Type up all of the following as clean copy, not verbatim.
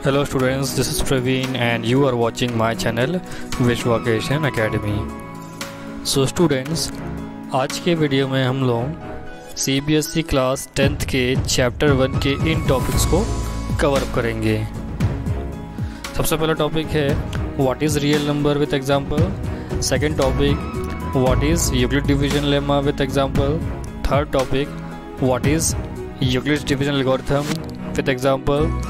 Hello students, this is Praveen and you are watching my channel Vishwacation Academy. So students, आज के video में हम लोग CBSE class 10th के chapter 1 के इन टॉपिक्स को कवर अप करेंगे। सबसे पहला टॉपिक है what is real number with example. Second topic what is Euclid division lemma with example. Third topic what is Euclid division algorithm with example.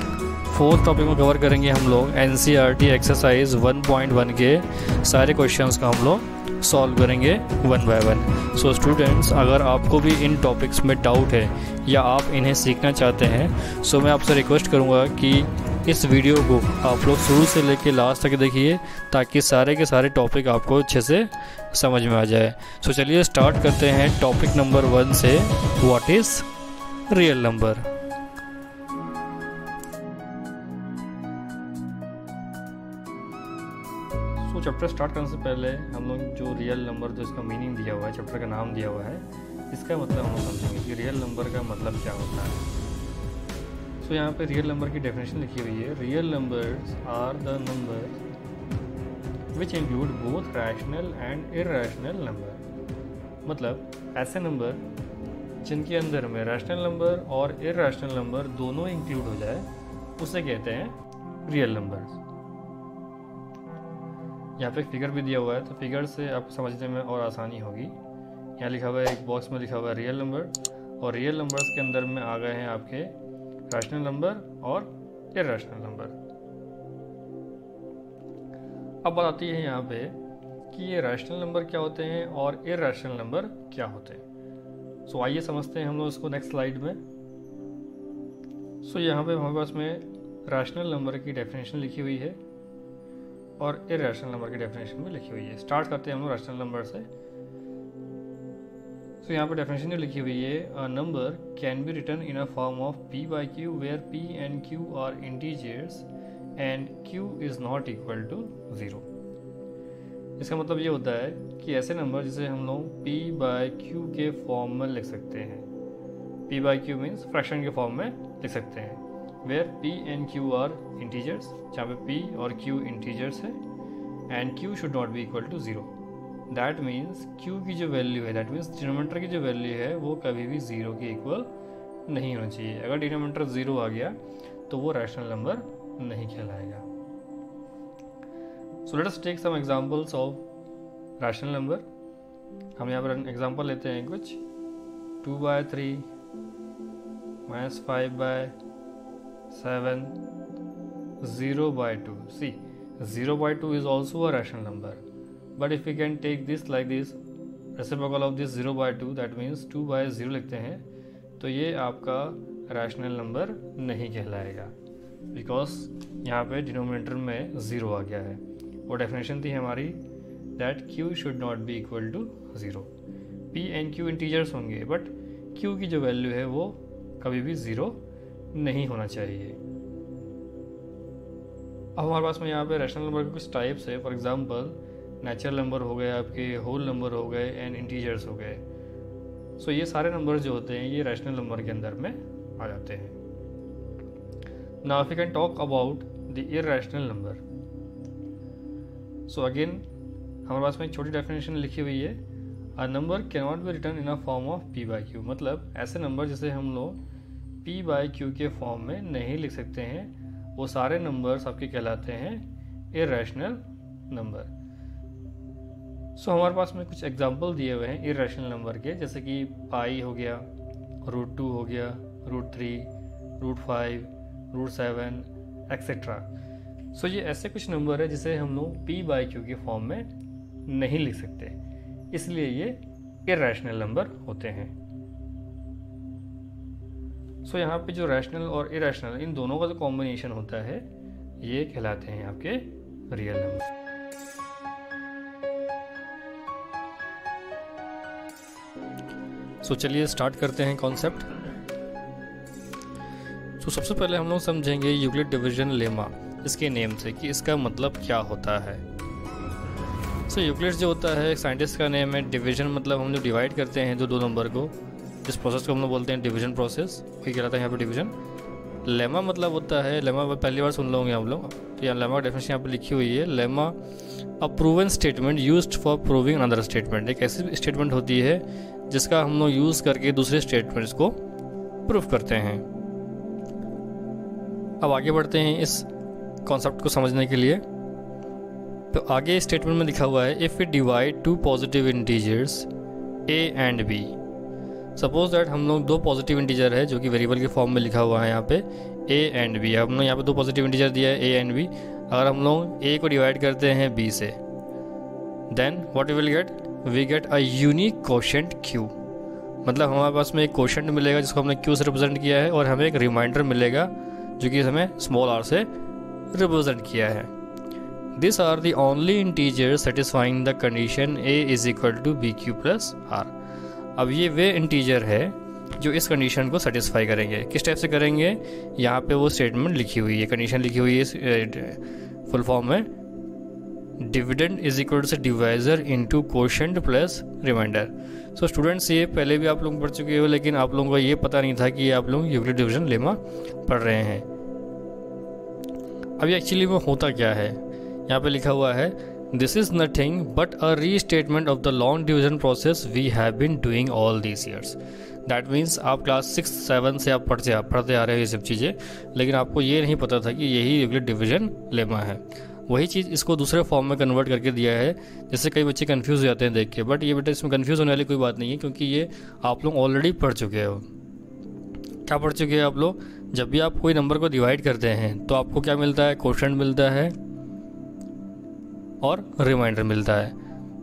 Fourth topic में cover करेंगे हम लोग NCERT exercise 1.1 के सारे क्वेश्चंस का हम लोग सॉल्व करेंगे one by one. So students, अगर आपको भी इन टॉपिक्स में डाउट है या आप इन्हें सीखना चाहते हैं सो मैं आपसे रिक्वेस्ट करूंगा कि इस वीडियो को आप लोग शुरू से लेकर लास्ट तक देखिए ताकि सारे के सारे टॉपिक आपको अच्छे से समझ में आ जाए। सो चलिए स्टार्ट करते हैं टॉपिक नंबर 1 से, व्हाट इज़ रियल नंबर। तो चैप्टर स्टार्ट करने से पहले हम लोग जो रियल नंबर जो इसका मीनिंग दिया हुआ है, चैप्टर का नाम दिया हुआ है, इसका मतलब हम लोग समझेंगे कि रियल नंबर का मतलब क्या होता है। सो यहाँ पे रियल नंबर की डेफिनेशन लिखी हुई है, real numbers are the number which include both rational and irrational number. मतलब ऐसे नंबर जिनके अंदर में रैशनल नंबर और इरैशनल नंबर दोनों इंक्लूड हो जाए उसे कहते हैं रियल नंबर्स। यहाँ पे फिगर भी दिया हुआ है तो फिगर से आपको समझने में और आसानी होगी। यहाँ लिखा हुआ है, एक बॉक्स में लिखा हुआ है रियल नंबर, और रियल नंबर्स के अंदर में आ गए हैं आपके रैशनल नंबर और इरैशनल नंबर। अब बात आती है यहाँ पे कि ये रैशनल नंबर क्या होते हैं और इरैशनल नंबर क्या होते हैं। सो आइए समझते हैं हम लोग इसको नेक्स्ट स्लाइड में। सो यहाँ पे हमारे पास में रैशनल नंबर की डेफिनेशन लिखी हुई है और इरैशनल नंबर की डेफिनेशन भी लिखी हुई है। स्टार्ट करते हैं हम लोग रैशनल नंबर से। तो यहाँ पर डेफिनेशन जो लिखी हुई है, a number can be written in a form of p by q where p and q are integers and q is not equal to 0। इसका मतलब ये होता है कि ऐसे नंबर जिसे हम लोग p by q के फॉर्म में लिख सकते हैं। p by q means fraction के फॉर्म में लिख सकते हैं, where p and q are integers, जहाँ पे p और q इंटीजर्स है, and q should not be equal to 0। That means q की जो वैल्यू है, दैट मीन्स डिनोमिनेटर की जो वैल्यू है वो कभी भी 0 के इक्वल नहीं होनी चाहिए। अगर डिनोमिनेटर 0 आ गया तो वो रैशनल नंबर नहीं कहलाएगा। So let us take some examples of rational number. हम यहाँ पर एग्जांपल लेते हैं कुछ, 2/3 -5/7, 0/2. See, 0/2 is also a rational number, but if we can take this like this, reciprocal of this 0/2, that means 2/0 लिखते हैं, तो ये आपका रैशनल नंबर नहीं कहलाएगा बिकॉज यहाँ पे डिनोमिनेटर में 0 आ गया है। वो डेफिनेशन थी हमारी that q should not be equal to 0। p and q integers होंगे बट q की जो वैल्यू है वो कभी भी 0 नहीं होना चाहिए। अब हमारे पास में यहाँ पे रैशनल नंबर के कुछ टाइप्स है। फॉर एग्जांपल नेचुरल नंबर हो गए, आपके होल नंबर हो गए एंड इंटीजर्स हो गए। सो ये सारे नंबर जो होते हैं ये रैशनल नंबर के अंदर में आ जाते हैं। Now if you can talk about the irrational number. So again हमारे पास में एक छोटी डेफिनेशन लिखी हुई है, a number can not be written in a form of p by q। मतलब ऐसे नंबर जिसे हम लोग p by q के फॉर्म में नहीं लिख सकते हैं वो सारे नंबर्स आपके कहलाते हैं इरैशनल नंबर। सो हमारे पास में कुछ एग्जांपल दिए हुए हैं इरैशनल नंबर के, जैसे कि पाई हो गया, √2 हो गया, √3, √5, √7 एक्सेट्रा। सो ये ऐसे कुछ नंबर है जिसे हम लोग p by q के फॉर्म में नहीं लिख सकते, इसलिए ये इरैशनल नंबर होते हैं। सो यहाँ पे जो रैशनल और इरैशनल इन दोनों का जो कॉम्बिनेशन होता है ये कहलाते हैं आपके रियल नंबर। सो चलिए स्टार्ट करते हैं कॉन्सेप्ट। सो सबसे पहले हम लोग समझेंगे यूक्लिड डिवीजन लेमा, इसके नेम से कि इसका मतलब क्या होता है। सो यूक्लिड जो होता है एक साइंटिस्ट का नेम है। डिवीजन मतलब हम जो डिवाइड करते हैं दो नंबर को, जिस प्रोसेस को हम लोग बोलते हैं डिवीजन प्रोसेस, वही कहलाता है यहाँ पे डिवीजन। लेमा मतलब होता है, लेमा पहली बार सुन लोगे आप लोग, तो यहाँ लेमा का डेफिनेशन यहाँ पे लिखी हुई है। Lemma a proven statement used for proving another statement. एक ऐसी स्टेटमेंट होती है जिसका हम लोग यूज़ करके दूसरे स्टेटमेंट्स को प्रूव करते हैं। अब आगे बढ़ते हैं इस कॉन्सेप्ट को समझने के लिए। तो आगे स्टेटमेंट में लिखा हुआ है, if we divide two positive integers a and b। Suppose that हम लोग दो पॉजिटिव इंटीजर है जो कि वेरिएबल के फॉर्म में लिखा हुआ है यहाँ पे a एंड b। हम लोग यहाँ पे दो पॉजिटिव इंटीजर दिया है a एंड b। अगर हम लोग a को डिवाइड करते हैं b से, then what will get, we get a unique quotient q। मतलब हमारे पास में एक कोशेंट मिलेगा जिसको हमने q से रिप्रेजेंट किया है, और हमें एक रिमाइंडर मिलेगा जो कि हमें स्मॉल r से रिप्रेजेंट किया है। These are the only integers satisfying the condition a is equal to bq plus r। अब ये वे इंटीजर है जो इस कंडीशन को सेटिस्फाई करेंगे। किस टाइप से करेंगे, यहाँ पे वो स्टेटमेंट लिखी हुई है, कंडीशन लिखी हुई है फुल फॉर्म में, डिविडेंड इज इक्वल टू से divisor into quotient plus remainder. So students, ये पहले भी आप लोग पढ़ चुके हो, लेकिन आप लोगों को ये पता नहीं था कि आप लोग यूक्लिड डिवीजन लेमा पढ़ रहे हैं। अब ये एक्चुअली में होता क्या है, यहाँ पे लिखा हुआ है, this is nothing but a restatement of the long division process we have been doing all these years. That means आप क्लास 6-7 से आप पढ़ते आ रहे हो ये सब चीज़ें, लेकिन आपको ये नहीं पता था कि यही यूक्लिड डिवीजन लेमा है। वही चीज़ इसको दूसरे फॉर्म में कन्वर्ट करके दिया है, जिससे कई बच्चे कंफ्यूज हो जाते हैं देख के। बट ये बेटा इसमें कंफ्यूज होने वाली कोई बात नहीं है, क्योंकि ये आप लोग ऑलरेडी पढ़ चुके हो। क्या पढ़ चुके हैं आप लोग, जब भी आप कोई नंबर को डिवाइड करते हैं तो आपको क्या मिलता है, कोशेंट मिलता है और रिमाइंडर मिलता है।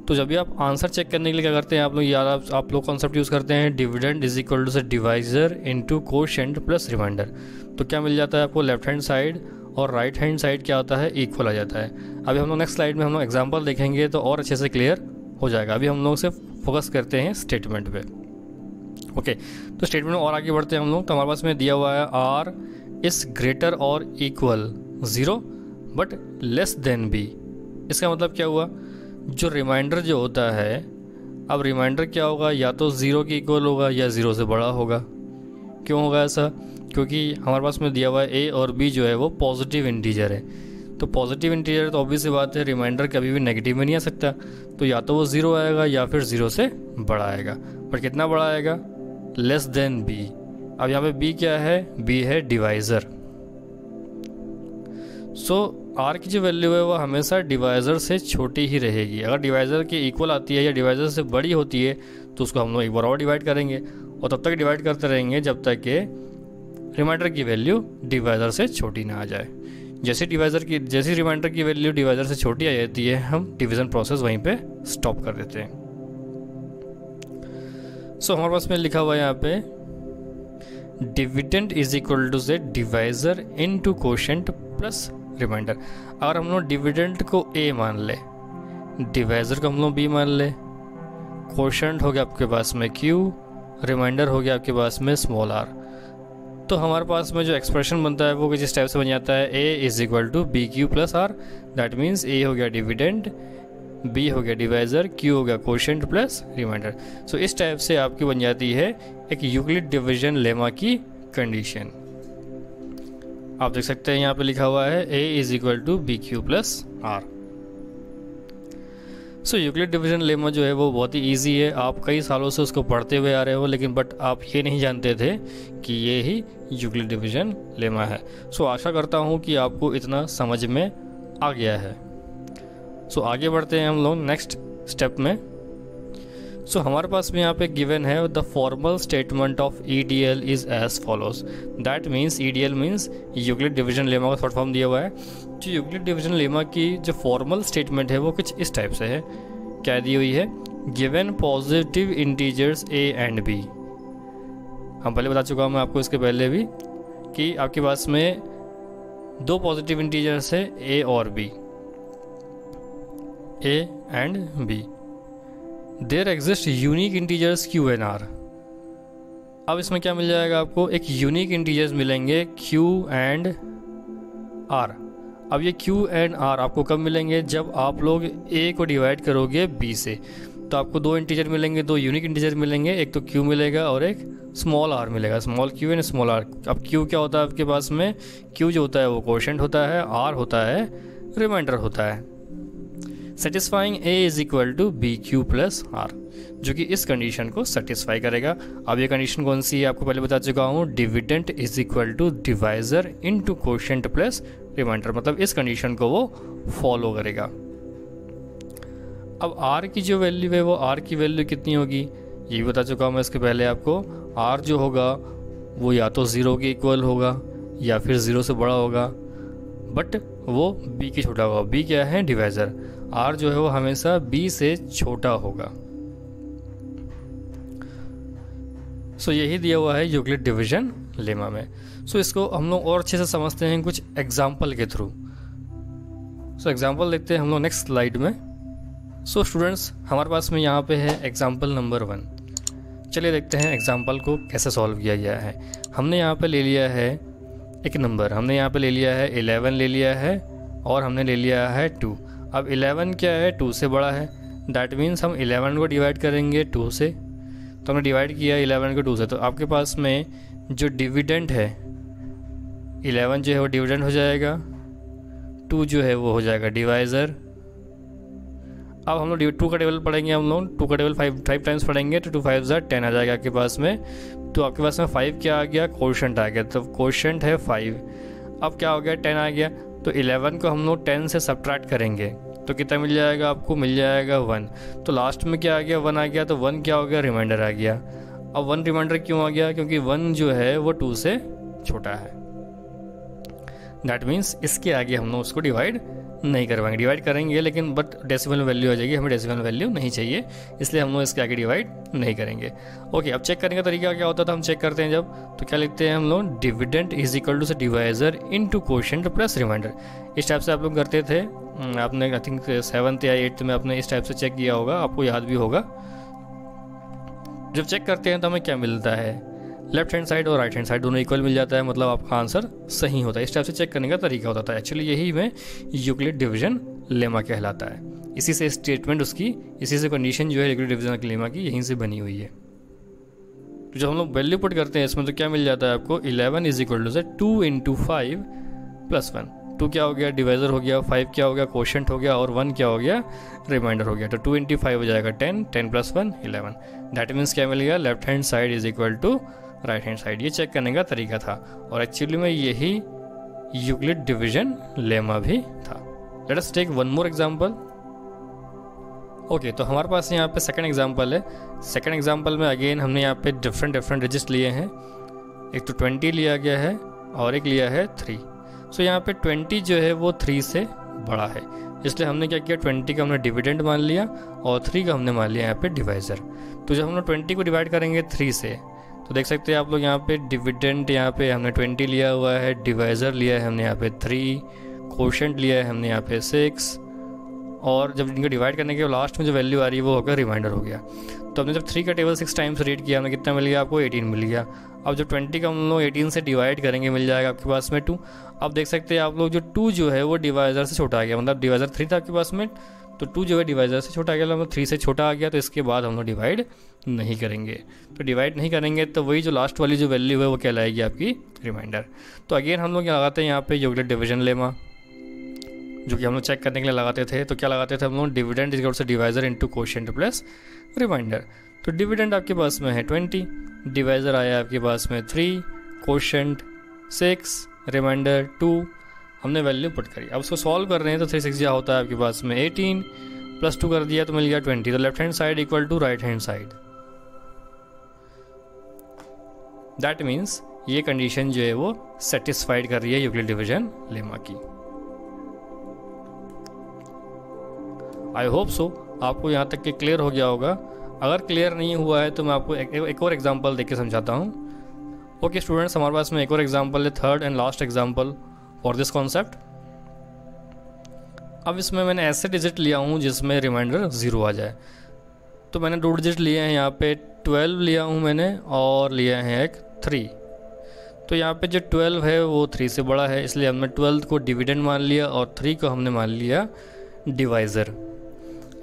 तो जब भी आप आंसर चेक करने के लिए क्या करते हैं आप लोग, यार आप लोग कॉन्सेप्ट यूज़ करते हैं, डिविडेंड इज इक्वल टू से divisor into quotient plus remainder. तो क्या मिल जाता है आपको, लेफ्ट हैंड साइड और राइट हैंड साइड क्या होता है, इक्वल आ जाता है। अभी हम लोग नेक्स्ट स्लाइड में हम लोग एग्जाम्पल देखेंगे तो और अच्छे से क्लियर हो जाएगा। अभी हम लोग सिर्फ फोकस करते हैं स्टेटमेंट पे। ओके, तो स्टेटमेंट और आगे बढ़ते हैं हम लोग। तो हमारे पास में दिया हुआ है, आर इज ग्रेटर और equal 0 but less than b. इसका मतलब क्या हुआ, जो रिमाइंडर जो होता है, अब रिमाइंडर क्या होगा, या तो 0 के इक्वल होगा या 0 से बड़ा होगा। क्यों होगा ऐसा, क्योंकि हमारे पास में दिया हुआ है a और b जो है वो पॉजिटिव इंटीजर है। तो पॉजिटिव इंटीजर तो ऑब्वियस सी बात है, रिमाइंडर कभी भी नेगेटिव में नहीं आ सकता। तो या तो वो 0 आएगा या फिर 0 से बड़ा आएगा। बट कितना बड़ा आएगा, लेस देन b। अब यहाँ पे b क्या है, b है डिवाइज़र। सो r की जो वैल्यू है वो हमेशा डिवाइज़र से छोटी ही रहेगी। अगर डिवाइज़र के इक्वल आती है या डिवाइज़र से बड़ी होती है तो उसको हम लोग एक बार और डिवाइड करेंगे, और तब तक डिवाइड करते रहेंगे जब तक कि रिमाइंडर की वैल्यू डिवाइज़र से छोटी ना आ जाए। जैसे रिमाइंडर की वैल्यू डिवाइज़र से छोटी आ जाती है, हम डिवीज़न प्रोसेस वहीं पे स्टॉप कर देते हैं। सो हमारे पास में लिखा हुआ है यहाँ पे, डिविडेंड इज इक्वल टू से divisor into quotient plus remainder. अगर हम लोग डिविडेंड को a मान ले, डिवाइज़र को हम लोग b मान ले, कोशेंट हो गया आपके पास में q, रिमाइंडर हो गया आपके पास में स्मॉल r, तो हमारे पास में जो एक्सप्रेशन बनता है वो किस टाइप से बन जाता है, a is equal to b q plus r. That means a हो गया डिविडेंड, b हो गया डिवाइज़र, q हो गया कोशेंट प्लस रिमाइंडर। सो इस टाइप से आपकी बन जाती है एक यूक्लिड डिवीजन लेमा की कंडीशन। आप देख सकते हैं यहाँ पे लिखा हुआ है a is equal to b q plus r. So Euclid division lemma जो है वो बहुत ही ईजी है, आप कई सालों से उसको पढ़ते हुए आ रहे हो, लेकिन बट आप ये नहीं जानते थे कि ये ही यूक्लिड डिवीजन लेमा है। सो आशा करता हूँ कि आपको इतना समझ में आ गया है। सो आगे बढ़ते हैं हम लोग नेक्स्ट स्टेप में। सो हमारे पास में यहाँ पे गिवन है, the formal statement of EDL is as follows. That means EDL means Euclid division lemma का शॉर्ट फॉर्म दिया हुआ है। जो यूक्लिड डिवीजन लेमा की जो फॉर्मल स्टेटमेंट है वो कुछ इस टाइप से है। क्या दी हुई है, given positive integers a and b। हम पहले बता चुका हूँ मैं आपको इसके पहले भी कि आपके पास में दो पॉजिटिव इंटीजर्स है a और b, a and b। There exist unique integers q and r। अब इसमें क्या मिल जाएगा आपको, एक यूनिक इंटीजर्स मिलेंगे q एंड r। अब ये q एंड r आपको कब मिलेंगे, जब आप लोग a को डिवाइड करोगे b से। तो आपको दो इंटीजर मिलेंगे, दो यूनिक इंटीजर मिलेंगे, एक तो क्यू मिलेगा और एक स्मॉल आर मिलेगा, small q and small r. अब क्यू क्या होता है आपके पास में, क्यू जो होता है वो कोशेंट होता है, आर होता है रिमाइंडर होता है। Satisfying a is equal to b q plus r, जो कि इस कंडीशन को सेटिस्फाई करेगा। अब ये कंडीशन कौन सी है आपको पहले बता चुका हूँ, dividend is equal to divisor into quotient plus remainder, मतलब इस कंडीशन को वो फॉलो करेगा। अब आर की जो वैल्यू है वो आर की वैल्यू कितनी होगी ये भी बता चुका हूँ मैं इसके पहले आपको। आर जो होगा वो या तो 0 के इक्वल होगा या फिर 0 से बड़ा होगा, बट वो b की छोटा होगा। b क्या है, डिवाइजर। r जो है वो हमेशा b से छोटा होगा। सो यही दिया हुआ है यूक्लिड डिवीजन लेमा में। सो इसको हम लोग और अच्छे से समझते हैं कुछ एग्जाम्पल के थ्रू। सो एग्जाम्पल देखते हैं हम लोग नेक्स्ट स्लाइड में। सो स्टूडेंट्स हमारे पास में यहाँ पे है एग्जाम्पल नंबर 1। चलिए देखते हैं एग्जाम्पल को कैसे सॉल्व किया गया है। हमने यहाँ पे ले लिया है एक नंबर, हमने यहाँ पे ले लिया है 11 ले लिया है और हमने ले लिया है 2। अब 11 क्या है, 2 से बड़ा है, दैट मीन्स हम 11 को डिवाइड करेंगे 2 से। तो हमने डिवाइड किया 11 को 2 से, तो आपके पास में जो डिविडेंड है 11 जो है वो डिविडेंड हो जाएगा, 2 जो है वो हो जाएगा डिवाइज़र। अब हम लोग 2 का टेबल पढ़ेंगे, हम लोग 2 का टेबल 5 टाइम्स पढ़ेंगे तो 2 5 10 आ जाएगा आपके पास में। तो आपके पास में 5 क्या आ गया, कोशेंट आ गया, तो कोशेंट है 5। अब क्या हो गया, 10 आ गया, तो 11 को हम लोग 10 से सब्ट्रैक्ट करेंगे तो कितना मिल जाएगा आपको, मिल जाएगा 1। तो लास्ट में क्या आ गया, 1 आ गया, तो 1 क्या हो गया, रिमाइंडर आ गया। अब 1 रिमाइंडर क्यों आ गया, क्योंकि 1 जो है वो 2 से छोटा है। दैट मीन्स इसके आगे हम लोग उसको डिवाइड नहीं करवाएंगे, डिवाइड करेंगे लेकिन बट डेसिमल वैल्यू आ जाएगी, हमें डेसिमल वैल्यू नहीं चाहिए, इसलिए हम लोग इसके आगे डिवाइड नहीं करेंगे। ओके, अब चेक करने का तरीका क्या होता था, हम चेक करते हैं जब, तो क्या लिखते हैं हम लोग, डिविडेंड इज इक्वल टू से divisor into quotient plus remainder. इस टाइप से आप लोग करते थे, आपने आई थिंक 7th या 8th में आपने इस टाइप से चेक किया होगा, आपको याद भी होगा। जब चेक करते हैं तो हमें क्या मिलता है, लेफ्ट हैंड साइड और राइट हैंड साइड दोनों इक्वल मिल जाता है, मतलब आपका आंसर सही होता है। इस टाइप से चेक करने का तरीका होता था। एक्चुअली यही में यूक्लिड डिवीजन लेमा कहलाता है। इसी से स्टेटमेंट उसकी, इसी से कंडीशन जो है यूक्लिड डिवीजन लेमा की यहीं से बनी हुई है। तो जब हम लोग वैल्यू पुट करते हैं इसमें तो क्या मिल जाता है आपको, 11 इज इक्वल टू से 2 × 5 + 1। 2 क्या हो गया, डिवाइजर हो गया, 5 क्या हो गया, कोशेंट हो गया, और 1 क्या हो गया, रिमाइंडर हो गया। तो 2 × 5 हो जाएगा 10, 10 + 1 11। दैट मीन्स क्या मिल गया, left hand side is equal to right hand side. ये चेक करने का तरीका था और एक्चुअली में यही यूक्लिड डिवीजन लेमा भी था। Let us take one more example. Okay, तो हमारे पास यहाँ पे सेकंड एग्जांपल है। सेकंड एग्जांपल में अगेन हमने यहाँ पे डिफरेंट डिजिट्स लिए हैं। एक तो 20 लिया गया है और एक लिया है 3। सो यहाँ पे 20 जो है वो 3 से बड़ा है, इसलिए हमने क्या किया, 20 का हमने डिविडेंड मान लिया और 3 का हमने मान लिया यहाँ पे डिवाइजर। तो जब हम लोग 20 को डिवाइड करेंगे 3 से, तो देख सकते हैं आप लोग यहाँ पे डिविडेंड यहाँ पे हमने 20 लिया हुआ है, डिवाइज़र लिया है हमने यहाँ पे 3, कोशेंट लिया है हमने यहाँ पे 6, और जब इनको डिवाइड करने के लास्ट में जो वैल्यू आ रही है वो होगा रिमाइंडर हो गया। तो हमने जब 3 का टेबल 6 टाइम्स रीड किया, हमने कितना मिल गया आपको, 18 मिल गया। अब जब 20 का हम लोग 18 से डिवाइड करेंगे मिल जाएगा आपके पास में 2। अब देख सकते हैं आप लोग जो 2 जो है वो डिवाइज़र से छोटा आ गया, मतलब डिवाइज़र 3 था आपके पास में, तो 2 जो है डिवाइज़र से छोटा आ गया, मतलब 3 से छोटा आ गया। तो इसके बाद हम लोग डिवाइड नहीं करेंगे। तो डिवाइड नहीं करेंगे तो वही जो लास्ट वाली जो वैल्यू है वो कहलाएगी आपकी रिमाइंडर। तो अगेन हम लोग लगाते हैं यहाँ पे यूक्लिड डिवीजन लेमा, जो कि हम लोग चेक करने के लिए लगाते थे। तो क्या लगाते थे हम लोग, dividend is equal to divisor into quotient plus remainder. तो डिविडेंड आपके पास में है 20, डिवाइजर आया आपके पास में 3, कोशेंट 6, रिमाइंडर 2। हमने वैल्यू पुट करी। अब उसको सॉल्व कर रहे हैं तो 3 6 होता है आपके पास में 18 + 2 कर दिया तो मिल गया 20। तो left hand side equal to right hand side. That means ये कंडीशन जो है वो सेटिस्फाइड कर रही है यूक्लिड डिवीजन लेमा की। आई होप सो आपको यहाँ तक के क्लियर हो गया होगा। अगर क्लियर नहीं हुआ है तो मैं आपको एक और एग्जांपल देके समझाता हूँ। ओके स्टूडेंट्स, हमारे पास में एक और एग्जांपल है, third and last example for this concept. अब इसमें मैंने ऐसे डिजिट लिया हूँ जिसमें रिमाइंडर 0 आ जाए। तो मैंने 2 डिजिट लिए हैं, यहाँ पे 12 लिया हूँ मैंने और लिया है एक 3। तो यहाँ पे जो 12 है वो 3 से बड़ा है, इसलिए हमने 12 को डिविडेंड मान लिया और 3 को हमने मान लिया डिवाइज़र।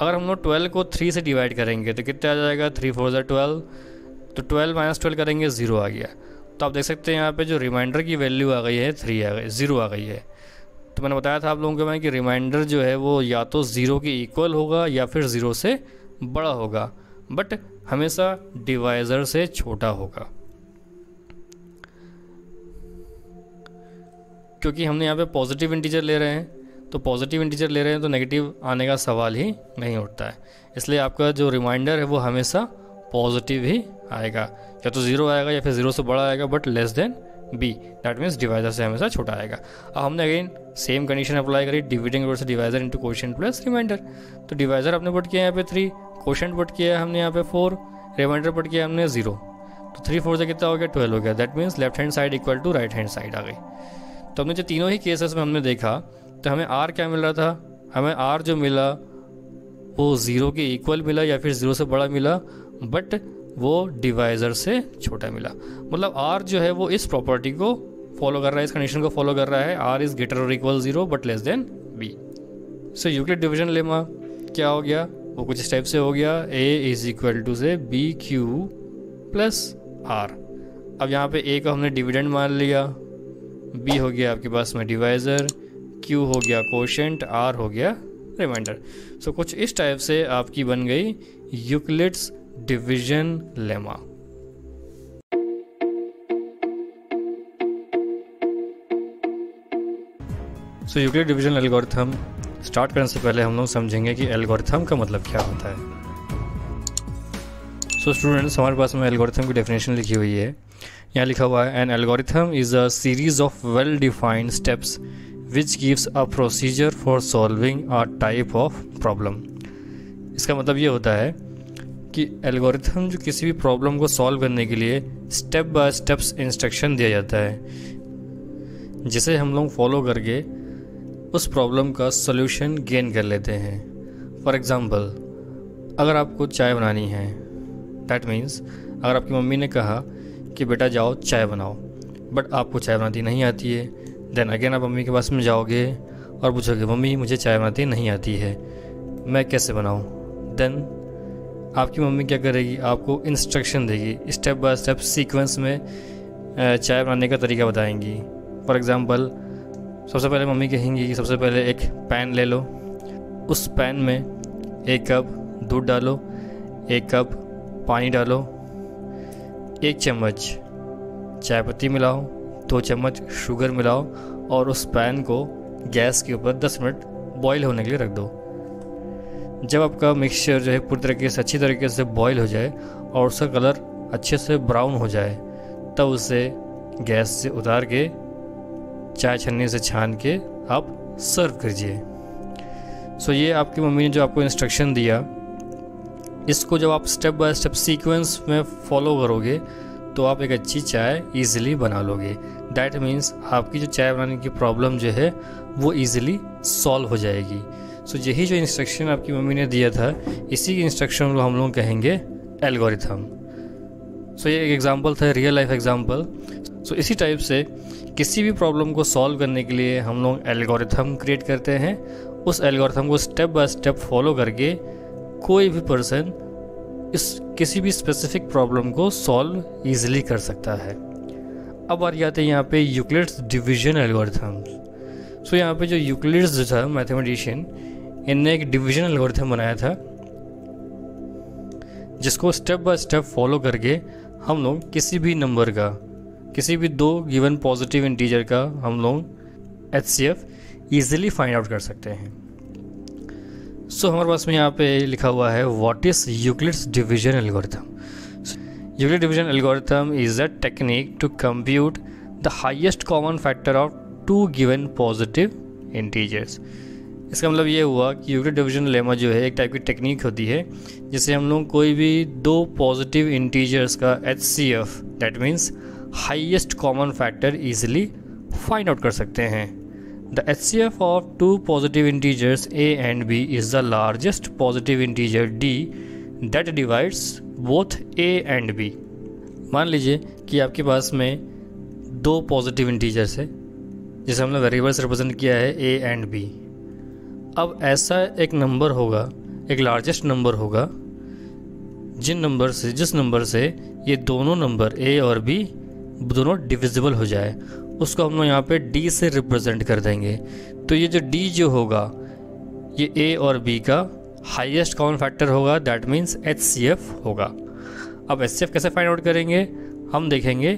अगर हम लोग 12 को 3 से डिवाइड करेंगे तो कितना आ जाएगा, 3 4 ज़ा 12, तो 12 माइनस 12 करेंगे 0 आ गया। तो आप देख सकते हैं यहाँ पे जो रिमाइंडर की वैल्यू आ गई है 3 आ गई, 0 आ गई है। तो मैंने बताया था आप लोगों को मैं कि रिमाइंडर जो है वो या तो 0 के इक्वल होगा या फिर 0 से बड़ा होगा, बट हमेशा डिवाइज़र से छोटा होगा, क्योंकि हमने यहाँ पे पॉजिटिव इंटीजर ले रहे हैं। तो पॉजिटिव इंटीजर ले रहे हैं तो नेगेटिव आने का सवाल ही नहीं उठता है। इसलिए आपका जो रिमाइंडर है वो हमेशा पॉजिटिव ही आएगा, या तो 0 आएगा या फिर 0 से बड़ा आएगा, but less than b, that means divisor से हमेशा छोटा आएगा। अब हमने अगेन सेम कंडीशन अप्लाई करी, dividing versus divisor into quotient plus remainder. तो डिवाइजर आपने पुट किया यहाँ पे 3, कोशेंट पुट किया हमने यहाँ पे 4, रिमाइंडर पुट किया हमने 0। तो 3 4 से कितना हो गया, 12 हो गया। That means left hand side equal to right hand side आ गई। तो हमने जो तीनों ही केसेस में हमने देखा तो हमें r क्या मिल रहा था, हमें r जो मिला वो 0 के इक्वल मिला या फिर 0 से बड़ा मिला, बट वो डिवाइज़र से छोटा मिला। मतलब r जो है वो इस प्रॉपर्टी को फॉलो कर रहा है, इस कंडीशन को फॉलो कर रहा है, r इज़ ग्रेटर और equal 0 but less than b। So Euclid division lemma क्या हो गया, वो कुछ इस टाइप से हो गया, a इज़ इक्वल टू से बी क्यू प्लस r। अब यहाँ पे a को हमने डिविडेंड मान लिया, b हो गया आपके पास में डिवाइज़र, q हो गया कोशेंट, r हो गया रिमाइंडर। सो कुछ इस टाइप से आपकी बन गई यूक्लिड्स डिवीजन लेमा। सो यूक्लिड डिवीजन एल्गोरिथम स्टार्ट करने से पहले हम लोग समझेंगे कि एल्गोरिथम का मतलब क्या होता है। सो स्टूडेंट्स, हमारे पास में एल्गोरिथम की डेफिनेशन लिखी हुई है। यहाँ लिखा हुआ है, an algorithm is a series of well defined steps which gives a procedure for solving a type of problem. इसका मतलब ये होता है कि एल्गोरिथम जो किसी भी प्रॉब्लम को सॉल्व करने के लिए स्टेप बाय स्टेप्स इंस्ट्रक्शन दिया जाता है, जिसे हम लोग फॉलो करके उस प्रॉब्लम का सॉल्यूशन गेन कर लेते हैं। फॉर एग्ज़ाम्पल, अगर आपको चाय बनानी है, दैट मीन्स अगर आपकी मम्मी ने कहा कि बेटा जाओ चाय बनाओ, बट आपको चाय बनाती नहीं आती है, देन अगेन आप मम्मी के पास में जाओगे और पूछोगे मम्मी मुझे चाय बनाती नहीं आती है, मैं कैसे बनाऊँ। देन आपकी मम्मी क्या करेगी, आपको इंस्ट्रक्शन देगी, स्टेप बाय स्टेप सीक्वेंस में चाय बनाने का तरीका बताएंगी। फॉर एग्ज़ाम्पल, सबसे पहले मम्मी कहेंगी कि सबसे पहले एक पैन ले लो, उस पैन में 1 कप दूध डालो, 1 कप पानी डालो, 1 चम्मच चाय पत्ती मिलाओ, 2 चम्मच शुगर मिलाओ और उस पैन को गैस के ऊपर 10 मिनट बॉईल होने के लिए रख दो। जब आपका मिक्सचर जो है पूरी तरीके से अच्छी तरीके से बॉईल हो जाए और उसका कलर अच्छे से ब्राउन हो जाए, तब उसे गैस से उतार के चाय छन्नी से छान के आप सर्व कीजिए। सो ये आपकी मम्मी ने जो आपको इंस्ट्रक्शन दिया, इसको जब आप स्टेप बाय स्टेप सीक्वेंस में फॉलो करोगे तो आप एक अच्छी चाय ईज़िली बना लोगे। दैट मीन्स आपकी जो चाय बनाने की प्रॉब्लम जो है वो ईज़िली सॉल्व हो जाएगी। सो यही जो इंस्ट्रक्शन आपकी मम्मी ने दिया था, इसी इंस्ट्रक्शन को हम लोग कहेंगे एल्गोरिथम। सो ये एक एग्जांपल था, रियल लाइफ एग्जांपल। सो इसी टाइप से किसी भी प्रॉब्लम को सॉल्व करने के लिए हम लोग एल्गोरिथम क्रिएट करते हैं। उस एल्गोरिथम को स्टेप बाय स्टेप फॉलो करके कोई भी पर्सन इस किसी भी स्पेसिफिक प्रॉब्लम को सॉल्व ईजिली कर सकता है। अब बारी आते हैं यहाँ पे यूक्लिड्स डिवीजन एल्गोरिथम। सो यहाँ पे जो यूक्लिड्स जो था मैथमेटिशियन, इनने एक डिवीजन एल्गोरिथम बनाया था, जिसको स्टेप बाय स्टेप फॉलो करके हम लोग किसी भी नंबर का, किसी भी 2 गिवन पॉजिटिव इंटीजर का हम लोग HCF ईजिली फाइंड आउट कर सकते हैं। सो हमारे पास में यहाँ पे लिखा हुआ है, what is Euclid's division algorithm. Euclid division algorithm is a technique to compute the highest common factor of 2 given positive integers. इसका मतलब ये हुआ कि यूक्लिड डिवीजन लेमा जो है एक टाइप की टेक्निक होती है जिससे हम लोग कोई भी 2 पॉजिटिव इंटीजर्स का HCF, that means highest common factor easily find out कर सकते हैं। The HCF of 2 positive integers a and b is the largest positive integer d that divides both a and b। मान लीजिए कि आपके पास में 2 पॉजिटिव इंटीजर्स है जिसे हमने वेरिएबल्स रिप्रेजेंट किया है a and b। अब ऐसा एक नंबर होगा एक लार्जेस्ट नंबर होगा जिस नंबर से ये दोनों नंबर a और b दोनों डिविजिबल हो जाए, उसको हम लोग यहाँ पे d से रिप्रेजेंट कर देंगे। तो ये जो d जो होगा ये a और b का हाईएस्ट कॉमन फैक्टर होगा, दैट मीन्स HCF होगा। अब HCF कैसे फाइंड आउट करेंगे हम देखेंगे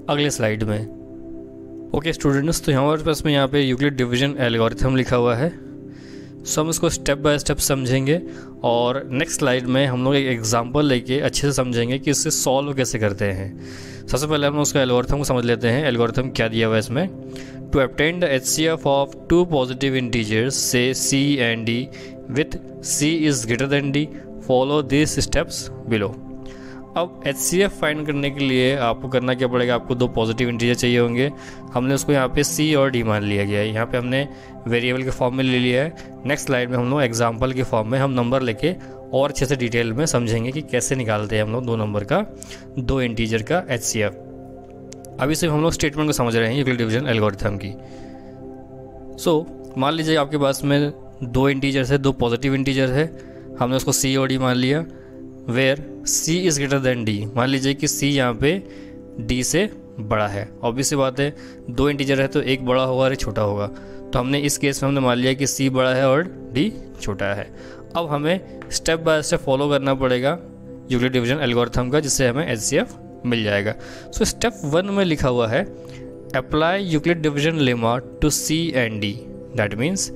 अगले स्लाइड में। ओके स्टूडेंट्स, तो हमारे पास में यहाँ पे यूक्लिड डिवीजन एल्गोरिथम लिखा हुआ है। सो हम इसको स्टेप बाय स्टेप समझेंगे और नेक्स्ट स्लाइड में हम लोग एक एग्जांपल लेके अच्छे से समझेंगे कि इससे सॉल्व कैसे करते हैं। सबसे पहले हम उसका एल्गोरिथम को समझ लेते हैं। एल्गोरिथम क्या दिया हुआ है इसमें, to obtain the HCF of two positive integers से C and D with C is greater than D, follow these steps below। अब HCF फाइंड करने के लिए आपको करना क्या पड़ेगा, आपको दो पॉजिटिव इंटीजर चाहिए होंगे। हमने उसको यहाँ पे C और D मान लिया गया है, यहाँ पे हमने वेरिएबल के फॉर्म में ले लिया है। नेक्स्ट स्लाइड में हम लोग एग्जाम्पल के फॉर्म में हम नंबर लेके और अच्छे से डिटेल में समझेंगे कि कैसे निकालते हैं हम लोग दो नंबर का, दो इंटीजर का HCF। अभी सिर्फ हम लोग स्टेटमेंट को समझ रहे हैं यूक्लिड डिवीजन एल्गोरिथम की। सो मान लीजिए आपके पास में दो इंटीजर्स है, दो पॉजिटिव इंटीजर है, हमने उसको C और D मान लिया। Where C is greater than D, मान लीजिए कि C यहाँ पे D से बड़ा है। ऑब्वियस सी बात है, दो इंटीजर है तो एक बड़ा होगा और एक छोटा होगा, तो हमने इस केस में हमने मान लिया कि C बड़ा है और D छोटा है। अब हमें स्टेप बाय स्टेप फॉलो करना पड़ेगा यूक्लिड डिवीजन एल्गोरिथम का, जिससे हमें HCF मिल जाएगा। सो स्टेप 1 में लिखा हुआ है apply Euclid division lemma to C and D, that means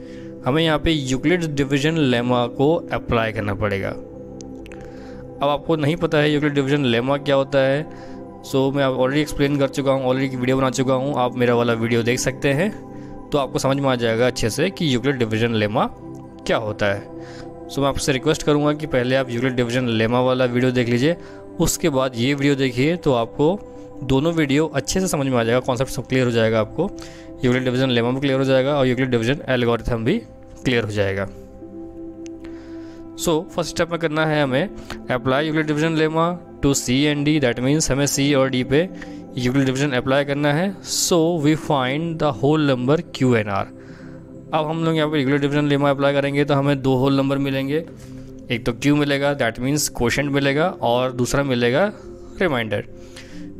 हमें यहाँ पे यूक्लिड डिवीजन लेमा को अप्लाई करना पड़ेगा। अब आपको नहीं पता है यूक्लिड डिवीजन लेमा क्या होता है, सो मैं ऑलरेडी एक्सप्लेन कर चुका हूँ, ऑलरेडी वीडियो बना चुका हूँ, आप मेरा वाला वीडियो देख सकते हैं तो आपको समझ में आ जाएगा अच्छे से कि यूक्लिड डिवीजन लेमा क्या होता है। सो मैं आपसे रिक्वेस्ट करूँगा कि पहले आप यूक्लिड डिवीजन लेमा वाला वीडियो देख लीजिए, उसके बाद ये वीडियो देखिए, तो आपको दोनों वीडियो अच्छे से समझ में आ जाएगा, कॉन्सेप्ट सब क्लियर हो जाएगा, आपको यूक्लिड डिवीजन लेमा भी क्लियर हो जाएगा और यूक्लिड डिवीजन एल्गोरिथम भी क्लियर हो जाएगा। सो फर्स्ट स्टेप में करना है हमें apply Euclid division lemma to C and D, that means हमें C और D पे यूक्लिड डिवीजन अप्लाई करना है। So we find the whole number Q and R। अब हम लोग यहाँ पे यूक्लिड डिवीजन लेमा अप्लाई करेंगे तो हमें दो होल नंबर मिलेंगे, एक तो Q मिलेगा दैट मीन्स क्वोशेंट मिलेगा और दूसरा मिलेगा remainder,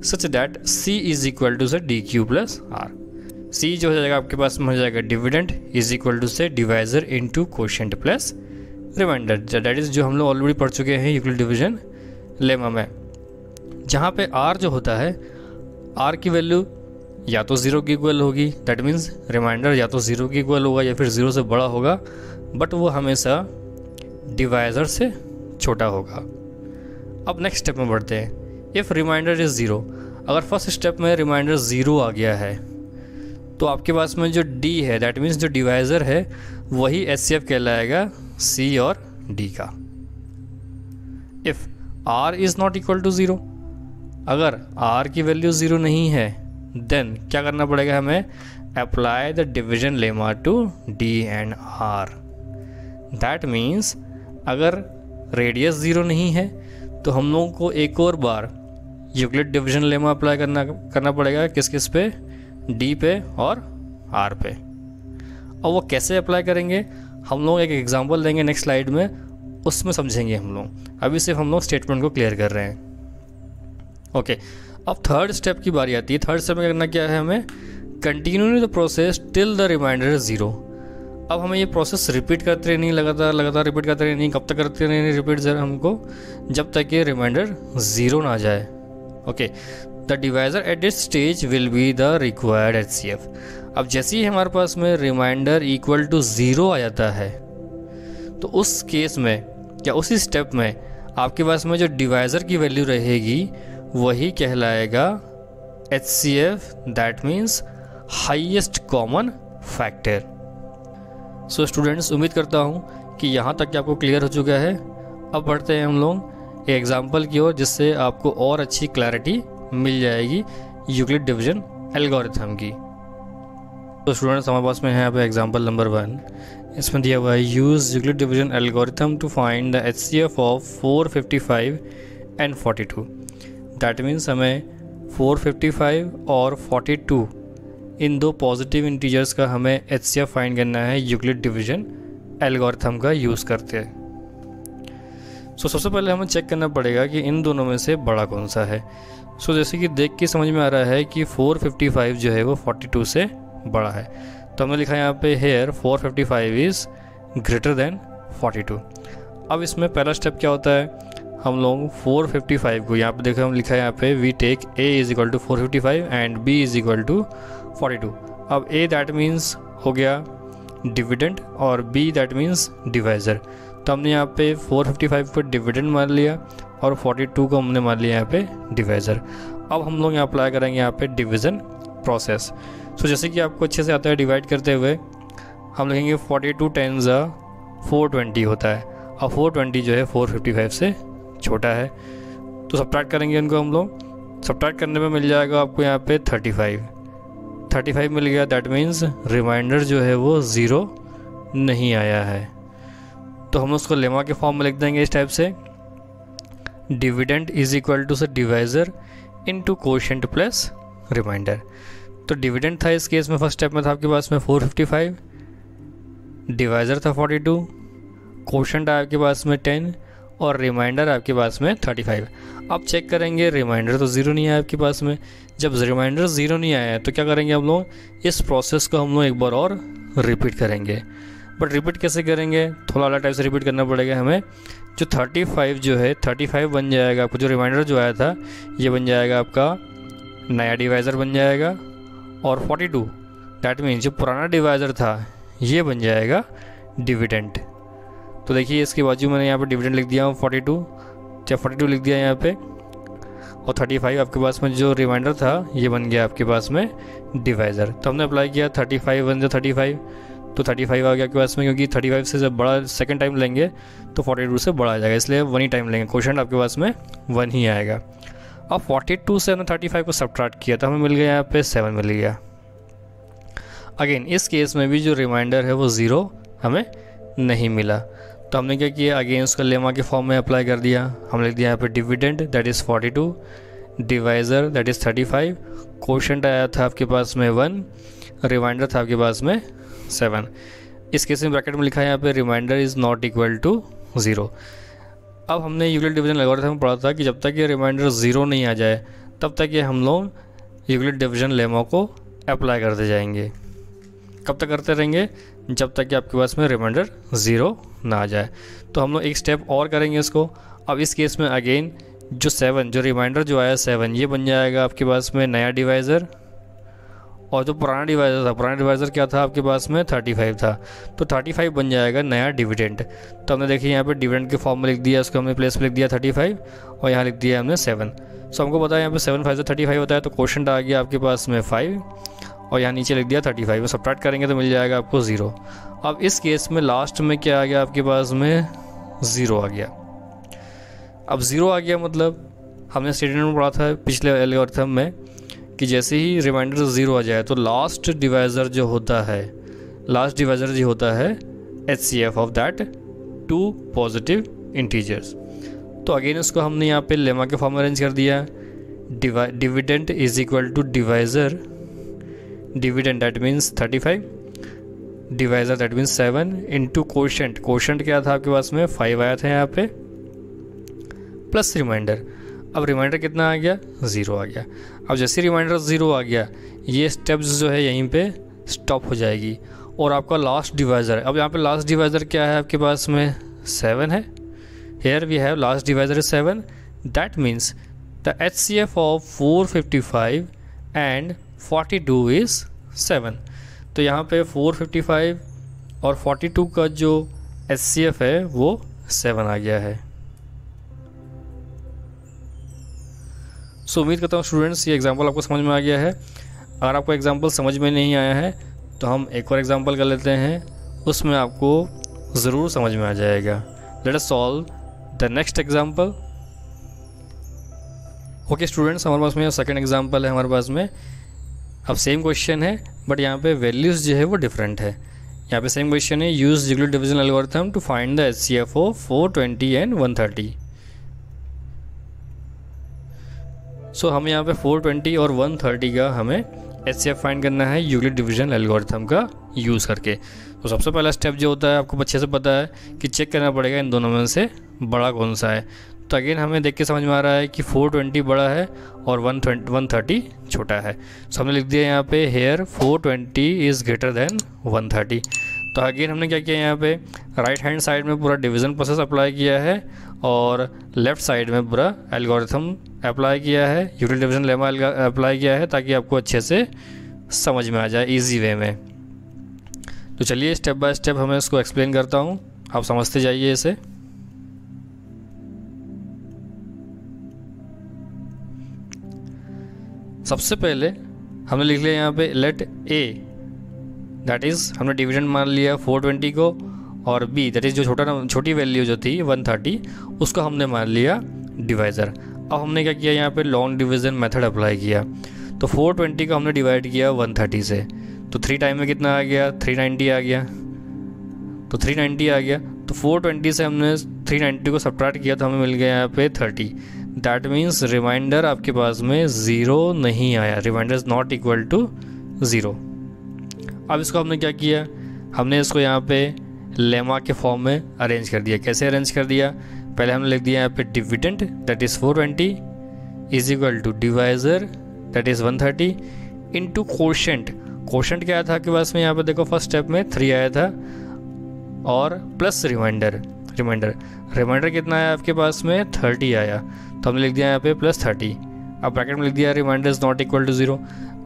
such that C is equal to से DQ प्लस R। C जो हो जाएगा आपके पास में हो जाएगा डिविडेंड इज इक्वल टू से divisor into quotient plus remainder, that is जो हम लोग ऑलरेडी पढ़ चुके हैं यूक्लिड डिवीजन लेमा में। जहाँ पे R जो होता है, R की वैल्यू या तो 0 की इक्वल होगी, दैट मीन्स रिमाइंडर या तो 0 की इक्वल होगा या फिर 0 से बड़ा होगा, बट वो हमेशा डिवाइजर से छोटा होगा। अब नेक्स्ट स्टेप में बढ़ते हैं। इफ़ रिमाइंडर इज़ 0, अगर फर्स्ट स्टेप में रिमाइंडर 0 आ गया है तो आपके पास में जो D है, दैट मीन्स जो डिवाइजर है वही HCF कहलाएगा C और D का। If R is not equal to 0, अगर R की वैल्यू 0 नहीं है देन क्या करना पड़ेगा हमें, apply the division lemma to D and R। दैट मीन्स अगर रेडियस 0 नहीं है तो हम लोगों को एक और बार यूक्लिड डिवीजन लेमा अप्लाई करना पड़ेगा, किस किस पे, D पे और R पे। और वो कैसे अप्लाई करेंगे हम लोग एक एग्जांपल देंगे नेक्स्ट स्लाइड में, उसमें समझेंगे हम लोग। अभी सिर्फ हम लोग स्टेटमेंट को क्लियर कर रहे हैं। ओके, अब थर्ड स्टेप की बारी आती है। थर्ड स्टेप में करना क्या है, हमें continue the process till the remainder is 0। अब हमें ये प्रोसेस रिपीट करते रहनी, लगातार रिपीट करते रहनी। कब तक करते रहनी रिपीट सर हमको, जब तक ये रिमाइंडर 0 ना जाए। Okay, the divisor at this stage will be the required HCF। अब जैसे ही हमारे पास में रिमाइंडर इक्वल टू 0 आ जाता है तो उस केस में या उसी स्टेप में आपके पास में जो डिवाइजर की वैल्यू रहेगी वही कहलाएगा HCF, that means highest common factor. So students, उम्मीद करता हूँ कि यहाँ तक कि आपको क्लियर हो चुका है। अब बढ़ते हैं हम लोग एग्जाम्पल की ओर, जिससे आपको और अच्छी क्लैरिटी मिल जाएगी यूक्लिड डिवीजन एल्गोरिथम की। तो स्टूडेंट्स, हमारे पास में है यहाँ पे एग्जाम्पल नंबर 1। इसमें दिया हुआ है use Euclid division algorithm to find the HCF of 455 and 42। दैट मीन्स हमें 455 और 42 इन दो पॉजिटिव इंटीजर्स का हमें HCF फाइंड करना है यूक्लिड डिवीजन एल्गोरिथम का यूज़ करते हैं। सो सबसे पहले हमें चेक करना पड़ेगा कि इन दोनों में से बड़ा कौन सा है। सो जैसे कि देख के समझ में आ रहा है कि 455 जो है वो 42 से बड़ा है, तो हमने लिखा है यहाँ पे हेयर 455 इज़ ग्रेटर देन 42। अब इसमें पहला स्टेप क्या होता है, हम लोग 455 को यहाँ पे देखो हम लिखा है यहाँ पे we take a is equal to 455 and b is equal to 42। अब a दैट मीन्स हो गया डिविडेंड और b दैट मीन्स डिवाइज़र। तो हमने यहाँ पे 455 को डिविडेंड मान लिया और 42 को हमने मान लिया यहाँ पे डिवाइज़र। अब हम लोग यहाँ अप्लाई करेंगे यहाँ पे डिवीज़न प्रोसेस। सो जैसे कि आपको अच्छे से आता है डिवाइड करते हुए, हम लिखेंगे 42 10 420 होता है। अब 420 जो है 455 से छोटा है, तो सब्ट्रैक्ट करेंगे इनको हम लोग। सब्ट्रैक्ट करने में मिल जाएगा आपको यहाँ पे 35 मिल गया। दैट मीन्स रिमाइंडर जो है वो 0 नहीं आया है। तो हम उसको लेमा के फॉर्म में लिख देंगे इस टाइप से, डिविडेंड इज इक्वल टू से divisor into quotient plus remainder. तो डिविडेंड था इस केस में फर्स्ट स्टेप में था आपके पास में 455, डिवाइज़र था 42, कोशेंट आया आपके पास में 10 और रिमाइंडर आपके पास में 35। अब चेक करेंगे रिमाइंडर तो 0 नहीं आया आपके पास में। जब रिमाइंडर 0 नहीं आया है तो क्या करेंगे हम लोग, इस प्रोसेस को हम लोग एक बार और रिपीट करेंगे। बट रिपीट कैसे करेंगे, थोड़ा अलग टाइप से रिपीट करना पड़ेगा हमें। जो 35 जो है 35 बन जाएगा आपको, जो रिमाइंडर जो आया था ये बन जाएगा आपका नया डिवाइज़र बन जाएगा, और 42 डैट मीन जो पुराना डिवाइज़र था ये बन जाएगा डिविडेंड। तो देखिए इसके बाजू मैंने यहाँ पे डिविडेंड लिख दिया हूँ 42 लिख दिया यहाँ पे, और 35 आपके पास में जो रिमाइंडर था ये बन गया आपके पास में डिवाइज़र। तो हमने अप्लाई किया 35 बन जाए 35, तो 35 आ गया आपके पास में, क्योंकि 35 से जब बड़ा सेकंड टाइम लेंगे तो 42 से बड़ा आ जाएगा, इसलिए 1 ही टाइम लेंगे, क्वेश्चन आपके पास में 1 ही आएगा। अब 42 से हमने 35 को सब्ट्रैक्ट किया तो हमें मिल गया यहाँ पे 7 मिल गया। अगेन इस केस में भी जो रिमाइंडर है वो 0 हमें नहीं मिला, तो हमने क्या किया, अगेन उसका लेमा के फॉर्म में अप्लाई कर दिया। हम लिख दिया यहाँ पे dividend that is 42, divisor that is 35, quotient आया था आपके पास में 1, रिमाइंडर था आपके पास में 7। इस केस में ब्रैकेट में लिखा है यहाँ पे remainder is not equal to 0। अब हमने यूक्लिड डिवीजन एल्गोरिथम में पढ़ा था कि जब तक ये रिमाइंडर 0 नहीं आ जाए तब तक ये हम लोग यूक्लिड डिवीजन लेमा को अप्लाई करते जाएंगे। कब तक करते रहेंगे, जब तक कि आपके पास में रिमाइंडर 0 ना आ जाए। तो हम लोग एक स्टेप और करेंगे इसको। अब इस केस में अगेन जो 7 जो रिमाइंडर जो आया 7 ये बन जाएगा आपके पास में नया डिवाइज़र, और जो पुराना डिवाइज़र क्या था आपके पास में 35 था, तो 35 बन जाएगा नया डिविडेंड। तो हमने देखिए यहाँ पे डिविडेंड के फॉर्म में लिख दिया, उसको हमने प्लेस में लिख दिया 35 और यहाँ लिख दिया हमने 7। सो हमको पता है यहाँ पे 7 5 से 35 होता है, तो क्वेश्चन आ गया आपके पास में 5 और यहाँ नीचे लिख दिया 35। वो सब्ट्रैक्ट करेंगे तो मिल जाएगा आपको 0। अब इस केस में लास्ट में क्या आ गया आपके पास में 0 आ गया। अब 0 आ गया मतलब हमने स्टेटमेंट में पढ़ा था पिछले एल्गोरिथम में कि जैसे ही रिमाइंडर 0 आ जाए तो लास्ट डिवाइज़र जो होता है HCF of that 2 positive integers. तो अगेन उसको हमने यहाँ पे लेमा के फॉर्म में अरेंज कर दिया, dividend is equal to divisor, dividend that means 35, divisor that means 7 into quotient क्या था आपके पास में 5 आया था यहाँ पे, प्लस रिमाइंडर। अब रिमाइंडर कितना आ गया 0 आ गया। अब जैसे रिमाइंडर 0 आ गया ये स्टेप्स जो है यहीं पे स्टॉप हो जाएगी और आपका लास्ट डिवाइज़र, अब यहाँ पे लास्ट डिवाइज़र क्या है आपके पास में 7 है। Here we have last divisor is 7, that means the HCF of 455 and 42 is 7। तो यहाँ पे 455 और 42 का जो HCF है वो 7 आ गया है। उम्मीद करता हूँ स्टूडेंट्स ये एग्जांपल आपको समझ में आ गया है। अगर आपको एग्जांपल समझ में नहीं आया है तो हम एक और एग्जांपल कर लेते हैं, उसमें आपको ज़रूर समझ में आ जाएगा। Late us solve the next example. Okay students, हमारे पास में सेकंड एग्जांपल है हमारे पास में। अब सेम क्वेश्चन है बट यहाँ पे वैल्यूज़ जो है वो डिफरेंट है। यहाँ पे सेम क्वेश्चन है, use Euclid division algorithm to find the HCF of 420 and 130। So हमें यहाँ पे 420 और 130 का हमें HCF फाइंड करना है यूक्लिड डिवीजन एल्गोरिथम का यूज़ करके। तो सबसे पहला स्टेप जो होता है आपको अच्छे से पता है कि चेक करना पड़ेगा इन दोनों में से बड़ा कौन सा है। तो अगेन हमें देख के समझ में आ रहा है कि 420 बड़ा है और 130 छोटा है। तो हमने लिख दिया यहाँ पे हेयर 420 इज़ ग्रेटर देन 130। तो अगेन हमने क्या किया, यहाँ पे राइट हैंड साइड में पूरा डिवीज़न प्रोसेस अप्लाई किया है और लेफ़्ट साइड में पूरा एल्गोरिथम अप्लाई किया है, यूक्लिड डिवीजन लेमा अप्लाई किया है, ताकि आपको अच्छे से समझ में आ जाए इजी वे में। तो चलिए स्टेप बाय स्टेप हमें इसको एक्सप्लेन करता हूँ, आप समझते जाइए इसे। सबसे पहले हमने लिख लिया यहाँ पे लेट ए, दैट इज़ हमने डिवीजन मान लिया 420 को, और बी दैट इज़ जो छोटी वैल्यू जो थी 130 उसको हमने मान लिया डिवाइज़र। अब हमने क्या किया, यहाँ पे लॉन्ग डिवीज़न मेथड अप्लाई किया। तो 420 को हमने डिवाइड किया 130 से, तो 3 टाइम में कितना आ गया, 390 आ गया। तो 390 आ गया, तो 420 से हमने 390 को सब्ट्रैक्ट किया तो हमें मिल गया यहाँ पे 30। दैट मीन्स रिमाइंडर आपके पास में 0 नहीं आया, remainder is not equal to 0। अब इसको हमने क्या किया, हमने इसको यहाँ पे लेमा के फॉर्म में अरेंज कर दिया। कैसे अरेंज कर दिया, पहले हमने लिख दिया यहाँ पे dividend that is 420 is equal to divisor that is 130 into quotient. Quotient क्या था आपके पास में, यहाँ पे देखो फर्स्ट स्टेप में 3 आया था, और प्लस रिमाइंडर कितना आया आपके पास में, 30 आया। तो हमने लिख दिया यहाँ पे प्लस 30। अब ब्रैकेट में लिख दिया remainder is not equal to 0।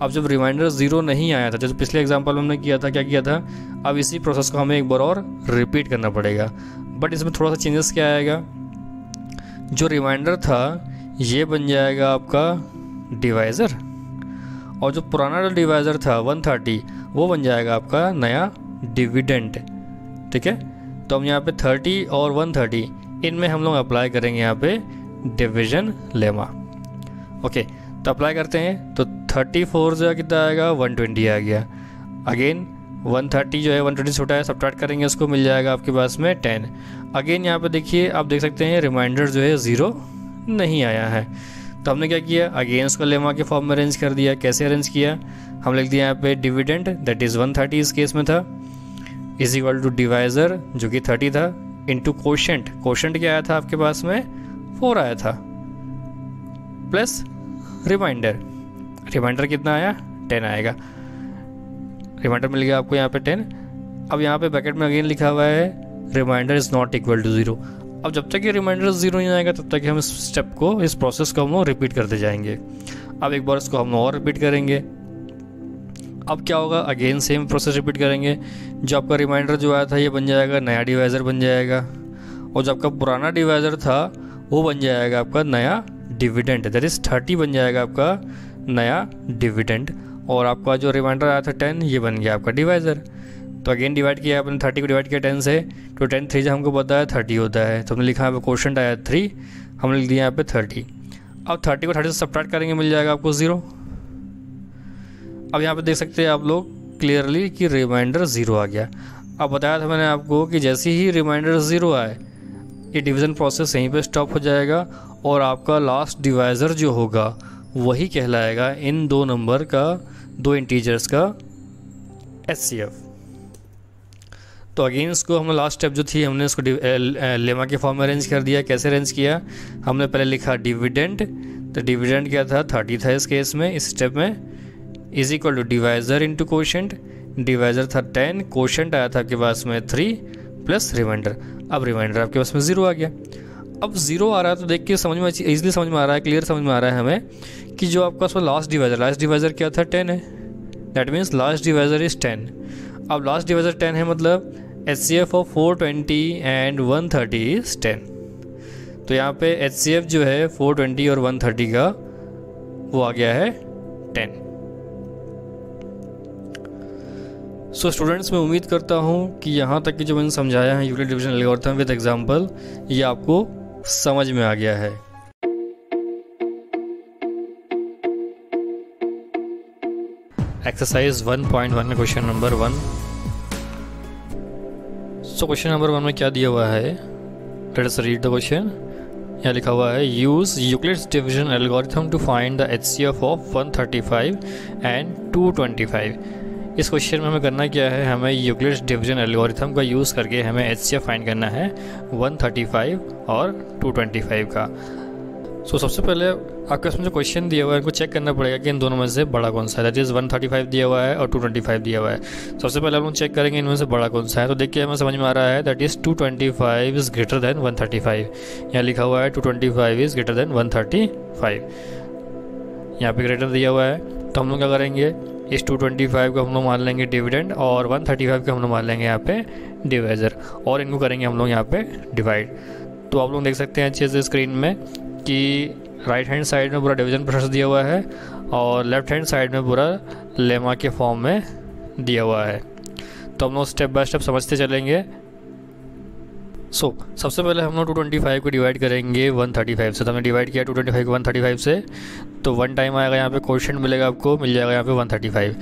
अब जब रिमाइंडर 0 नहीं आया था, जैसे पिछले एग्जांपल में हमने किया था, क्या किया था, अब इसी प्रोसेस को हमें एक बार और रिपीट करना पड़ेगा। बट इसमें थोड़ा सा चेंजेस क्या आएगा, जो रिमाइंडर था ये बन जाएगा आपका डिवाइज़र, और जो पुराना जो डिवाइज़र था 130 वो बन जाएगा आपका नया डिविडेंड। ठीक है, तो हम यहाँ पे 30 और 130 इनमें हम लोग अप्लाई करेंगे यहाँ पे डिवीजन लेमा। ओके, तो अप्लाई करते हैं, तो 34 जो है कितना आएगा, 120 आ गया। अगेन 130 जो है 120 छोटा है, सब्ट्रैक्ट करेंगे उसको, मिल जाएगा आपके पास में 10। अगेन यहाँ पे देखिए, आप देख सकते हैं रिमाइंडर जो है 0 नहीं आया है। तो हमने क्या किया, अगेन उसको लेमा के फॉर्म में अरेंज कर दिया। कैसे अरेंज किया, हम लिख दिया यहाँ पे डिविडेंड दैट इज़ 130 इस केस में था, इज इक्वल टू डिवाइज़र जो कि 30 था, इंटू कोशेंट क्या आया था आपके पास में, 4 आया था, प्लस रिमाइंडर कितना आया, 10 आएगा। रिमाइंडर मिल गया आपको यहाँ पे 10। अब यहाँ पे ब्रैकेट में अगेन लिखा हुआ है remainder is not equal to 0। अब जब तक ये रिमाइंडर 0 नहीं आएगा तब तक हम इस स्टेप को, इस प्रोसेस को हम रिपीट करते जाएंगे। अब एक बार इसको हम और रिपीट करेंगे। अब क्या होगा, अगेन सेम प्रोसेस रिपीट करेंगे। जो आपका रिमाइंडर जो आया था ये बन जाएगा नया डिवाइज़र बन जाएगा, और जो आपका पुराना डिवाइज़र था वो बन जाएगा आपका नया डिविडेंड, दैट इज़ 30 बन जाएगा आपका नया डिविडेंड, और आपका जो रिमाइंडर आया था 10 ये बन गया आपका डिवाइज़र। तो अगेन डिवाइड किया आपने, 30 को डिवाइड किया 10 से, तो 10 3 हमको पता है 30 होता है। तो हमने लिखा यहाँ पे क्वोशंट आया 3, हमने लिख दिया यहाँ पे 30। अब 30 को 30 से सब्ट्रैक्ट करेंगे, मिल जाएगा आपको 0। अब यहाँ पे देख सकते हैं आप लोग क्लियरली कि रिमाइंडर 0 आ गया। अब बताया था मैंने आपको कि जैसे ही रिमाइंडर 0 आए ये डिवीज़न प्रोसेस यहीं पे स्टॉप हो जाएगा, और आपका लास्ट डिवाइज़र जो होगा वही कहलाएगा इन दो नंबर का, 2 इंटीजर्स का HCF। तो अगेन इसको हम लास्ट स्टेप जो थी हमने इसको लेमा के फॉर्म में अरेंज कर दिया। कैसे अरेंज किया, हमने पहले लिखा डिविडेंड, तो डिविडेंड क्या था, 30 था इस केस में, इस स्टेप में, is equal to divisor into quotient. Divisor था 10, कोशेंट आया था आपके पास में 3 प्लस रिमाइंडर। अब रिमाइंडर आपके पास में 0 आ गया। अब 0 आ रहा है तो देख के समझ में ईजिली समझ में आ रहा है, क्लियर समझ में आ रहा है हमें कि जो आपका उसमें लास्ट डिवाइज़र क्या था, 10 है। That means last divisor is 10। अब लास्ट डिवाइज़र 10 है, मतलब HCF ऑफ 420 एंड 130 इज़ 10। तो यहाँ पे HCF जो है 420 और 130 का वो आ गया है 10। सो स्टूडेंट्स, मैं उम्मीद करता हूँ कि यहाँ तक कि जो मैंने समझाया है Euclid division algorithm with example, ये आपको समझ में आ गया है। एक्सरसाइज 1.1 का question number 1। So question number 1 में क्या दिया हुआ है, let us read the question. यहाँ लिखा हुआ है use Euclid's division algorithm to find the HCF of 135 and 225। इस क्वेश्चन में हमें करना क्या है, हमें यूक्लिड्स डिवीजन एल्गोरिथम का यूज़ करके हमें HCF फाइंड करना है 135 और 225 का। सो सबसे पहले आपके इसमें जो क्वेश्चन दिया हुआ है इनको चेक करना पड़ेगा कि इन दोनों में से बड़ा कौन सा है। दैट इज़ 135 दिया हुआ है और 225 दिया हुआ है। सबसे पहले हम लोग चेक करेंगे इनमें से बड़ा कौन सा है। तो देखिए हमें समझ में आ रहा है that is 225 is greater then 135। यहाँ लिखा हुआ है 225 इज़ ग्रेटर देन 135। यहाँ पे ग्रेटर दिया हुआ है, तो हम लोग क्या करेंगे, इस 225 को हम लोग मान लेंगे डिविडेंड और 135 को हम लोग मान लेंगे यहाँ पे डिवाइज़र, और इनको करेंगे हम लोग यहाँ पे डिवाइड। तो आप लोग देख सकते हैं अच्छे से स्क्रीन में कि राइट हैंड साइड में पूरा डिवीजन प्रोसेस दिया हुआ है और लेफ्ट हैंड साइड में पूरा लेमा के फॉर्म में दिया हुआ है। तो हम लोग स्टेप बाय स्टेप समझते चलेंगे। सबसे पहले हम लोग 225 को डिवाइड करेंगे 135 से। तो हमने डिवाइड किया 225 को 135 से, तो 1 टाइम आएगा यहाँ पे क्वोशिएंट मिलेगा आपको, मिल जाएगा यहाँ पे 135।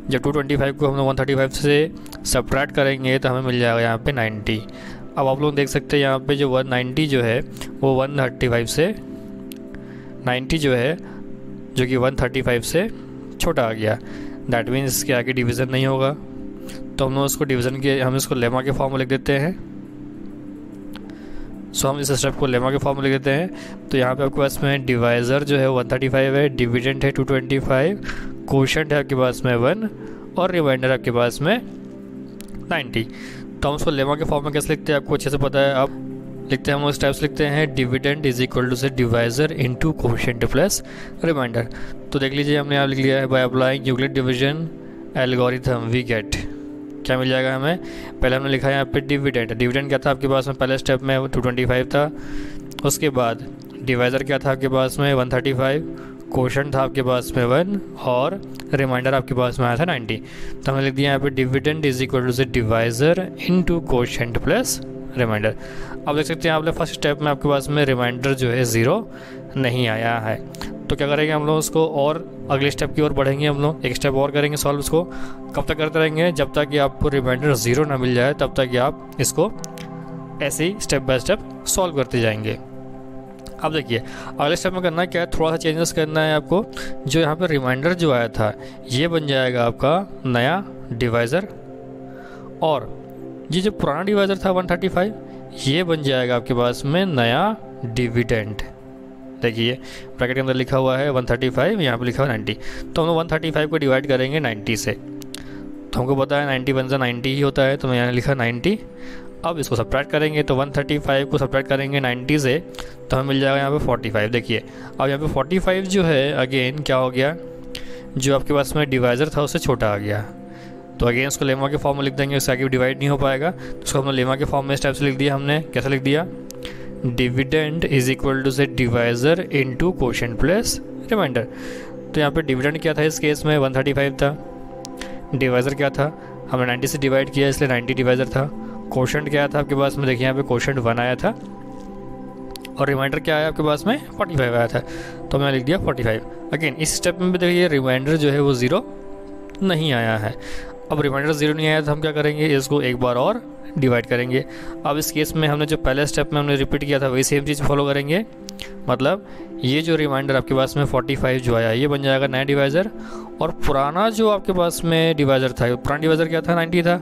जब 225 को हम लोग 135 से सब्ट्रैक्ट करेंगे तो हमें मिल जाएगा यहाँ पे 90। अब आप लोग देख सकते हैं यहाँ पे जो 190 जो है वो 135 से 90 जो है जो कि 135 से छोटा आ गया। दैट मीन्स इसके आगे डिवीज़न नहीं होगा, तो हम लोग उसको डिवीज़न के हम इसको लेमा के फॉर्म में लिख देते हैं। हम इस स्टेप को लेमा के फॉर्म में लिख देते हैं। तो यहाँ पे आपके पास में डिवाइज़र जो है 135 है, डिविडेंड है 225, क्वोशिएंट है आपके पास में 1 और रिमाइंडर आपके पास में 90। तो हम उसको लेमा के फॉर्म में कैसे लिखते हैं आपको अच्छे से पता है। अब लिखते हैं हम उस टाइप से लिखते हैं डिविडेंड इज इक्वल टू से divisor into quotient plus remainder. तो देख लीजिए हमने यहाँ लिख लिया है by applying Euclid division algorithm we get, क्या मिल जाएगा हमें। पहले हमने लिखा है यहाँ पे डिविडेंड। डिविडेंड क्या था आपके पास में, पहले स्टेप में 225 था, उसके बाद डिवाइज़र क्या था आपके पास में 135, क्वोशिएंट था आपके पास में 1 और रिमाइंडर आपके पास में आया था 90। तो हमने लिख दिया यहाँ पे डिविडेंड इज इक्वल टू से divisor into quotient plus remainder. अब देख सकते हैं आपने फर्स्ट स्टेप में आपके पास में रिमाइंडर जो है 0 नहीं आया है। तो क्या करेंगे हम लोग उसको और अगले स्टेप की ओर बढ़ेंगे, हम लोग एक स्टेप और करेंगे सॉल्व इसको। कब तक करते रहेंगे, जब तक कि आपको रिमाइंडर 0 ना मिल जाए तब तक कि आप इसको ऐसे ही स्टेप बाय स्टेप सॉल्व करते जाएंगे। अब देखिए अगले स्टेप में करना क्या है, थोड़ा सा चेंजेस करना है आपको। जो यहाँ पर रिमाइंडर जो आया था ये बन जाएगा आपका नया डिवाइज़र, और ये जो पुराना डिवाइज़र था 135 ये बन जाएगा आपके पास में नया डिविडेंड। देखिए ब्रैकेट के अंदर लिखा हुआ है 135, यहाँ पे लिखा हुआ है 90। तो हम लोग 135 को डिवाइड करेंगे 90 से, तो हमको पता है 90 बन 90 ही होता है, तो मैं यहाँ लिखा 90। अब इसको सब्ट्रैक्ट करेंगे तो 135 को सब्ट्रैक्ट करेंगे 90 से, तो हमें मिल जाएगा यहाँ पे 45। देखिए अब यहाँ पे 45 जो है अगेन क्या हो गया, जो आपके पास में डिवाइज़र था उससे छोटा आ गया। तो अगेन उसको लेमा के फॉर्म में लिख देंगे, उससे आगे डिवाइड नहीं हो पाएगा। तो उसको हमने लेमा के फॉर्म में इस टाइप से लिख दिया। हमने कैसे लिख दिया, डिविडेंड इज इक्वल टू से divisor into quotient plus remainder. तो यहाँ पे डिविडेंड क्या था इस केस में 135 था, डिवाइज़र क्या था हमने 90 से डिवाइड किया इसलिए 90 डिवाइज़र था। क्वोशिएंट क्या था आपके पास में, देखिए यहाँ पे क्वोशिएंट 1 आया था और रिमाइंडर क्या आया आपके पास में 45 आया था, तो मैंने लिख दिया 45। अगेन इस स्टेप में भी देखिए रिमाइंडर जो है वो 0 नहीं आया है। अब रिमाइंडर 0 नहीं आया तो हम क्या करेंगे, इसको एक बार और डिवाइड करेंगे। अब इस केस में हमने जो पहले स्टेप में हमने रिपीट किया था वही सेम चीज़ फॉलो करेंगे। मतलब ये जो रिमाइंडर आपके पास में 45 जो आया ये बन जाएगा नया डिवाइज़र, और पुराना जो आपके पास में डिवाइज़र था, पुराना डिवाइज़र क्या था 90 था,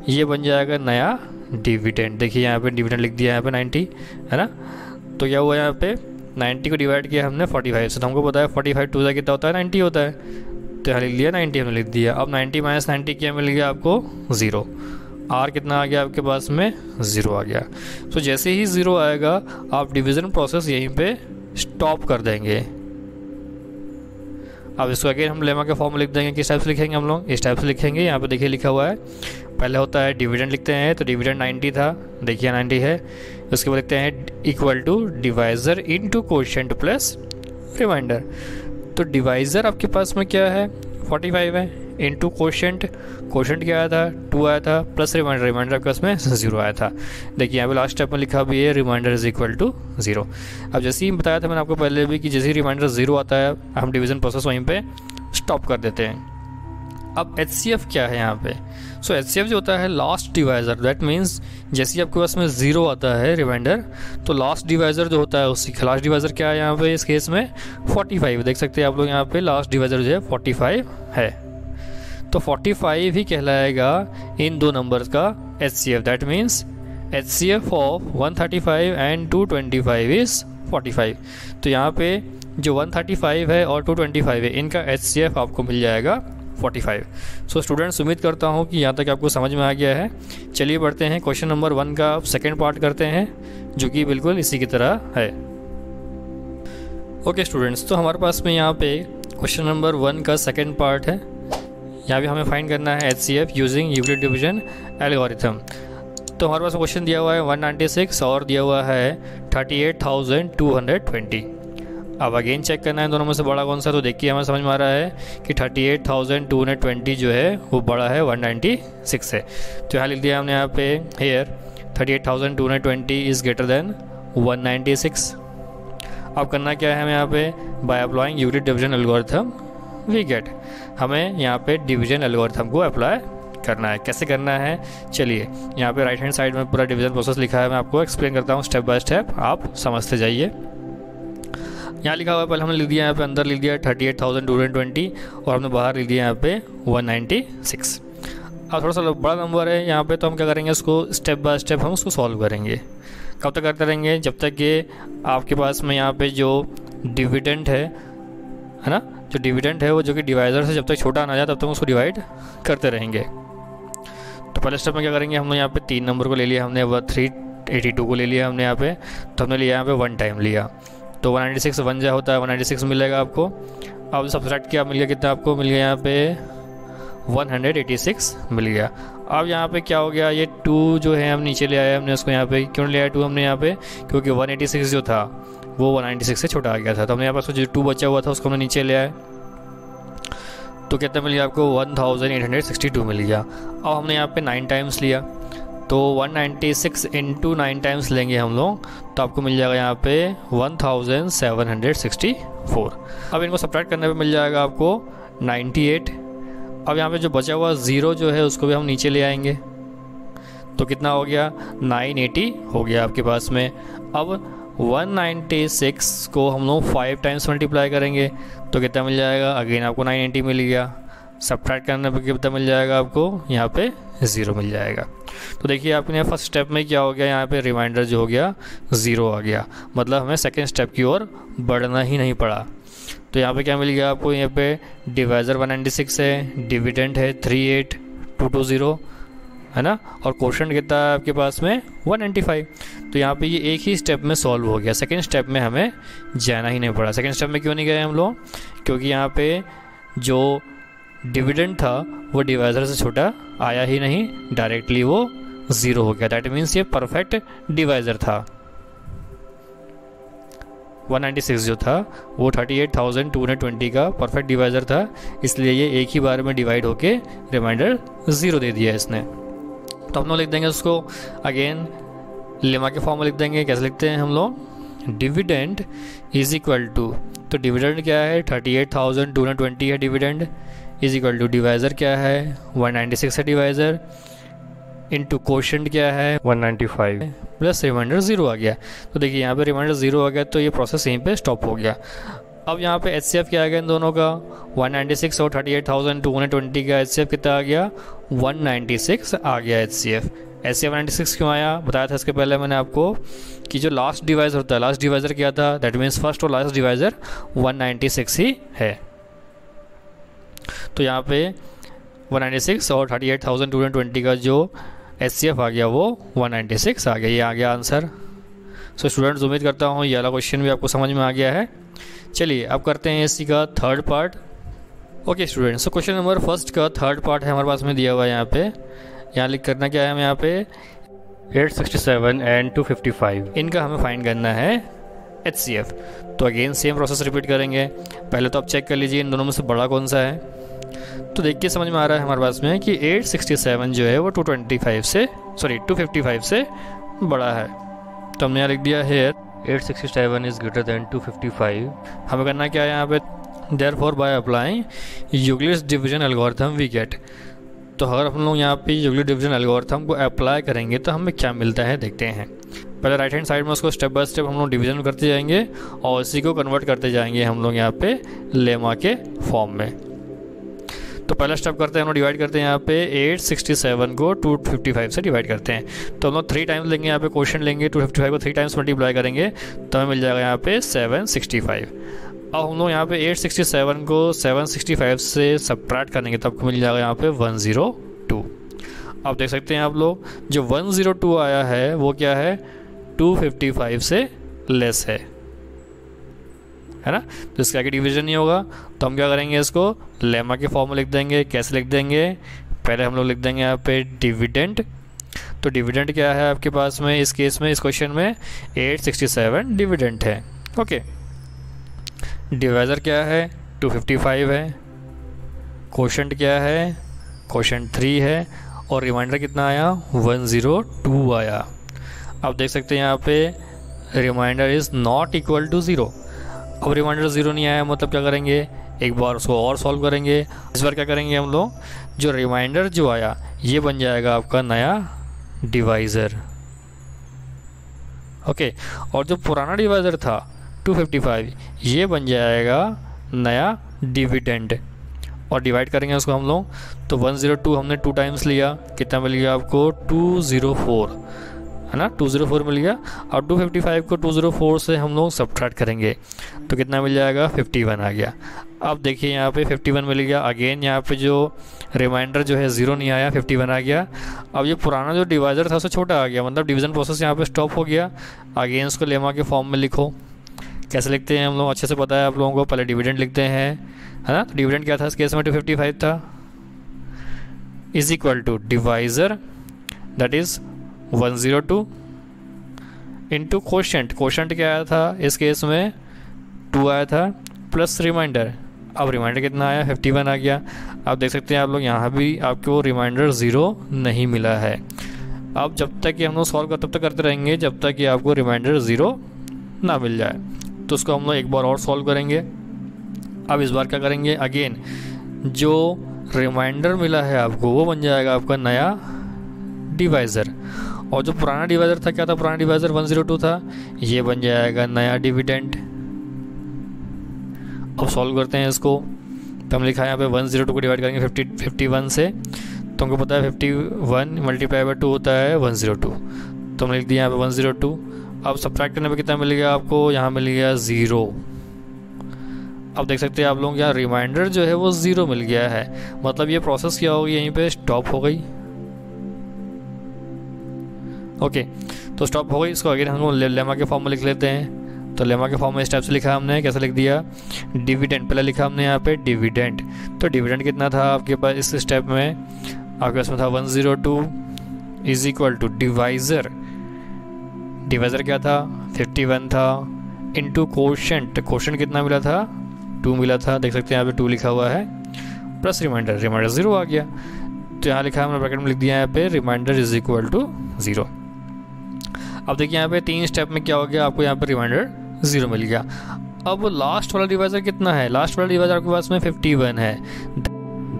ये बन जाएगा नया डिविडेंड। देखिए यहाँ पे डिविडेंड लिख दिया यहाँ पे 90 है ना। तो क्या हुआ यहाँ पे 90 को डिवाइड किया हमने 45 से, तो हमको पता है 45 2 से कितना होता है 90 होता है, तो यहाँ लिख लिया 90 हमने लिख दिया। अब 90 माइनस 90 क्या मिल गया आपको 0, आर कितना आ गया आपके पास में 0 आ गया। तो जैसे ही 0 आएगा आप डिवीज़न प्रोसेस यहीं पे स्टॉप कर देंगे। अब इसको अगेन हम लेमा के फॉर्म में लिख देंगे। किस टाइप से लिखेंगे हम लोग, इस टाइप से लिखेंगे। यहाँ पे देखिए लिखा हुआ है, पहले होता है डिविडेंड लिखते हैं, तो डिविडेंड 90 था, देखिए 90 है। उसके बाद लिखते हैं equal to divisor into quotient plus remainder. तो डिवाइज़र आपके पास में क्या है 45 है, इनटू क्वोशिएंट, क्वोशिएंट क्या आया था 2 आया था, प्लस रिमाइंडर, रिमाइंडर आपके पास में 0 आया था। देखिए यहाँ पे लास्ट स्टेप में लिखा भी है रिमाइंडर इज इक्वल टू 0। अब जैसे ही बताया था मैंने आपको पहले भी कि जैसे ही रिमाइंडर 0 आता है हम डिवीज़न प्रोसेस वहीं पे स्टॉप कर देते हैं। अब HCF क्या है यहाँ पे? सो HCF जो होता है लास्ट डिवाइज़र, दैट मीन्स जैसे आपके पास में 0 आता है रिमाइंडर, तो लास्ट डिवाइज़र जो होता है उसकी लास्ट डिवाइज़र क्या है यहाँ पे इस केस में 45। देख सकते हैं आप लोग यहाँ पे लास्ट डिवाइज़र जो है 45 है, तो 45 ही कहलाएगा इन दो नंबर्स का HCF। That means HCF of 135 and 225 is 45। तो यहाँ पे जो 135 है और 225 है इनका HCF आपको मिल जाएगा 45। सो स्टूडेंट्स, उम्मीद करता हूँ कि यहाँ तक आपको समझ में आ गया है। चलिए बढ़ते हैं क्वेश्चन नंबर 1 का सेकेंड पार्ट करते हैं, जो कि बिल्कुल इसी की तरह है। ओके स्टूडेंट्स, तो हमारे पास में यहाँ पे क्वेश्चन नंबर 1 का सेकेंड पार्ट है। यहाँ पे हमें फाइंड करना है HCF using Euclid division algorithm. तो हमारे पास क्वेश्चन दिया हुआ है 196 और दिया हुआ है 38,220। अब अगेन चेक करना है दोनों में से बड़ा कौन सा। तो देखिए हमें समझ में आ रहा है कि 38,220 जो है वो बड़ा है 196 से। तो यहाँ लिख दिया हमने यहाँ पे हेयर 38,220 इज़ ग्रेटर देन 196। अब करना क्या है हमें यहाँ पे, by applying Euclid division algorithm we get, हमें यहाँ पे डिवीजन एल्गोरिथम को अप्लाई करना है। कैसे करना है, चलिए यहाँ पे राइट हैंड साइड में पूरा डिवीजन प्रोसेस लिखा है, मैं आपको एक्सप्लेन करता हूँ स्टेप बाय स्टेप, आप समझते जाइए। यहाँ लिखा हुआ है, पहले हमने लिख दिया यहाँ पे अंदर लिख दिया 38,220 और हमने बाहर लिख दिया यहाँ पे 196। अब थोड़ा सा बड़ा नंबर है यहाँ पे, तो हम क्या करेंगे, उसको स्टेप बाय स्टेप हम उसको सॉल्व करेंगे। कब तक करते रहेंगे, जब तक कि आपके पास में यहाँ पे जो डिविडेंड है ना, जो डिविडेंड है वो जो कि डिवाइज़र से जब तक छोटा ना जाए तब तक उसको डिवाइड करते रहेंगे। तो पहले स्टेप में क्या करेंगे, हमने यहाँ पे 3 नंबर को ले लिया, हमने 382 को ले लिया हमने यहाँ पे, तो हमने लिया यहाँ पे 1 टाइम लिया, तो 196 1 जा होता है 196 मिलेगा आपको। अब सब्ट्रैक्ट किया, मिल गया कितना आपको, मिल गया यहाँ पे 186 मिल गया। अब यहाँ पे क्या हो गया, ये 2 जो है हम नीचे ले आए, हमने उसको यहाँ पे क्यों ले आया 2 हमने यहाँ पे, क्योंकि 186 जो था वो 196 से छोटा आ गया था, तो हमने यहाँ पर जो 2 बचा हुआ था उसको हमने नीचे ले आए, तो कितना मिल गया आपको 1862 मिल गया। अब हमने यहाँ पे 9 टाइम्स लिया, तो 196 इंटू 9 टाइम्स लेंगे हम लोग, तो आपको मिल जाएगा यहाँ पे 1764। अब इनको सब्ट्रैक्ट करने पे मिल जाएगा आपको 98। अब यहाँ पे जो बचा हुआ 0 जो है उसको भी हम नीचे ले आएंगे, तो कितना हो गया 980 हो गया आपके पास में। अब 196 को हम लोग 5 टाइम्स मल्टीप्लाई करेंगे, तो कितना मिल जाएगा, अगेन आपको 980 मिल गया। सब्ट्रैक्ट करने पर कितना मिल जाएगा आपको, यहाँ पे 0 मिल जाएगा। तो देखिए आपने फर्स्ट स्टेप में क्या हो गया, यहाँ पे रिमाइंडर जो हो गया 0 आ गया, मतलब हमें सेकेंड स्टेप की ओर बढ़ना ही नहीं पड़ा। तो यहाँ पे क्या मिल गया आपको, यहाँ पे डिवाइज़र 196 है, डिविडेंड है 38220 है ना, और क्वोशंट कितना है आपके पास में 195। तो यहाँ पे ये एक ही स्टेप में सॉल्व हो गया, सेकेंड स्टेप में हमें जाना ही नहीं पड़ा। सेकेंड स्टेप में क्यों नहीं गए हम लोग, क्योंकि यहाँ पे जो डिविडेंड था वो डिवाइज़र से छोटा आया ही नहीं, डायरेक्टली वो 0 हो गया। दैट मीन्स ये परफेक्ट डिवाइज़र था। 196 जो था वो 38,220 का परफेक्ट डिवाइज़र था, इसलिए ये एक ही बार में डिवाइड होके रिमाइंडर 0 दे दिया इसने। तो हम लोग लिख देंगे उसको अगेन लेमा के फॉर्म में लिख देंगे। कैसे लिखते हैं हम लोग, डिविडेंड इज इक्वल टू, तो डिविडेंड क्या है 38,220 है dividend, is equal to divisor क्या है 196 है डिवाइज़र, इनटू क्वोशंट क्या है 195 प्लस रिमाइंडर 0 आ गया। तो देखिए यहाँ पे रिमाइंडर 0 आ गया, तो ये प्रोसेस यहीं पे स्टॉप हो गया। अब यहाँ पे HCF क्या आ गया इन दोनों का, 196 और 38,220 का HCF कितना आ गया 196 आ गया HCF। 196 क्यों आया, बताया था इसके पहले मैंने आपको कि जो लास्ट डिवाइज़र होता है, लास्ट डिवाइज़र क्या था, दैट मीन्स फर्स्ट और लास्ट डिवाइज़र 196 ही है। तो यहाँ पे 196 और 38,220 का जो HCF आ गया वो 196 आ गया, ये आ गया आंसर। सो स्टूडेंट्स, उम्मीद करता हूँ ये वाला क्वेश्चन भी आपको समझ में आ गया है। चलिए अब करते हैं इसी का थर्ड पार्ट। ओके स्टूडेंट्स, सो क्वेश्चन नंबर फर्स्ट का थर्ड पार्ट है हमारे पास में दिया हुआ है यहाँ पे। यहाँ लिख करना क्या है हमें, यहाँ पे 867 एंड 255 इनका हमें फाइंड करना है HCF। तो अगेन सेम प्रोसेस रिपीट करेंगे। पहले तो आप चेक कर लीजिए इन दोनों में से बड़ा कौन सा है। तो देख के समझ में आ रहा है हमारे पास में कि 867 जो है वो 255 से बड़ा है। तो हमने यहाँ लिख दिया है 867 इज़ ग्रेटर दैन 255। हमें करना क्या है यहाँ पे, therefore by applying Euclid's division algorithm we get. तो अगर हम लोग यहाँ पे यूक्लिड डिवीजन एल्गोरिथम को अप्लाई करेंगे तो हमें क्या मिलता है देखते हैं। पहले राइट हैंड साइड में उसको स्टेप बाय स्टेप हम लोग डिवीजन करते जाएंगे और इसी को कन्वर्ट करते जाएंगे हम लोग यहाँ पे लेमा के फॉर्म में। तो पहला स्टेप करते हैं हम लोग डिवाइड करते हैं यहाँ पे 867 को 255 से डिवाइड करते हैं। तो हम लोग 3 टाइम्स लेंगे, यहाँ पे क्वेश्चन लेंगे, 255 को 3 टाइम्स मल्टीप्लाई करेंगे तो हमें मिल जाएगा यहाँ पे 765। अब हम लोग यहाँ पे 867 को 765 से सबट्रैक्ट करेंगे तो आपको मिल जाएगा यहाँ पे 102। अब देख सकते हैं आप लोग जो 102 आया है वो क्या है, 255 से लेस है ना। तो इसका आगे डिवीजन नहीं होगा तो हम क्या करेंगे, इसको लेमा के फॉर्म में लिख देंगे। कैसे लिख देंगे, पहले हम लोग लिख देंगे यहाँ पे डिविडेंड। तो डिविडेंड क्या है आपके पास में इस केस में, इस क्वेश्चन में 867 डिविडेंड है। ओके, डिवाइजर क्या है, 255 है। क्वोशंट क्या है, क्वोशंट 3 है। और रिमाइंडर कितना आया, 102 आया। अब देख सकते हैं यहाँ पे remainder is not equal to 0। अब रिमाइंडर 0 नहीं आया मतलब क्या करेंगे, एक बार उसको और सॉल्व करेंगे। इस बार क्या करेंगे हम लोग, जो रिमाइंडर जो आया ये बन जाएगा आपका नया डिवाइज़र। ओके, और जो पुराना डिवाइज़र था 255 ये बन जाएगा नया डिविडेंड। और डिवाइड करेंगे उसको हम लोग तो 102 हमने 2 टाइम्स लिया, कितना मिल गया आपको, 204 है ना, 204 मिल गया। और 255 को 204 से हम लोग सबट्रैक्ट करेंगे तो कितना मिल जाएगा, 51 आ गया। अब देखिए यहाँ पे 51 मिल गया। अगेन यहाँ पे जो रिमाइंडर जो है 0 नहीं आया, 51 आ गया। अब ये पुराना जो डिवाइज़र था उससे छोटा आ गया, मतलब डिवीज़न प्रोसेस यहाँ पे स्टॉप हो गया। अगेन इसको लेमा के फॉर्म में लिखो। कैसे लिखते हैं हम लोग, अच्छे से पता है आप लोगों को। पहले डिविडेंड लिखते हैं, है ना। तो डिविडेंड क्या था इस केस में, 255 था, is equal to divisor that is 102 into quotient. Quotient क्या आया था इस केस में, 2 आया था, प्लस रिमाइंडर। अब रिमाइंडर कितना आया, 51 आ गया। आप देख सकते हैं आप लोग यहाँ भी आपको रिमाइंडर 0 नहीं मिला है। अब जब तक कि हम लोग सॉल्व तब तक करते रहेंगे जब तक कि आपको रिमाइंडर 0 ना मिल जाए। तो उसको हम लोग एक बार और सॉल्व करेंगे। अब इस बार क्या करेंगे, अगेन जो रिमाइंडर मिला है आपको वो बन जाएगा आपका नया डिवाइज़र। और जो पुराना डिवाइज़र था क्या था, पुराना डिवाइज़र 102 था, ये बन जाएगा नया डिविडेंड। अब सॉल्व करते हैं इसको। तो हम लिखा है यहाँ पे 102 को डिवाइड करेंगे 51 से। तो हमको पता है 51 मल्टीप्लाई बाय 2 होता है 102। तो हमने लिख दिया यहाँ पे 102। अब सब्ट्रैक्ट करने पे कितना मिल गया आपको, यहाँ मिल गया 0। अब देख सकते हैं आप लोग यहाँ रिमाइंडर जो है वो 0 मिल गया है, मतलब ये प्रोसेस क्या होगी, यहीं पे स्टॉप हो गई। ओके, तो स्टॉप हो गई। इसको अगेन हम लेमा के फॉर्म में लिख लेते हैं। तो लेमा के फॉर्म में इस टाइप से लिखा हमने, कैसे लिख दिया, डिविडेंड पहले लिखा हमने यहाँ पे डिविडेंड। तो डिविडेंड कितना था आपके पास इस स्टेप में, आपके पास में था 102 is equal to divisor. Divisor क्या था, 51 था, इंटू क्वोशंट। क्वोशंट कितना मिला था, 2 मिला था। देख सकते हैं यहाँ पे 2 लिखा हुआ है, प्लस रिमाइंडर, रिमाइंडर 0 आ गया। तो यहाँ लिखा है हमने ब्रैकेट में लिख दिया यहाँ पे रिमाइंडर इज इक्वल टू 0। अब देखिए यहाँ पे 3 स्टेप में क्या हो गया, आपको यहाँ पे रिमाइंडर 0 मिल गया। अब लास्ट वाला डिवाइज़र कितना है, लास्ट वाला डिवाइज़र आपके पास में 51 है।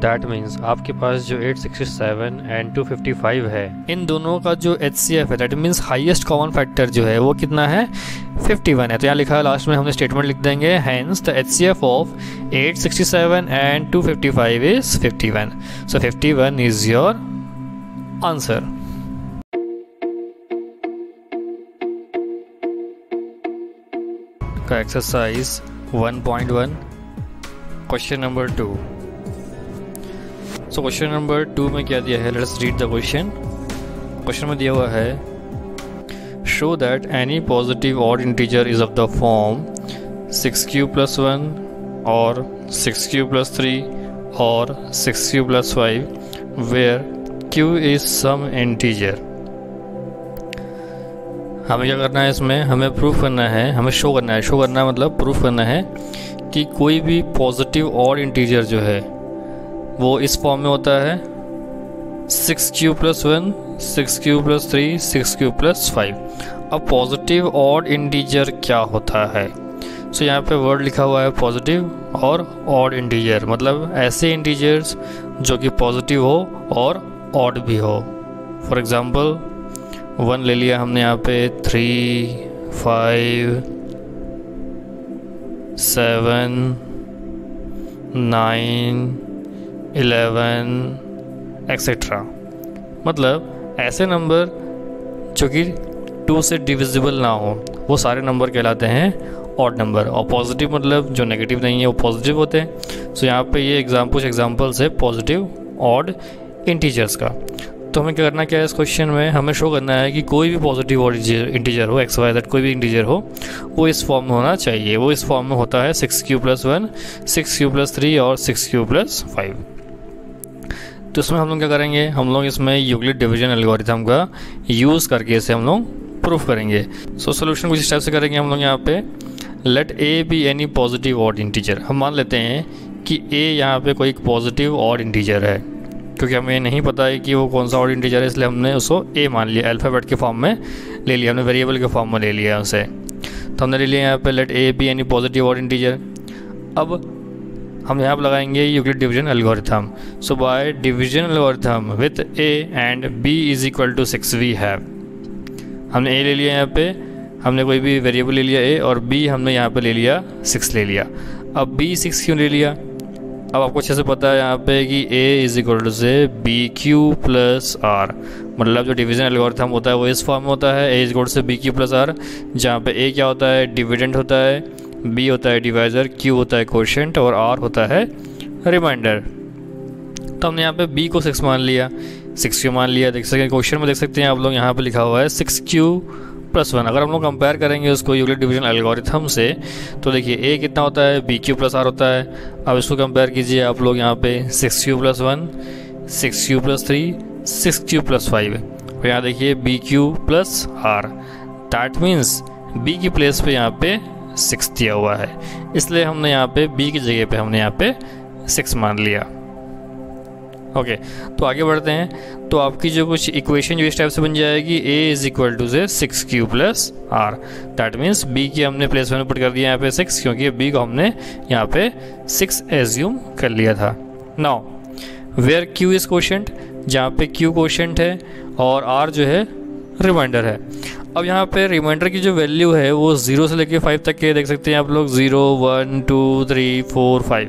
दैट मीन्स आपके पास जो 867 एंड 255 है, इन दोनों का जो HCF है that means highest common factor जो है वो कितना है, 51 है। तो यहाँ लिखा है लास्ट में हमने स्टेटमेंट लिख देंगे, hence the HCF of 867 and 255 is 51। So 51 is your answer. का exercise 1.1 question number 2। So question number 2 में क्या दिया है, let's read the question. Question में दिया हुआ है, show that any positive odd integer is of the form 6q + 1 और 6q + 3 और 6q + 5 where q is some integer. हमें क्या करना है इसमें, हमें प्रूफ करना है, हमें शो करना है। शो करना मतलब प्रूफ करना है कि कोई भी पॉजिटिव ऑड इंटीजर जो है वो इस फॉर्म में होता है 6q + 1 6q + 3 6q + 5। अब पॉजिटिव ऑड इंटीजर क्या होता है, सो यहाँ पे वर्ड लिखा हुआ है पॉजिटिव और ऑड इंटीजर, मतलब ऐसे इंटीजर्स जो कि पॉजिटिव हो और ऑड भी हो। फॉर एग्ज़ाम्पल 1 ले लिया हमने यहाँ पे, 3, 5, 7, 9, 11 एक्सेट्रा। मतलब ऐसे नंबर जो कि 2 से डिविजिबल ना हो वो सारे नंबर कहलाते हैं ऑड नंबर। और पॉजिटिव मतलब जो नेगेटिव नहीं है वो पॉजिटिव होते हैं। सो यहाँ पे ये कुछ एग्जांपल्स है पॉजिटिव ऑड इंटीजर्स का। तो हमें करना क्या है इस क्वेश्चन में, हमें शो करना है कि कोई भी पॉजिटिव ऑड इंटीजर हो, एक्स वाई जेड कोई भी इंटीजर हो, वो इस फॉर्म में होना चाहिए। वो इस फॉर्म में होता है 6q + 1, 6q + 3 और 6q + 5। तो इसमें हम लोग क्या करेंगे, हम लोग इसमें यूक्लिड डिवीजन एल्गोरिथम का यूज़ करके इसे हम लोग प्रूफ करेंगे। सो सोल्यूशन कुछ इस टाइप से करेंगे हम लोग। यहाँ पे let a be any positive odd integer. हम मान लेते हैं कि ए यहाँ पे कोई पॉजिटिव ऑड इंटीजर है, क्योंकि हमें नहीं पता है कि वो कौन सा ऑड इंटीजर है, इसलिए हमने उसको ए मान लिया, अल्फ़ाबेट के फॉर्म में ले लिया, हमने वेरिएबल के फॉर्म में ले लिया उसे। तो हमने ले लिया यहाँ पे let a be any positive odd integer. अब हम यहाँ पर लगाएंगे Euclid division algorithm. So by division algorithm with a and b is equal to 6 we have. हमने ए ले लिया, यहाँ पे हमने कोई भी वेरिएबल ले लिया ए, और बी हमने यहाँ पे ले लिया 6 ले लिया। अब बी 6 क्यों ले लिया, अब आपको अच्छे से पता है यहाँ पे कि a इज इक्वल टू से BQ + R। मतलब जो डिवीजन एल्गोरिथम होता है वो इस फॉर्म में होता है, a इज इक्वल टू से BQ + R, जहाँ पे a क्या होता है, डिविडेंड होता है, b होता है डिवाइज़र, q होता है कोशेंट और r होता है रिमाइंडर। तो हमने यहाँ पे b को 6 मान लिया, 6q मान लिया। देख सकते हैं क्वेश्चन में, देख सकते हैं आप लोग यहाँ पे लिखा हुआ है 6q + 1। अगर हम लोग कंपेयर करेंगे उसको यूक्लिड डिवीजन एल्गोरिथम से, तो देखिए a कितना होता है, BQ + R होता है। अब इसको कंपेयर कीजिए आप लोग यहाँ पे 6q + 1, 6q + 3, 6q + 5, और यहाँ देखिए BQ + R। दैट मीन्स b की प्लेस पे यहाँ पे 6 दिया हुआ है, इसलिए हमने यहाँ पे b की जगह पे हमने यहाँ पे 6 मान लिया। ओके, तो आगे बढ़ते हैं। तो आपकी जो कुछ इक्वेशन जो इस टाइप से बन जाएगी, a इज इक्वल टू से 6q + R। दैट मीन्स b की हमने प्लेस में पुट कर दिया यहाँ पे 6, क्योंकि b को हमने यहाँ पे 6 एज्यूम कर लिया था। Now where q is quotient, जहाँ पे q कोशेंट है और r जो है रिमाइंडर है। अब यहाँ पे रिमाइंडर की जो वैल्यू है वो 0 से लेके 5 तक के देख सकते हैं आप लोग, 0, 1, 2, 3, 4, 5।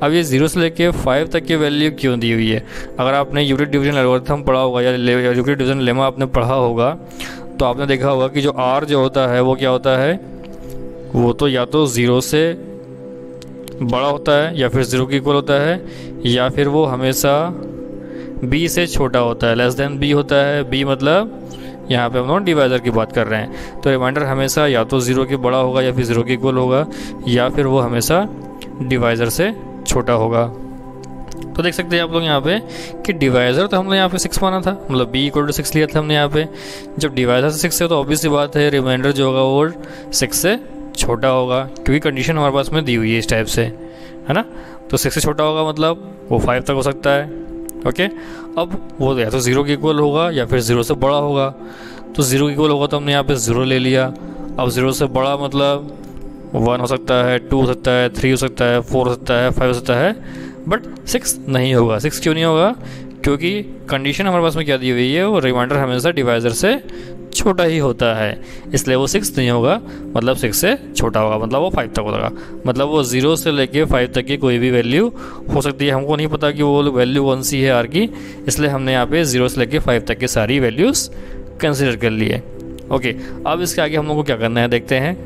अब ये 0 से लेके 5 तक की वैल्यू क्यों दी हुई है? अगर आपने यूक्लिड डिवीजन एल्गोरिथम पढ़ा होगा या यूक्लिड डिवीजन लेमा आपने पढ़ा होगा, तो आपने देखा होगा कि जो r जो होता है वो क्या होता है, वो तो या तो 0 से बड़ा होता है या फिर 0 के इक्वल होता है, या फिर वो हमेशा b से छोटा होता है, लेस देन b होता है। b मतलब यहाँ पे हम लोग डिवाइज़र की बात कर रहे हैं। तो रिमाइंडर हमेशा या तो 0 के बड़ा होगा या फिर 0 के इक्वल होगा, या फिर वो हमेशा डिवाइज़र से छोटा होगा। तो देख सकते हैं आप लोग यहाँ पे कि डिवाइज़र तो हमने यहाँ पे 6 माना था, मतलब b = 6 लिया था हमने यहाँ पे। जब डिवाइज़र से 6 है तो ऑब्वियस सी बात है रिमाइंडर जो होगा वो 6 से छोटा होगा, क्योंकि कंडीशन हमारे पास में दी हुई है इस टाइप से, है ना। तो 6 से छोटा होगा मतलब वो 5 तक हो सकता है। ओके, अब वो या तो 0 के इक्वल होगा या फिर 0 से बड़ा होगा। तो 0 के इक्वल होगा तो हमने यहाँ पे 0 ले लिया। अब 0 से बड़ा मतलब 1 हो सकता है, 2 हो सकता है, 3 हो सकता है, 4 हो सकता है, 5 हो सकता है, बट 6 नहीं होगा। 6 क्यों नहीं होगा? क्योंकि कंडीशन हमारे पास में क्या दी हुई है, वो रिमाइंडर हमेशा डिवाइज़र से छोटा ही होता है, इसलिए वो 6 नहीं होगा, मतलब 6 से छोटा होगा, मतलब वो 5 तक होगा। मतलब वो 0 से लेके 5 तक की कोई भी वैल्यू हो सकती है। हमको नहीं पता कि वो वैल्यू कौन सी है आर की, इसलिए हमने यहाँ पे 0 से लेके 5 तक की सारी वैल्यूज़ कंसिडर कर लिए। ओके, अब इसके आगे हम लोग को क्या करना है देखते हैं।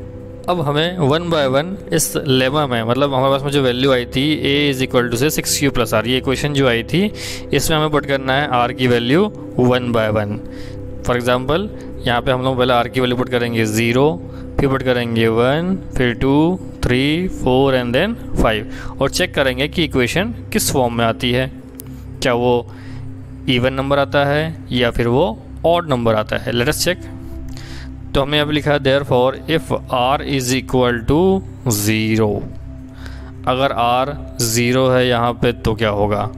अब हमें 1 बाय 1 इस लेमा में, मतलब हमारे पास में जो वैल्यू आई थी a इज इक्वल टू से 6q + R, ये इक्वेशन जो आई थी इसमें हमें पुट करना है r की वैल्यू 1 बाय 1। फॉर एग्जांपल यहाँ पे हम लोग पहले r की वैल्यू पुट करेंगे 0, फिर पुट करेंगे 1, फिर 2, 3, 4 एंड देन 5, और चेक करेंगे कि इक्वेशन किस फॉर्म में आती है। क्या वो इवन नंबर आता है या फिर वो ऑड नंबर आता है। Let us check. तो हमने यहाँ पे लिखा है therefore if r is equal to 0। अगर r 0 है यहाँ पे तो क्या होगा?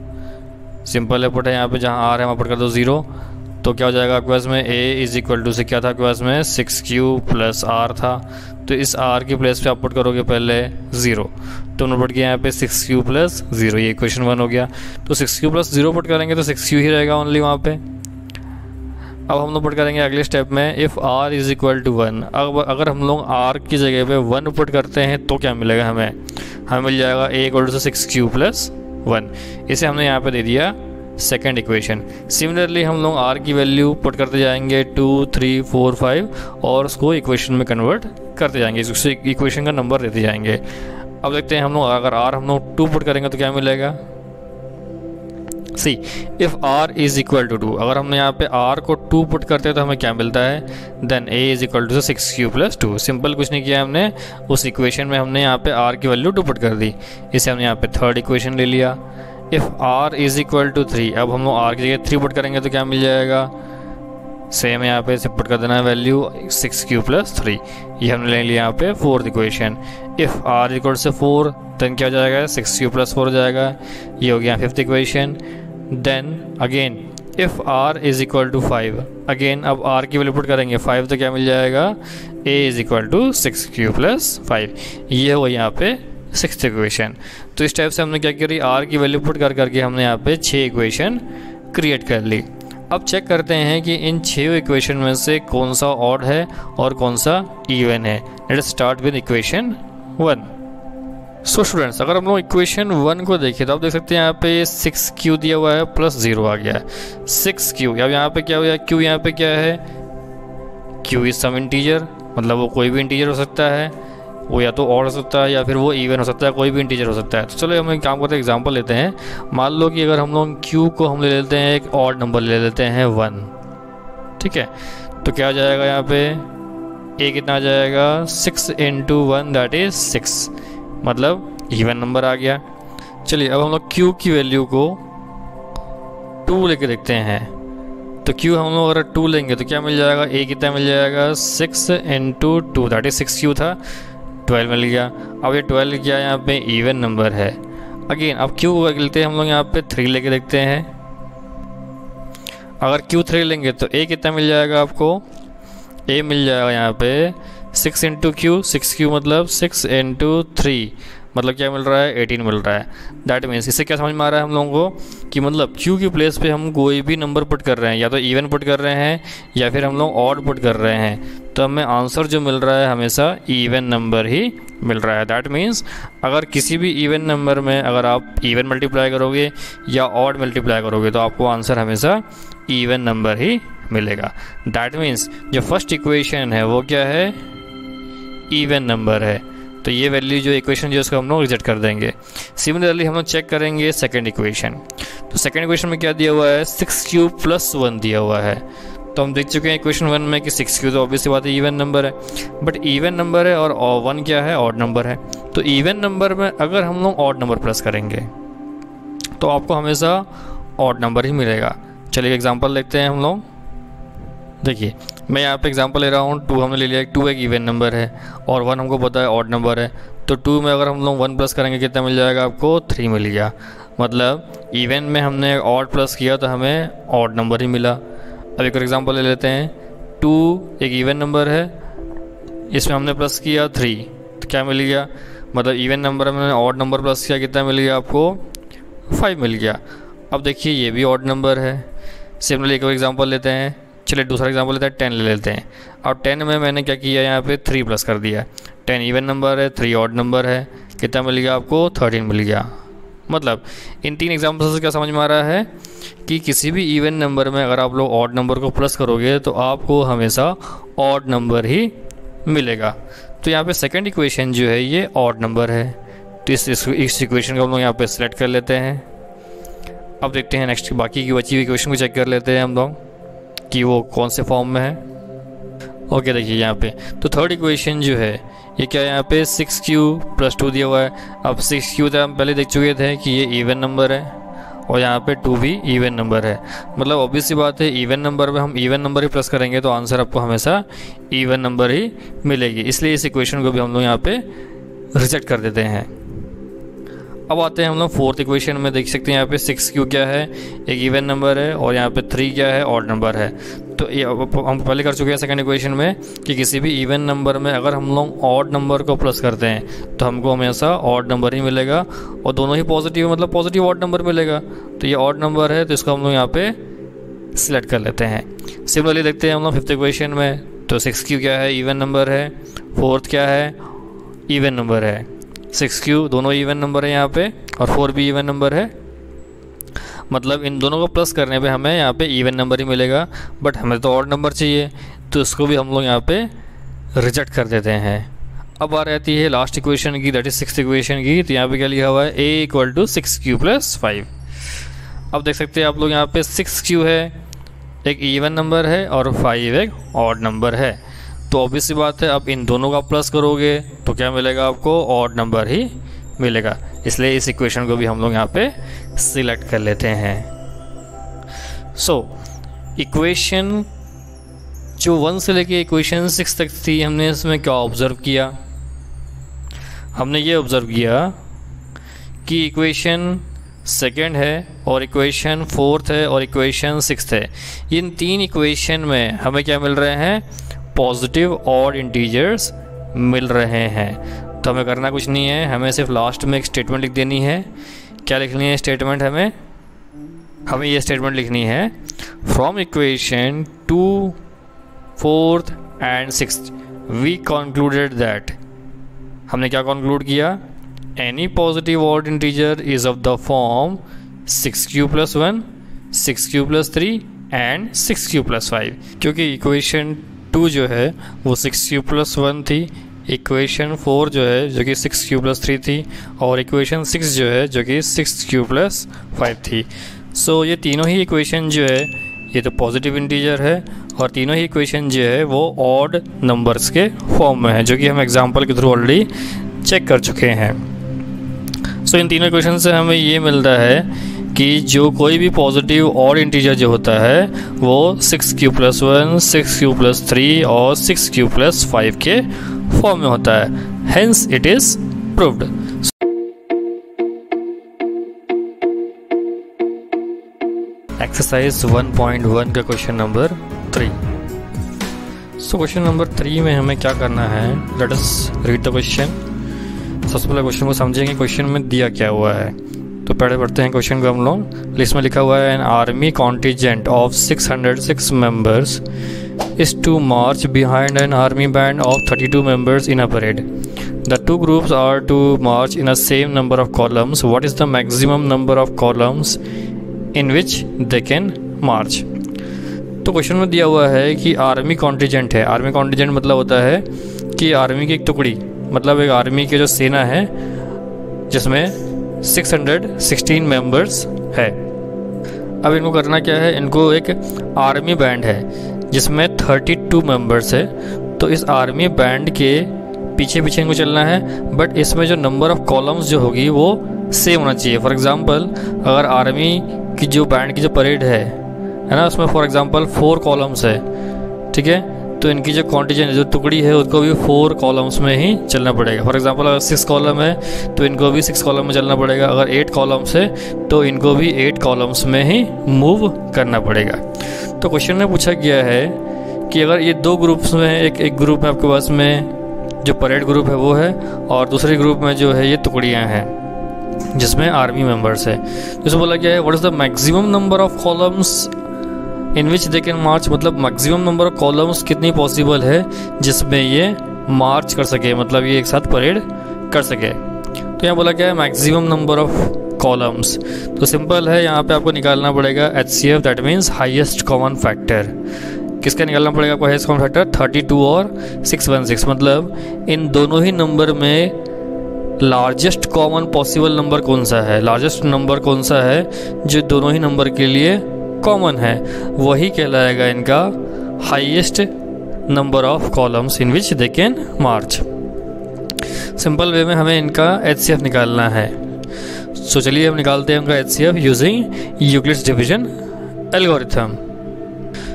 सिंपल है, पुट है यहाँ पे, जहाँ r है वहाँ पुट कर दो 0। तो क्या हो जाएगा आपके पास में a इज इक्वल टू से क्या था आपके पास में 6q प्लस r था। तो इस r की प्लेस पे आप पुट करोगे पहले 0, तो हमने पुट किया यहाँ पे 6q प्लस 0, ये इक्वेशन 1 हो गया। तो 6q प्लस 0 पुट करेंगे तो 6q ही रहेगा ओनली वहाँ पे। अब हम लोग पुट करेंगे अगले स्टेप में if r is equal to 1। अब अगर हम लोग r की जगह पे 1 पुट करते हैं तो क्या मिलेगा हमें मिल जाएगा a equal to 6q plus 1। इसे हमने यहाँ पे दे दिया सेकेंड इक्वेशन। सिमिलरली हम लोग r की वैल्यू पुट करते जाएंगे 2, 3, 4, 5 और उसको इक्वेशन में कन्वर्ट करते जाएंगे, उससे इक्वेशन का नंबर देते जाएंगे। अब देखते हैं हम लोग अगर r हम लोग 2 पुट करेंगे तो क्या मिलेगा। See if r is equal to 2, अगर हमने यहाँ पे r को 2 पुट करते हैं तो हमें क्या मिलता है, then a is equal to 6q plus 2। Simple कुछ नहीं किया हमने, उस इक्वेशन में हमने यहाँ पे r की वैल्यू 2 पुट कर दी। इसे हमने यहाँ पे थर्ड इक्वेशन ले लिया। If r is equal to 3, अब हम लोग r की जगह 3 पुट करेंगे तो क्या मिल जाएगा, सेम यहाँ पे पुट कर देना है वैल्यू 6q प्लस 3। ये हमने ले लिया यहाँ पे fourth equation. If r equal से 4 देन क्या हो जाएगा, 6q प्लस 4 हो जाएगा। ये हो गया fifth equation. Then again if r is equal to 5, again अब r की वैल्यू पुट करेंगे 5 तो क्या मिल जाएगा, a is equal to 6q plus 5। ये हो यहाँ पे सिक्स्थ इक्वेशन। तो इस टाइप से हमने क्या करी, r की वैल्यू पुट कर करके हमने यहाँ पे 6 इक्वेशन क्रिएट कर ली। अब चेक करते हैं कि इन 6 इक्वेशन में से कौन सा ऑड है और कौन सा इवन है। Let's start with equation 1। So students, अगर हम लोग इक्वेशन 1 को देखें तो आप देख सकते हैं यहाँ पे 6q दिया हुआ है प्लस 0 आ गया है। 6q, अब यहाँ पे क्या हो गया, q यहाँ पे क्या है, q इज सम इंटीजर, मतलब वो कोई भी इंटीजर हो सकता है, वो या तो ऑड हो सकता है या फिर वो इवन हो सकता है, कोई भी इंटीजर हो सकता है। तो चलो हम एक काम करते हैं, एग्जांपल लेते हैं। मान लो कि अगर हम लोग q को हम ले लेते हैं एक ऑड नंबर ले लेते हैं 1, ठीक है। तो क्या आ जाएगा यहाँ पे, a कितना आ जाएगा, 6 इंटू 1 दैट इज 6, मतलब इवन नंबर आ गया। चलिए अब हम लोग q की वैल्यू को 2 लेके देखते हैं। तो q हम लोग अगर 2 लेंगे तो क्या मिल जाएगा, a कितना मिल जाएगा, 6 इंटू 2 दैट इज 6q था, 12 मिल गया। अब ये 12 क्या यहाँ पे इवन नंबर है। अगेन अब q को लेते हैं हम लोग यहाँ पे 3 लेके देखते हैं। अगर q 3 लेंगे तो a कितना मिल जाएगा आपको, a मिल जाएगा यहाँ पे 6 इंटू क्यू, 6q मतलब 6 इंटू 3, मतलब क्या मिल रहा है, 18 मिल रहा है। दैट मीन्स इससे क्या समझ में आ रहा है हम लोगों को कि मतलब q की प्लेस पे हम कोई भी नंबर पुट कर रहे हैं, या तो इवन पुट कर रहे हैं या फिर हम लोग ऑड पुट कर रहे हैं, तो हमें आंसर जो मिल रहा है हमेशा इवन नंबर ही मिल रहा है। दैट मीन्स अगर किसी भी इवन नंबर में अगर आप इवन मल्टीप्लाई करोगे या ऑड मल्टीप्लाई करोगे तो आपको आंसर हमेशा इवन नंबर ही मिलेगा। दैट मीन्स जो फर्स्ट इक्वेशन है वो क्या है, इवन नंबर है। तो ये वैल्यू जो इक्वेशन जो उसको हम लोग रिजेक्ट कर देंगे। सिमिलरली हम लोग चेक करेंगे सेकंड इक्वेशन। तो सेकंड इक्वेशन में क्या दिया हुआ है, 6q प्लस 1 दिया हुआ है। तो हम देख चुके हैं इक्वेशन 1 में कि 6q तो ऑब्वियसली बात है इवन नंबर है, बट इवन नंबर है और 1 क्या है, ऑड नंबर है। तो इवन नंबर में अगर हम लोग ऑड नंबर प्लस करेंगे तो आपको हमेशा ऑड नंबर ही मिलेगा। चलिए एग्जाम्पल देखते हैं हम लोग। देखिए मैं यहाँ पे एग्जांपल ले रहा हूँ, 2 हमने ले लिया, 2 एक इवन नंबर है और 1 हमको पता है ऑड नंबर है। तो 2 में अगर हम लोग 1 प्लस करेंगे कितना मिल जाएगा आपको, 3 मिल गया। मतलब इवन में हमने ऑड प्लस किया तो हमें ऑड नंबर ही मिला। अब एक और एग्जांपल ले लेते हैं, 2 एक इवन नंबर है, इसमें हमने प्लस किया 3 तो क्या मिल गया, मतलब इवन नंबर में हमने ऑड नंबर प्लस किया, कितना मिल गया आपको, 5 मिल गया। अब देखिए ये भी ऑड नंबर है। सिमिलरली एक और एग्जांपल लेते हैं, चलिए दूसरा एग्जांपल लेते हैं, 10 ले लेते हैं। अब 10 में मैंने क्या किया, यहाँ पे 3 प्लस कर दिया। 10 इवन नंबर है, 3 ऑड नंबर है, कितना मिल गया आपको, 13 मिल गया। मतलब इन 3 एग्जांपल से क्या समझ में आ रहा है कि किसी भी इवन नंबर में अगर आप लोग ऑड नंबर को प्लस करोगे तो आपको हमेशा ऑड नंबर ही मिलेगा। तो यहाँ पे सेकंड इक्वेशन जो है ये ऑड नंबर है। तो इस इक्वेशन को हम लोग यहाँ पे सिलेक्ट कर लेते हैं। अब देखते हैं नेक्स्ट बाकी की बची हुई इक्वेशन को चेक कर लेते हैं हम लोग कि वो कौन से फॉर्म में है। ओके देखिए यहाँ पे तो थर्ड इक्वेशन जो है ये क्या है, यहाँ पे 6q प्लस 2 दिया हुआ है। अब 6q तो हम पहले देख चुके थे कि ये इवन नंबर है और यहाँ पे 2 भी इवन नंबर है। मतलब ऑब्वियस सी बात है इवन नंबर में हम इवन नंबर ही प्लस करेंगे तो आंसर आपको हमेशा इवन नंबर ही मिलेगी। इसलिए इस इक्वेशन को भी हम लोग यहाँ पे रिजेक्ट कर देते हैं। अब आते हैं हम लोग फोर्थ इक्वेशन में। देख सकते हैं यहाँ पे 6q क्या है, एक इवन नंबर है, और यहाँ पे 3 क्या है, ऑड नंबर है। तो ये हम पहले कर चुके हैं सेकंड इक्वेशन में कि किसी भी इवन नंबर में अगर हम लोग ऑड नंबर को प्लस करते हैं तो हमको हमेशा ऑड नंबर ही मिलेगा, और दोनों ही पॉजिटिव मतलब पॉजिटिव ऑड नंबर मिलेगा। तो ये ऑड नंबर है तो इसको हम लोग यहाँ पे सिलेक्ट कर लेते हैं। सिमिलरली देखते हैं हम लोग फिफ्थ इक्वेशन में। तो 6q क्या है, इवन नंबर है, फोर्थ क्या है, इवन नंबर है। 6q दोनों इवन नंबर है यहाँ पे, और 4 भी इवन नंबर है, मतलब इन दोनों को प्लस करने पे हमें यहाँ पे इवन नंबर ही मिलेगा। बट हमें तो ऑड नंबर चाहिए, तो इसको भी हम लोग यहाँ पे रिजेक्ट कर देते हैं। अब आ रहती है लास्ट इक्वेशन की, दैट इज सिक्स्थ इक्वेशन की। तो यहाँ पे क्या लिखा हुआ है, a = 6q + 5। अब देख सकते हैं आप लोग यहाँ पे 6q है, एक इवन नंबर है, और 5 एक ऑड नंबर है। तो ऑब्वियस सी बात है, अब इन दोनों का प्लस करोगे तो क्या मिलेगा आपको, ऑड नंबर ही मिलेगा। इसलिए इस इक्वेशन को भी हम लोग यहाँ पे सिलेक्ट कर लेते हैं। सो इक्वेशन जो 1 से लेके इक्वेशन 6 तक थी, हमने इसमें क्या ऑब्जर्व किया, हमने ये ऑब्जर्व किया कि इक्वेशन सेकेंड है, और इक्वेशन फोर्थ है, और इक्वेशन सिक्स्थ है। इन 3 इक्वेशन में हमें क्या मिल रहे हैं, पॉजिटिव ऑड इंटीजर्स मिल रहे हैं। तो हमें करना कुछ नहीं है, हमें सिर्फ लास्ट में एक स्टेटमेंट लिख देनी है। क्या लिखनी है स्टेटमेंट, हमें ये स्टेटमेंट लिखनी है, from equation 2, 4th and 6th we concluded that. हमने क्या कंक्लूड किया, any positive odd integer is of the form 6q + 1, 6q + 3 and 6q + 5। क्योंकि इक्वेशन 2 जो है वो 6q + 1 थी, इक्वेशन 4 जो है जो कि 6q + 3 थी, और इक्वेशन 6 जो है जो कि 6q + 5 थी। सो ये तीनों ही इक्वेशन जो है ये तो पॉजिटिव इंटीजर है, और तीनों ही इक्वेशन जो है वो ऑड नंबर्स के फॉर्म में है, जो कि हम एग्जांपल के थ्रू ऑलरेडी चेक कर चुके हैं। सो इन तीनों इक्वेशन से हमें ये मिलता है कि जो कोई भी पॉजिटिव ऑड इंटीजर जो होता है वो 6q + 1, 6q + 3 और 6q + 5 के फॉर्म में होता है। Hence it is proved. Exercise 1.1 का क्वेश्चन नंबर 3। सो क्वेश्चन नंबर 3 में हमें क्या करना है, let us read the question. सबसे पहले क्वेश्चन को समझेंगे, क्वेश्चन में दिया क्या हुआ है। तो पहले पढ़ते हैं क्वेश्चन को हम लोग। लिस्ट में लिखा हुआ है, an army contingent of 606 members is to march behind an army band of 32 members in a parade. The two groups are to march in a same number of columns. What is the maximum number of columns in which they can march? तो question में दिया हुआ है कि army contingent है। Army contingent मतलब होता है कि आर्मी की एक टुकड़ी, मतलब एक आर्मी की जो सेना है जिसमें 616 मेंबर्स है। अब इनको करना क्या है, इनको एक आर्मी बैंड है जिसमें 32 मेंबर्स है। तो इस आर्मी बैंड के पीछे पीछे इनको चलना है, बट इसमें जो नंबर ऑफ कॉलम्स जो होगी वो सेम होना चाहिए। फॉर एग्जांपल अगर आर्मी की जो बैंड की जो परेड है ना, उसमें फॉर एग्जांपल 4 कॉलम्स है, ठीक है, तो इनकी जो कॉन्टिजेंट जो टुकड़ी है उसको भी 4 कॉलम्स में ही चलना पड़ेगा। फॉर एग्जांपल अगर 6 कॉलम है तो इनको भी 6 कॉलम में चलना पड़ेगा। अगर 8 कॉलम्स है तो इनको भी 8 कॉलम्स में ही मूव करना पड़ेगा। तो क्वेश्चन में पूछा गया है कि अगर ये 2 ग्रुप्स में, एक ग्रुप में आपके पास में जो परेड ग्रुप है वो है, और दूसरे ग्रुप में जो है ये टुकड़ियाँ हैं जिसमें आर्मी मेंबर्स है। जैसे बोला गया है, what is the maximum number of columns in which they can march, मतलब मैक्सिमम नंबर ऑफ कॉलम्स कितनी पॉसिबल है जिसमें ये मार्च कर सके, मतलब ये एक साथ परेड कर सके। तो यहाँ बोला गया है मैक्सिमम नंबर ऑफ कॉलम्स। तो सिंपल है, यहाँ पे आपको निकालना पड़ेगा HCF, that means highest common factor. किसका निकालना पड़ेगा आपको हाईएस्ट कॉमन फैक्टर? 32 और 616। मतलब इन दोनों ही नंबर में लार्जेस्ट कॉमन पॉसिबल नंबर कौन सा है, लार्जेस्ट नंबर कौन सा है जो दोनों ही नंबर के लिए कॉमन है, वही कहलाएगा इनका highest number of columns in which they can March. Simple way में हमें इनका HCF निकालना है। सो चलिए हम निकालते हैं उनका HCF using Euclid's division algorithm.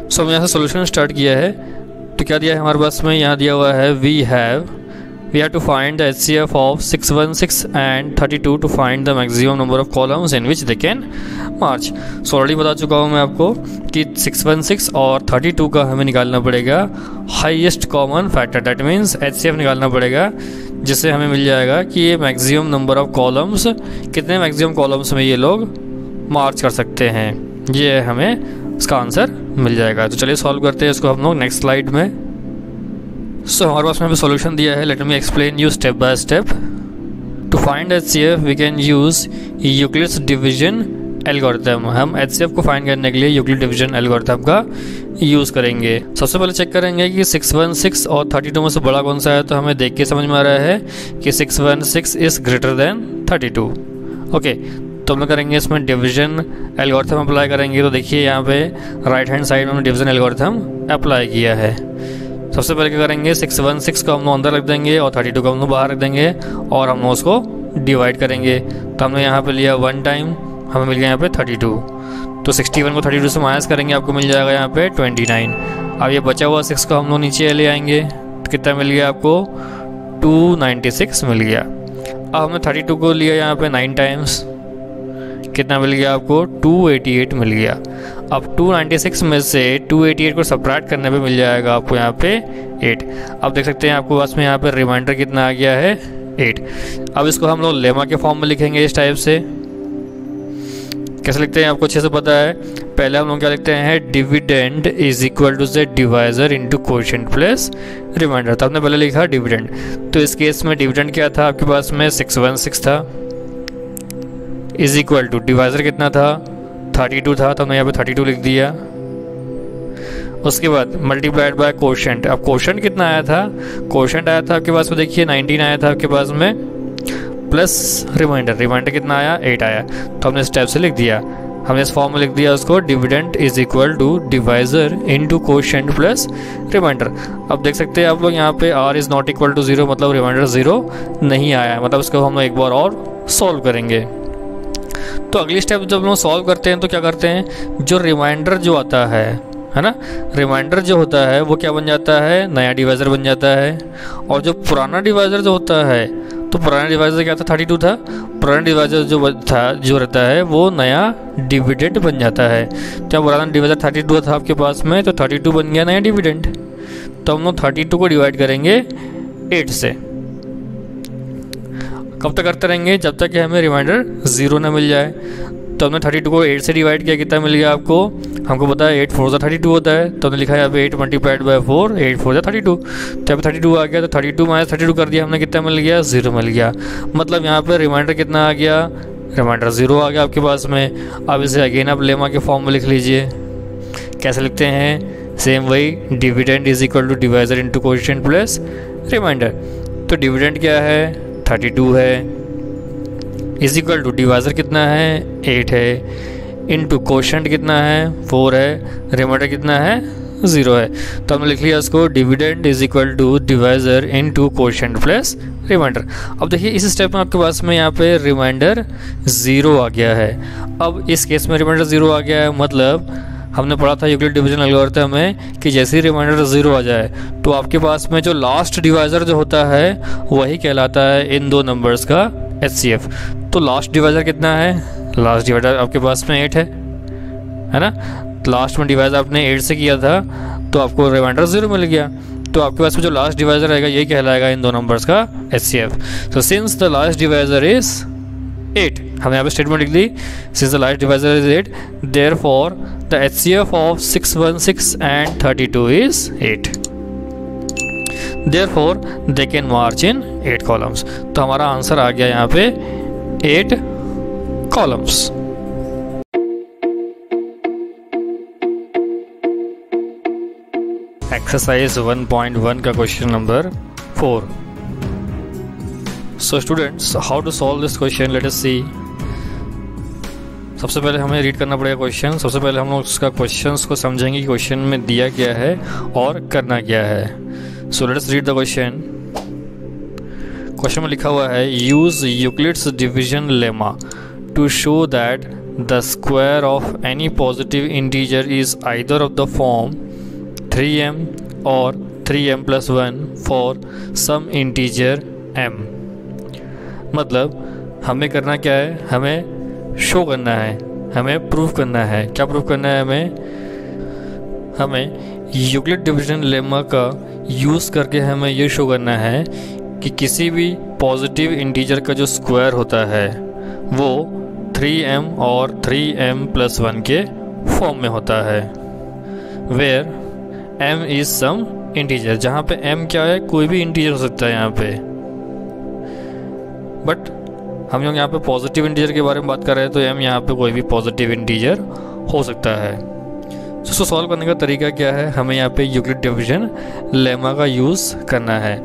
So हमने यहाँ से सोल्यूशन स्टार्ट किया है। तो क्या दिया है हमारे पास में, यहाँ दिया हुआ है we have we have to find the HCF of 616 and 32 to find the maximum number of columns in which they can march. So already बता चुका हूँ मैं आपको कि 616 और 32 का हमें निकालना पड़ेगा highest common factor, that means HCF निकालना पड़ेगा, जिससे हमें मिल जाएगा कि ये मैक्सिमम नंबर ऑफ कॉलम्स, कितने मैक्सिमम कॉलम्स में ये लोग मार्च कर सकते हैं, ये हमें इसका आंसर मिल जाएगा। तो चलिए सॉल्व करते हैं इसको हम लोग नेक्स्ट स्लाइड में। सो हमारे पास में सॉल्यूशन दिया है, let me explain you step by step. To find HCF we can use Euclid's division algorithm. हम HCF को फाइंड करने के लिए यूक्लिड डिवीजन एल्गोरिथम का यूज़ करेंगे। सबसे पहले चेक करेंगे कि 616 और 32 में से बड़ा कौन सा है, तो हमें देख के समझ में आ रहा है कि 616 इज़ ग्रेटर देन 32। ओके, तो हम करेंगे इसमें डिवीजन एल्गोरिथम अप्लाई करेंगे। तो देखिए यहाँ पे राइट हैंड साइड में डिवीजन एल्गोरिथम अप्लाई किया है। सबसे पहले क्या करेंगे, 616 को हम लोग अंदर रख देंगे और 32 को हम लोग बाहर रख देंगे और हम लोग उसको डिवाइड करेंगे। तो हमने यहाँ पे लिया 1 टाइम, हमें मिल गया यहाँ पे 32। तो 61 को 32 से माइनस करेंगे, आपको मिल जाएगा यहाँ पे 29। अब ये बचा हुआ 6 को हम लोग नीचे ले आएंगे, तो कितना मिल गया आपको, 296 मिल गया। अब हमने 32 को लिया यहाँ पे 9 टाइम्स, कितना मिल गया आपको, 288 मिल गया। अब 296 में से 288 को सब्ट्रैक्ट करने पे मिल जाएगा आपको यहाँ पे 8। अब देख सकते हैं आपको पास में यहाँ पे रिमाइंडर कितना आ गया है, 8। अब इसको हम लोग लेमा के फॉर्म में लिखेंगे इस टाइप से। कैसे लिखते हैं आपको अच्छे से पता है। पहले हम लोग क्या लिखते हैं, dividend is equal to the divisor into coefficient plus remainder. तो आपने पहले लिखा डिविडेंड, तो इस केस में डिविडेंड क्या था आपके पास में, 616 था, इज इक्वल टू डिवाइजर कितना था, 32 था, तो हमने यहाँ पे 32 लिख दिया। उसके बाद मल्टीप्लाइड बाय कोएफिशिएंट। अब कोएफिशिएंट कितना आया था, कोएफिशिएंट आया था आपके पास में, देखिए 19 आया था आपके पास में, प्लस रिमाइंडर, रिमाइंडर कितना आया, 8 आया। तो हमने इस टाइप से लिख दिया, हमने इस फॉर्म में लिख दिया उसको, dividend is equal to divisor into coefficient plus remainder. अब देख सकते हैं आप लोग यहाँ पे r is not equal to 0, मतलब रिमाइंडर 0 नहीं आया, मतलब उसको हम लोग एक बार और सॉल्व करेंगे। तो अगली स्टेप जब लोग सॉल्व करते हैं तो क्या करते हैं, जो रिमाइंडर जो आता है ना, रिमाइंडर जो होता है वो क्या बन जाता है, नया डिवाइजर बन जाता है। और जो पुराना डिवाइजर जो होता है, तो पुराना डिवाइजर क्या था, 32 था, पुराना डिवाइजर जो रहता है वो नया डिविडेंड बन जाता है। तो पुराना डिवाइजर 32 था आपके पास में, तो 32 बन गया नया डिविडेंड। तो हम लोग 32 को डिवाइड करेंगे 8 से। कब तक करते रहेंगे, जब तक कि हमें रिमाइंडर 0 ना मिल जाए। तो हमने 32 को 8 से डिवाइड किया, कितना मिल गया आपको, हमको पता है 8 4 जा 32 होता है, तो हमने लिखा है यहाँ पे 8 मल्टीप्लाइड बाय 4, 8 4 जा 32। तो यहाँ पे 32 आ गया, तो 32 माइनस 32 कर दिया हमने, कितना मिल गया, 0 मिल गया। मतलब यहाँ पे रिमाइंडर कितना आ गया, रिमाइंडर 0 आ गया आपके पास में। अब इसे अगेन आप लेमा के फॉर्म में लिख लीजिए। कैसे लिखते हैं, सेम वही, dividend is equal to divisor into coefficient plus remainder. तो डिविडेंड क्या है, 32 है, इज इक्वल टू डिवाइजर कितना है, 8 है, इनटू कोएफिशिएंट कितना है, 4 है, रिमाइंडर कितना है, 0 है। तो हमने लिख लिया इसको, dividend is equal to divisor into coefficient plus remainder. अब देखिए इस स्टेप में आपके पास में यहाँ पे रिमाइंडर 0 आ गया है। अब इस केस में रिमाइंडर 0 आ गया है, मतलब हमने पढ़ा था यूक्लिड डिवीजन एल्गोरिथम में कि जैसे ही रिमाइंडर 0 आ जाए तो आपके पास में जो लास्ट डिवाइजर जो होता है वही कहलाता है इन दो नंबर्स का HCF। तो लास्ट डिवाइजर कितना है, लास्ट डिवाइजर आपके पास में 8 है ना। लास्ट में डिवाइजर आपने 8 से किया था तो आपको रिमाइंडर 0 मिल गया। तो आपके पास में जो लास्ट डिवाइजर रहेगा यही कहलाएगा इन दो नंबर्स का HCF। So since the last divisor is 8, हमने यहाँ पे स्टेटमेंट लिख दी, since the last divisor is 8 therefore the HCF of 616 and 32 is 8, therefore they can march in 8 columns. तो हमारा आंसर आ गया यहाँ पे 8 कॉलम्स। एक्सरसाइज 1.1 का question number 4। So students, how to solve this question, let us see. सबसे पहले हमें read करना पड़ेगा क्वेश्चन। सबसे पहले हम लोग उसका क्वेश्चंस को समझेंगे कि क्वेश्चन में दिया क्या है और करना क्या है। So let us read the question. Question में लिखा हुआ है, use Euclid's division lemma to show that the square of any positive integer is either of the form 3m और 3m+1 for some integer m। मतलब हमें करना क्या है, हमें शो करना है, हमें प्रूफ करना है। क्या प्रूफ करना है हमें यूक्लिड डिवीजन लेमा का यूज़ करके हमें ये शो करना है कि किसी भी पॉजिटिव इंटीजर का जो स्क्वायर होता है वो 3m और 3m+1 के फॉर्म में होता है, where m is some integer, जहाँ पे m क्या है, कोई भी इंटीजर हो सकता है यहाँ पे। बट हम लोग यहाँ पे पॉजिटिव इंटीजर के बारे में बात कर रहे हैं, तो m यहाँ पे कोई भी पॉजिटिव इंटीजर हो सकता है। तो इसको सॉल्व करने का तरीका क्या है, हमें यहाँ पे यूक्लिड डिवीजन लेमा का यूज़ करना है।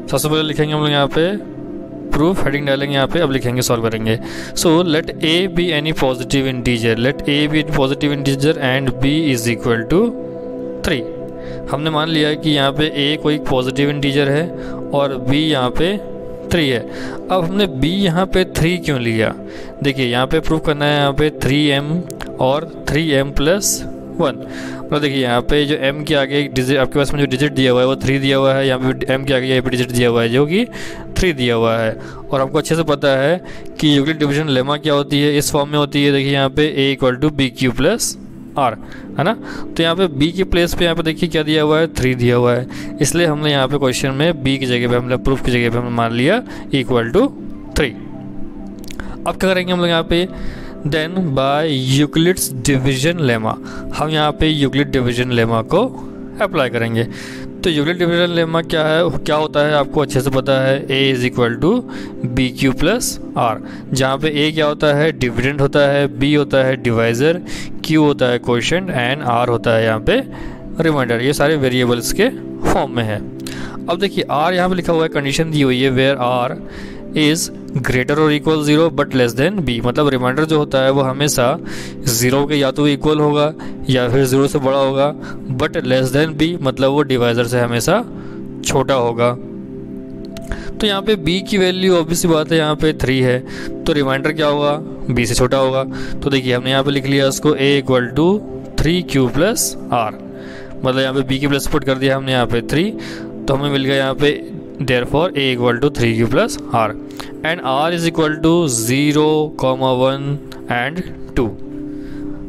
सबसे पहले लिखेंगे हम लोग यहाँ पे प्रूफ, हेडिंग डालेंगे यहाँ पे, अब लिखेंगे सॉल्व करेंगे। So let a be any positive integer, let a be positive integer and b is equal to 3। हमने मान लिया है कि यहाँ पे a कोई पॉजिटिव इंटीजर है और b यहाँ पे 3 है। अब हमने b यहाँ पे 3 क्यों लिया, देखिए यहाँ पे प्रूफ करना है यहाँ पे 3m और 3m+1। मतलब देखिए यहाँ पे जो m के आगे डिजिट आपके पास में जो डिजिट दिया हुआ है वो 3 दिया हुआ है, यहाँ पे m के आगे यहाँ पे डिजिट दिया हुआ है जो कि 3 दिया हुआ है। और हमको अच्छे से पता है कि यूक्लिड डिवीजन लेमा क्या होती है, इस फॉर्म में होती है। देखिए यहाँ पे a = bq+r है ना, तो यहाँ पे b की प्लेस पे यहाँ पे देखिए क्या दिया हुआ है, 3 दिया हुआ है। इसलिए हमने यहाँ पे क्वेश्चन में b की जगह पे हमने प्रूफ की जगह पे हमने मान लिया =3। अब क्या करेंगे हम लोग यहाँ पे, then by Euclid's division lemma, हम यहाँ पे यूक्लिड डिवीजन लेमा को अप्लाई करेंगे। तो यूक्लिड डिवीजन लेमा क्या है, क्या होता है आपको अच्छे से पता है, a = bq+r, जहाँ पे a क्या होता है, डिविडेंड होता है, b होता है डिवाइज़र, q होता है क्वोशिएंट एंड r होता है यहाँ पे रिमाइंडर। ये सारे वेरिएबल्स के फॉर्म में है। अब देखिए r यहाँ पे लिखा हुआ है, कंडीशन दी हुई है वेयर r इज़ ग्रेटर और equal 0 but less than b। मतलब रिमाइंडर जो होता है वो हमेशा 0 के या तो इक्वल होगा या फिर 0 से बड़ा होगा, बट लेस देन b मतलब वो डिवाइज़र से हमेशा छोटा होगा। तो यहाँ पे b की वैल्यू ऑब्वियसली बात है यहाँ पे 3 है, तो रिमाइंडर क्या होगा, b से छोटा होगा। तो देखिए हमने यहाँ पे लिख लिया उसको a = 3q+r, मतलब यहाँ पे b की प्लेस पुट कर दिया हमने यहाँ पे 3, तो हमें मिल गया यहाँ पे therefore a = 3q+r and r is equal to 0, 1 and 2।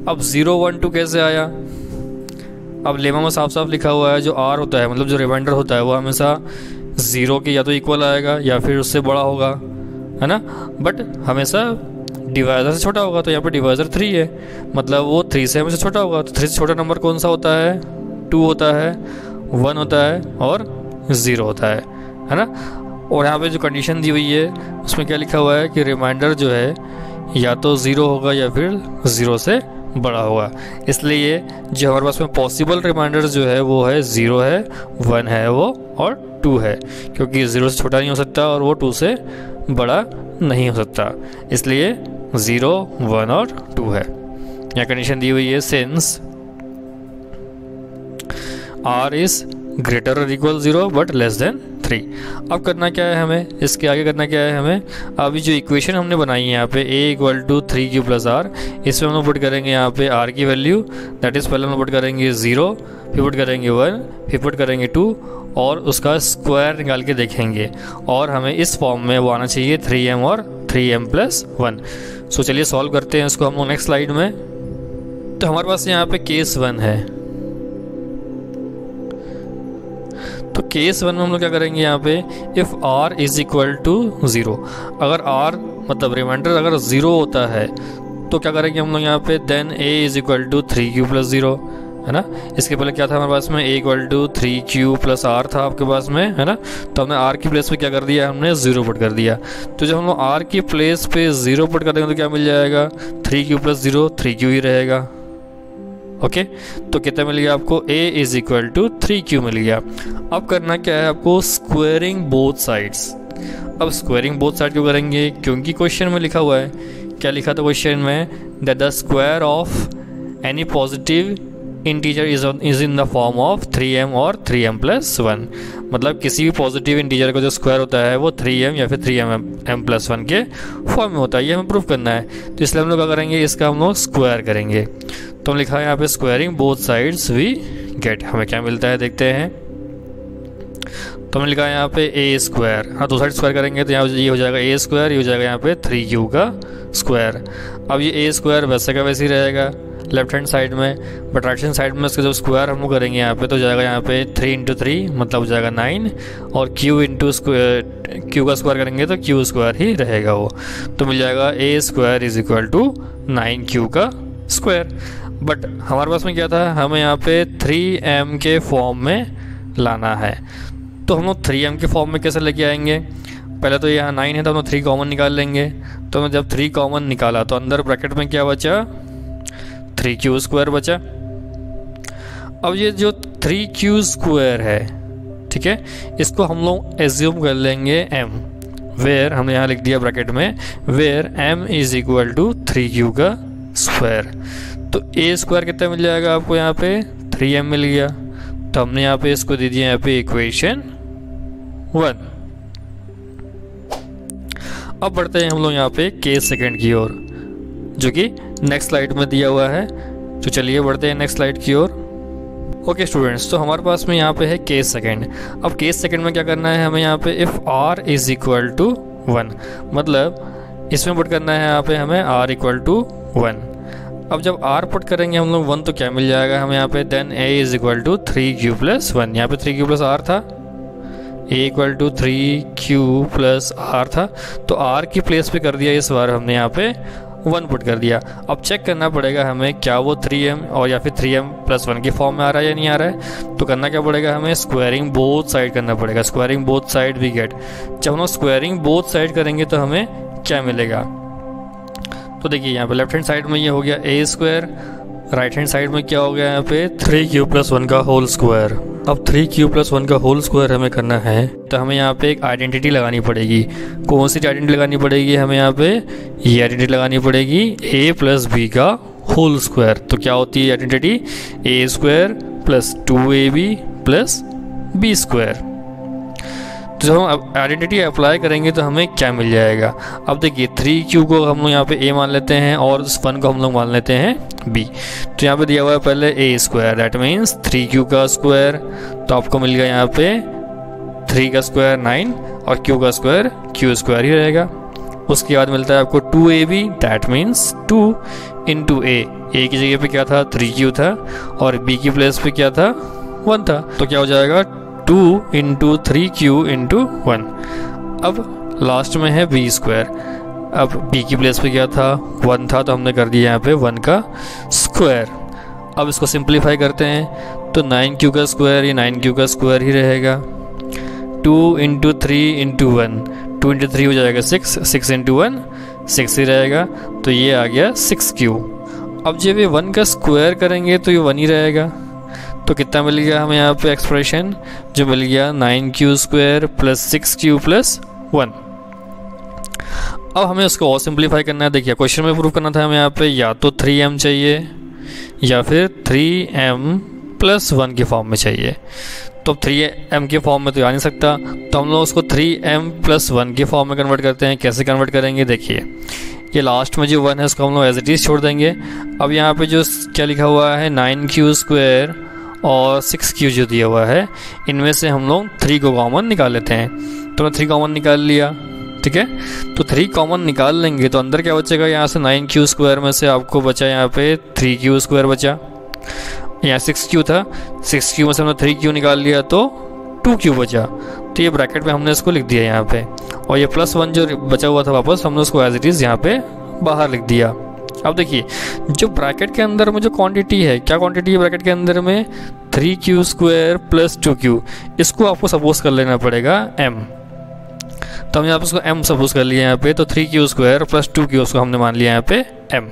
अब 0, 1, 2 कैसे आया, अब लेमा में साफ साफ लिखा हुआ है जो r होता है, मतलब जो रिमाइंडर होता है वो हमेशा 0 के या तो इक्वल आएगा या फिर उससे बड़ा होगा, है ना, बट हमेशा डिवाइज़र से छोटा होगा। तो यहाँ पे डिवाइज़र 3 है, मतलब वो 3 से हमेशा छोटा होगा। तो 3 से छोटा नंबर कौन सा होता है, 2 होता है, 1 होता है और 0 होता है ना। और यहाँ पे जो कंडीशन दी हुई है उसमें क्या लिखा हुआ है कि रिमाइंडर जो है या तो 0 होगा या फिर 0 से बड़ा होगा। इसलिए जो हमारे पास में पॉसिबल रिमाइंडर जो है वो है 0 है, 1 है वो और 2 है, क्योंकि 0 से छोटा नहीं हो सकता और वो 2 से बड़ा नहीं हो सकता, इसलिए 0, 1 और 2 है। यहाँ कंडीशन दी हुई है सिंस r इज़ ग्रेटर और इक्वल 0 बट लेस देन 3। अब करना क्या है हमें, इसके आगे करना क्या है हमें, अभी जो इक्वेशन हमने बनाई है यहाँ पे a = 3q+r, इसमें हम लोग पुट करेंगे यहाँ पे r की वैल्यू, दैट इज़ पहले हम लोग पुट करेंगे 0, फिर पुट करेंगे 1, फिर पुट करेंगे 2 और उसका स्क्वायर निकाल के देखेंगे, और हमें इस फॉर्म में वो आना चाहिए 3m और 3m+1। सो चलिए सॉल्व करते हैं इसको हम लोग नेक्स्ट स्लाइड में। तो हमारे पास यहाँ पे केस 1 है, तो केस 1 में हम लोग क्या करेंगे यहाँ पे, if r is equal to 0, अगर r मतलब रिमाइंडर अगर 0 होता है तो क्या करेंगे हम लोग यहाँ पे, then a is equal to 3q+0, है ना। इसके पहले क्या था हमारे पास में, a = 3q+r था आपके पास में, है ना। तो हमने r की प्लेस पे क्या कर दिया, हमने 0 पुट कर दिया। तो जब हम लोग r की प्लेस पे 0 पुट कर देंगे तो क्या मिल जाएगा, 3q+0 3q ही रहेगा। ओके, तो कितना मिल गया आपको, a is equal to 3q मिल गया। अब करना क्या है आपको, स्क्वायरिंग बोथ साइड्स। अब स्क्वायरिंग बोथ साइड क्यों करेंगे, क्योंकि क्वेश्चन में लिखा हुआ है, क्या लिखा था क्वेश्चन में, that the square of any positive integer is in the form of 3m और 3m+1। मतलब किसी भी पॉजिटिव इंटीजर का जो स्क्वायर होता है वो 3m या फिर 3m+1 के फॉर्म में होता है, ये हमें प्रूफ करना है। तो इसलिए हम लोग क्या करेंगे, इसका हम लोग स्क्वायर करेंगे। तो हम लिखा है यहाँ पे squaring both sides we get, हमें क्या मिलता है देखते हैं। तो हमने लिखा है यहाँ पे ए स्क्वायर। हाँ, दो साइड स्क्वायर करेंगे तो यहाँ ये हो जाएगा ए स्क्वायर, ये हो जाएगा यहाँ पे 3q का स्क्वायर। अब ये ए स्क्वायर वैसे का वैसे ही रहेगा लेफ्ट हैंड साइड में, बट राइट हैंड साइड में इसका जब स्क्वायर हम लोग करेंगे यहाँ पे तो जाएगा यहाँ पे 3 × 3 मतलब हो जाएगा 9, और q का स्क्वायर करेंगे तो q स्क्वायर ही रहेगा वो, तो मिल जाएगा a square is equal to 9q का स्क्वायर। बट हमारे पास में क्या था, हमें यहाँ पे 3m के फॉर्म में लाना है। तो हम लोग 3m के फॉर्म में कैसे लेके आएंगे, पहले तो यहाँ 9 है तो हम लोग 3 कॉमन निकाल लेंगे। तो मैं जब 3 कॉमन निकाला तो अंदर ब्रैकेट में क्या बचा, 3q स्क्वायर बचा। अब ये जो 3q स्क्वायर है, ठीक है, इसको हम लोग एज्यूम कर लेंगे m, वेयर हमने यहाँ लिख दिया ब्रैकेट में where m is equal to 3q का स्क्वायर। तो a स्क्वायर कितना मिल जाएगा आपको, यहाँ पे 3m मिल गया। तो हमने यहाँ पे इसको दे दिया यहाँ पे इक्वेशन 1। अब बढ़ते हैं हम लोग यहाँ पे केस सेकंड की ओर, जो कि नेक्स्ट स्लाइड में दिया हुआ है। तो चलिए बढ़ते हैं नेक्स्ट स्लाइड की ओर। ओके स्टूडेंट्स, तो हमारे पास में यहाँ पे है केस सेकंड। अब केस सेकंड में क्या करना है हमें, यहाँ पे if r is equal to 1, मतलब इसमें पुट करना है यहाँ पे हमें r इक्वल टू 1। अब जब r पुट करेंगे हम लोग 1 तो क्या मिल जाएगा हमें यहाँ पे, then a is equal to 3q plus 1। यहाँ पे 3q प्लस r था, a equal to 3q plus r था, तो r की प्लेस पे कर दिया इस बार हमने यहाँ पे 1 पुट कर दिया। अब चेक करना पड़ेगा हमें क्या वो 3m और या फिर 3m प्लस 1 के फॉर्म में आ रहा है या नहीं आ रहा है। तो करना क्या पड़ेगा हमें, स्क्वायरिंग बोथ साइड करना पड़ेगा। Squaring both side we get, जब हम लोग स्क्वायरिंग बोथ साइड करेंगे तो हमें क्या मिलेगा। तो देखिए यहाँ पे लेफ्ट हैंड साइड में ये हो गया ए स्क्वायर, राइट हैंड साइड में क्या हो गया यहाँ पे 3q प्लस 1 का होल स्क्वायर। अब 3q प्लस 1 का होल स्क्वायर हमें करना है तो हमें यहाँ पे एक आइडेंटिटी लगानी पड़ेगी। कौन सी आइडेंटिटी लगानी पड़ेगी हमें यहाँ पे, ये आइडेंटिटी लगानी पड़ेगी a प्लस b का होल स्क्वायर। तो क्या होती है identity, a square plus 2ab plus b square. तो जब हम आइडेंटिटी अप्लाई करेंगे तो हमें क्या मिल जाएगा। अब देखिए 3q को हम लोग यहाँ पे a मान लेते हैं और 1 को हम लोग मान लेते हैं b। तो यहाँ पे दिया हुआ है पहले a square, that means 3q का स्क्वायर, तो आपको मिल गया यहाँ पे 3 का स्क्वायर 9 और q का स्क्वायर q स्क्वायर ही रहेगा। उसके बाद मिलता है आपको 2ab, that means 2 into a की जगह पे क्या था 3q था और b की प्लेस पे क्या था 1 था, तो क्या हो जाएगा 2 इंटू 3q इंटू 1। अब लास्ट में है b स्क्वायर, अब b की प्लेस पे क्या था 1 था, तो हमने कर दिया यहाँ पे 1 का स्क्वायर। अब इसको सिंप्लीफाई करते हैं तो 9q का स्क्वायर, ये 9q का स्क्वायर ही रहेगा। 2 इंटू 3 इंटू 1, 2 इंटू 3 हो जाएगा 6, 6 इंटू 1 6 ही रहेगा, तो ये आ गया 6q। अब जब ये 1 का स्क्वायर करेंगे तो ये 1 ही रहेगा। तो कितना मिल गया हमें यहाँ पे एक्सप्रेशन, जो मिल गया 9q square plus 6q plus 1। अब हमें उसको और सिंप्लीफाई करना है। देखिए क्वेश्चन में प्रूव करना था हमें यहाँ पे या तो 3m चाहिए या फिर 3m प्लस 1 के फॉर्म में चाहिए। तो 3m के फॉर्म में तो आ नहीं सकता, तो हम लोग उसको 3m प्लस 1 के फॉर्म में कन्वर्ट करते हैं। कैसे कन्वर्ट करेंगे, देखिए ये लास्ट में जो 1 है उसको हम लोग एज इट इज़ छोड़ देंगे। अब यहाँ पे जो क्या लिखा हुआ है 9q स्क्वायर और 6q जो दिया हुआ है, इनमें से हम लोग 3 को कॉमन निकाल लेते हैं। तो मैं 3 कॉमन निकाल लिया, ठीक है। तो 3 कॉमन निकाल लेंगे तो अंदर क्या बचेगा, यहाँ से 9q स्क्वायर में से आपको बचा यहाँ पे 3q स्क्वायर बचा, यहाँ 6q था, 6q में से हमने 3q निकाल लिया तो 2q बचा। तो ये ब्रैकेट में हमने इसको लिख दिया यहाँ पे, और ये प्लस 1 जो बचा हुआ था वापस हमने उसको एज इट इज़ यहाँ पे बाहर लिख दिया। अब देखिए जो ब्रैकेट के अंदर में जो क्वांटिटी है, क्या क्वांटिटी है ब्रैकेट के अंदर में 3q स्क्वायर प्लस 2q, इसको आपको सपोज कर लेना पड़ेगा m। तो हमने यहाँ पे उसको m सपोज कर लिया यहाँ पे, तो 3q स्क्वायर प्लस 2q उसको हमने मान लिया यहाँ पे m।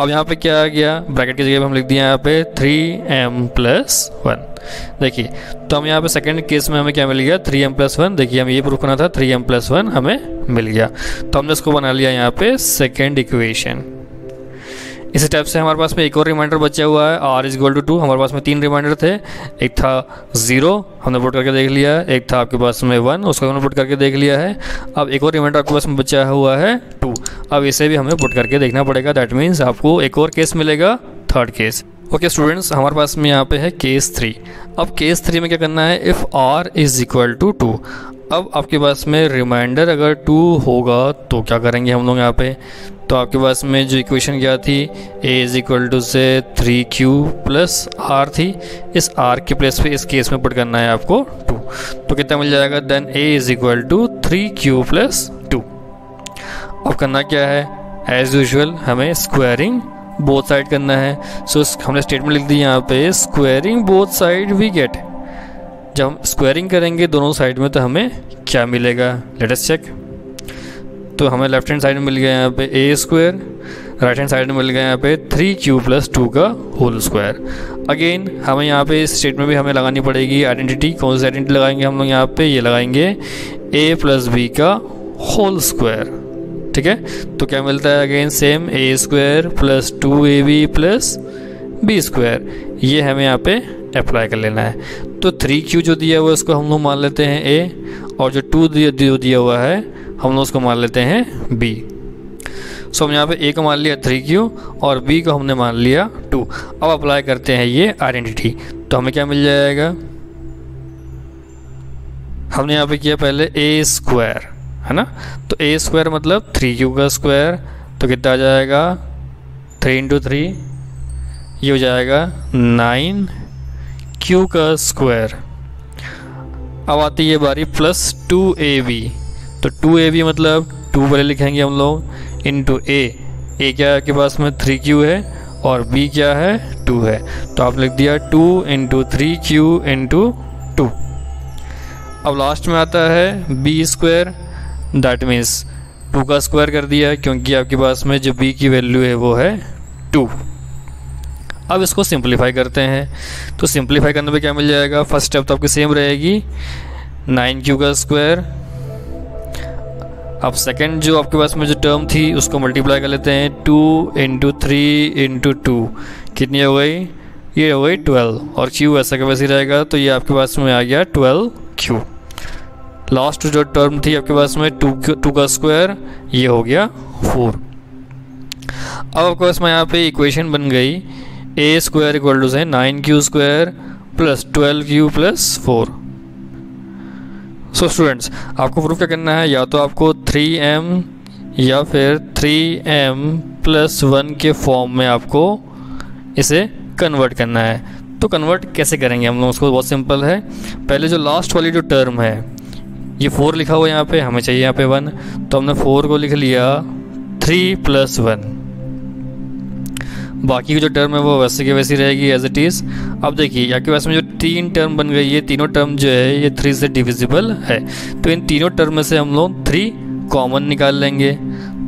अब यहाँ पे क्या आ गया, ब्रैकेट की जगह पे हम लिख दिया यहाँ पे 3m प्लस 1। देखिए तो हम यहाँ पे सेकंड केस में हमें क्या मिल गया 3m प्लस 1। देखिए हमें ये प्रूफ करना था 3m प्लस 1 हमें मिल गया, तो हमने इसको बना लिया यहाँ पे सेकेंड इक्वेशन। इसी टाइप से हमारे पास में एक और रिमाइंडर बचा हुआ है r इज इक्वल टू 2। हमारे पास में 3 रिमाइंडर थे, एक था 0 हमने पुट करके देख लिया है, एक था आपके पास में 1 उसको हमने पुट करके देख लिया है। अब एक और रिमाइंडर आपके पास में बचा हुआ है 2, अब इसे भी हमें पुट करके देखना पड़ेगा। दैट मीन्स आपको एक और केस मिलेगा, थर्ड केस। ओके स्टूडेंट्स, हमारे पास में यहाँ पे है केस 3। अब केस 3 में क्या करना है, if r is equal to 2। अब आपके पास में रिमाइंडर अगर 2 होगा तो क्या करेंगे हम लोग यहाँ पे, तो आपके पास में जो इक्वेशन क्या थी, a इज़ इक्वल टू से 3q प्लस r थी। इस r के प्लेस पे इस केस में पुट करना है आपको 2, तो कितना मिल जाएगा, then a is equal to 3q plus 2। अब करना क्या है, एज़ यूजुअल हमें स्क्वायरिंग बोथ साइड करना है। सो हमने स्टेटमेंट लिख दी यहाँ पे, squaring both side we get. जब हम स्क्वायरिंग करेंगे दोनों साइड में तो हमें क्या मिलेगा, लेट अस चेक। तो हमें लेफ्ट हैंड साइड में मिल गया यहाँ पे a square, right hand side में मिल गया यहाँ पे 3q प्लस 2 का होल स्क्वायर। अगेन हमें यहाँ पे इस स्टेटमेंट में हमें लगानी पड़ेगी आइडेंटिटी। कौन सी आइडेंटिटी लगाएंगे हम लोग यहाँ पे, ये लगाएंगे a प्लस b का होल स्क्वायर। ठीक है, तो क्या मिलता है, again same a square plus 2ab plus b square. ये हमें यहाँ पे अप्लाई कर लेना है। तो 3q जो दिया हुआ है उसको हम लोग मान लेते हैं a, और जो 2 दिया हुआ है हम लोग उसको मान लेते हैं b। सो हम यहाँ पे a को मान लिया 3q और b को हमने मान लिया 2। अब अप्लाई करते हैं ये आइडेंटिटी, तो हमें क्या मिल जाएगा, हमने यहाँ पे किया पहले a स्क्वायर है ना, तो a स्क्वायर मतलब 3q का स्क्वायर, तो कितना आ जाएगा 3 इंटू 3, ये हो जाएगा 9q का स्क्वायर। अब आती है बारी प्लस 2ab, तो 2ab मतलब 2 पहले लिखेंगे हम लोग इंटू a क्या है आपके पास में 3q है और b क्या है 2 है, तो आप लिख दिया 2 इंटू 3q इंटू 2। अब लास्ट में आता है b स्क्वायर, दैट मीन्स 2 का स्क्वायर कर दिया क्योंकि आपके पास में जो b की वैल्यू है वो है 2। अब इसको सिंपलीफाई करते हैं, तो सिंपलीफाई करने पे क्या मिल जाएगा, फर्स्ट स्टेप तो आपकी सेम रहेगी 9q का स्क्वायर। अब सेकंड जो आपके पास में जो टर्म थी उसको मल्टीप्लाई कर लेते हैं, 2 इंटू 3 इंटू 2 कितनी हो गई, ये हो गई 12, और q ऐसा का वैसे ही रहेगा, तो ये आपके पास में आ गया 12q। लास्ट जो टर्म थी आपके पास में 2 का स्क्वायर, ये हो गया 4। अब आपके पास में यहाँ पे इक्वेशन बन गई a स्क्वायर इक्वल टू से 9q square plus 12q plus 4। So students, आपको प्रूफ क्या करना है, या तो आपको 3m या फिर 3m प्लस 1 के फॉर्म में आपको इसे कन्वर्ट करना है। तो कन्वर्ट कैसे करेंगे हम लोग उसको, बहुत सिंपल है। पहले जो लास्ट वाली जो टर्म है, ये 4 लिखा हुआ यहाँ पे, हमें चाहिए यहाँ पे 1, तो हमने 4 को लिख लिया 3 प्लस 1। बाकी की जो टर्म है वो वैसे की वैसी रहेगी एज इट इज़। अब देखिए आपके पास में जो 3 टर्म बन गई, ये तीनों टर्म जो है ये 3 से डिविजिबल है, तो इन तीनों टर्म में से हम लोग 3 कॉमन निकाल लेंगे।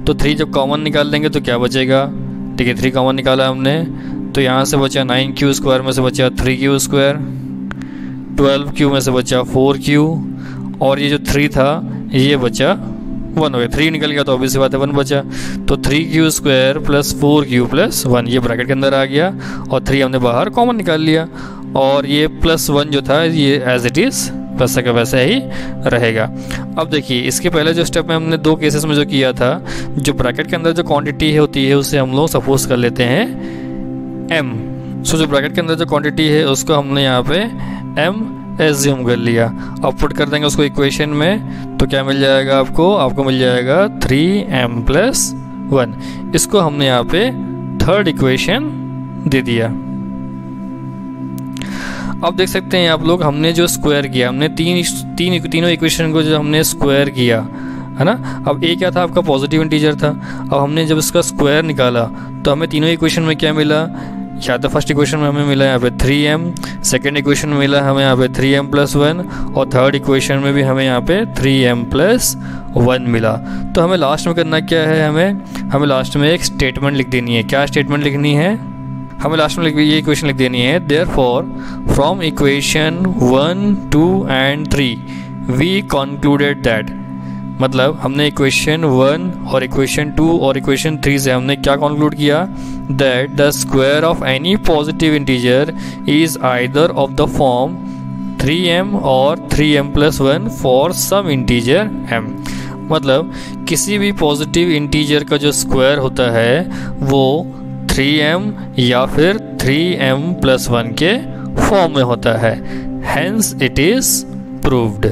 तो 3 जब कॉमन निकाल लेंगे तो क्या बचेगा, ठीक है 3 कॉमन निकाला हमने, तो यहाँ से बचा 9q स्क्वायर में से बचा 3q स्क्वायर, 12q में से बचा 4q, और ये जो 3 था ये बचा 1 हो गया, 3 निकल गया तो ऑब्वियस बात है 1 बचा, तो 3q square plus 4q plus 1 ये ब्रैकेट के अंदर आ गया, और 3 हमने बाहर कॉमन निकाल लिया, और ये प्लस 1 जो था ये एज इट इज़ वैसा का वैसा ही रहेगा। अब देखिए इसके पहले जो स्टेप में हमने 2 केसेस में जो किया था, जो ब्रैकेट के अंदर जो क्वांटिटी होती है उसे हम लोग सपोज कर लेते हैं m। सो जो ब्रैकेट के अंदर जो क्वांटिटी है उसको हमने यहाँ पे m एज्यूम कर लिया। अब पुट कर देंगे उसको इक्वेशन में, तो क्या मिल जाएगा आपको मिल जाएगा 3m प्लस 1। इसको हमने यहाँ पे थर्ड इक्वेशन दे दिया। अब देख सकते हैं आप लोग, हमने जो स्क्वायर किया, हमने तीनों इक्वेशन को जो हमने स्क्वायर किया है ना। अब a क्या था आपका पॉजिटिव इंटीजर था, अब हमने जब इसका स्क्वायर निकाला तो हमें तीनों इक्वेशन में क्या मिला, या तो फर्स्ट इक्वेशन में हमें मिला यहाँ पे 3m, सेकेंड इक्वेशन में मिला हमें यहाँ पे 3m प्लस 1, और थर्ड इक्वेशन में भी हमें यहाँ पे 3m प्लस 1 मिला। तो हमें लास्ट में करना क्या है, हमें लास्ट में एक स्टेटमेंट लिख देनी है। क्या स्टेटमेंट लिखनी है, हमें लास्ट में ये इक्वेशन लिख देनी है, therefore from equation 1, 2 and 3 we concluded that, मतलब हमने इक्वेशन 1 और इक्वेशन 2 और इक्वेशन 3 से हमने क्या कंक्लूड किया, that the square of any positive integer is either of the form 3m और 3m plus 1 for some integer m। मतलब किसी भी पॉजिटिव इंटीजर का जो स्क्वायर होता है वो 3m या फिर 3m+1 के फॉर्म में होता है, hence it is proved.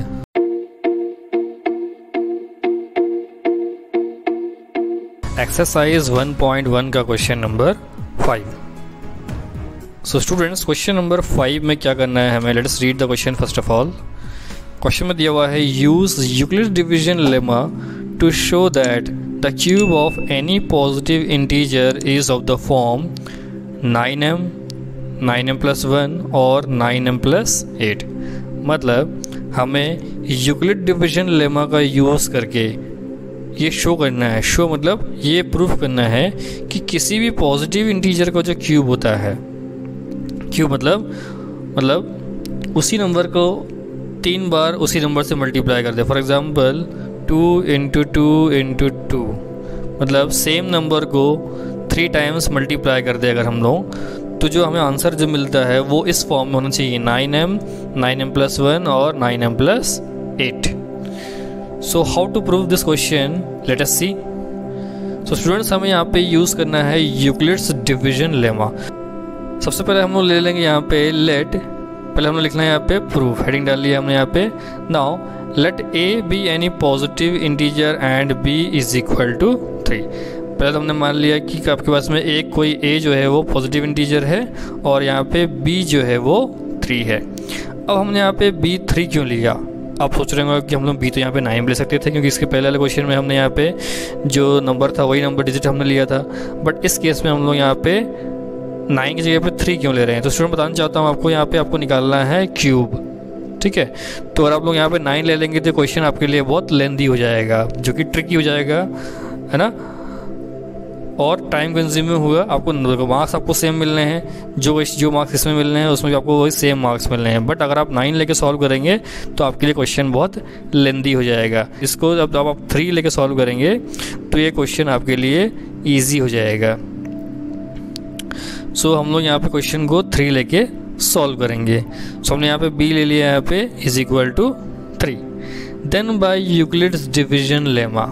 Exercise 1.1 का question number 5। So students, question number 5 में क्या करना है हमें, let's read the question first of all. Question में दिया हुआ है, use Euclid division lemma to show that the cube of any positive integer is of the form 9m, 9m+1 और 9m+8। मतलब हमें यूक्लिड डिवीजन लेमा का use करके ये शो करना है, शो मतलब ये प्रूफ करना है कि किसी भी पॉजिटिव इंटीजर का जो क्यूब होता है, क्यूब मतलब उसी नंबर को 3 बार उसी नंबर से मल्टीप्लाई कर दे। फॉर एग्जांपल 2 × 2 × 2, मतलब सेम नंबर को 3 टाइम्स मल्टीप्लाई कर दे अगर हम लोग, तो जो हमें आंसर जो मिलता है वो इस फॉर्म में होना चाहिए, 9m, 9m+1 और 9m+8। So how to prove this question, let us see. So students, हमें यहाँ पे यूज़ करना है यूक्लिड्स डिवीजन लेमा। सबसे पहले हम लोग ले लेंगे यहाँ पे लेट, पहले हमने लिखना है यहाँ पे प्रूफ, हेडिंग डाल लिया हमने यहाँ पे। Now let a be any positive integer and b is equal to 3। पहले तो हमने मान लिया कि आपके पास में एक कोई a जो है वो पॉजिटिव इंटीजर है और यहाँ पे b जो है वो 3 है। अब हमने यहाँ पे b 3 क्यों लिया? आप सोच रहे होंगे कि हम लोग b तो यहाँ पे 9 ले सकते थे, क्योंकि इसके पहले वाले क्वेश्चन में हमने यहाँ पे जो नंबर था वही नंबर डिजिट हमने लिया था। बट इस केस में हम लोग यहाँ पे 9 की जगह पे 3 क्यों ले रहे हैं? तो स्टूडेंट बताना चाहता हूँ आपको, यहाँ पे आपको निकालना है क्यूब, ठीक है। तो अगर आप लोग यहाँ पे 9 ले लेंगे तो क्वेश्चन आपके लिए बहुत लेंदी हो जाएगा, जो कि ट्रिकी हो जाएगा, है ना, और टाइम कंज्यूमिंग होगा। आपको मार्क्स आपको सेम मिलने हैं, जो मार्क्स इसमें मिलने हैं उसमें भी आपको वही सेम मार्क्स मिलने हैं। बट अगर आप 9 लेके सॉल्व करेंगे तो आपके लिए क्वेश्चन बहुत लेंदी हो जाएगा। इसको जब आप 3 लेके सॉल्व करेंगे तो ये क्वेश्चन आपके लिए ईजी हो जाएगा। सो हम लोग यहाँ पे क्वेश्चन को 3 लेके सॉल्व करेंगे। सो हमने यहाँ पे b ले लिया, यहाँ पे is equal to 3। Then by Euclid's division lemma,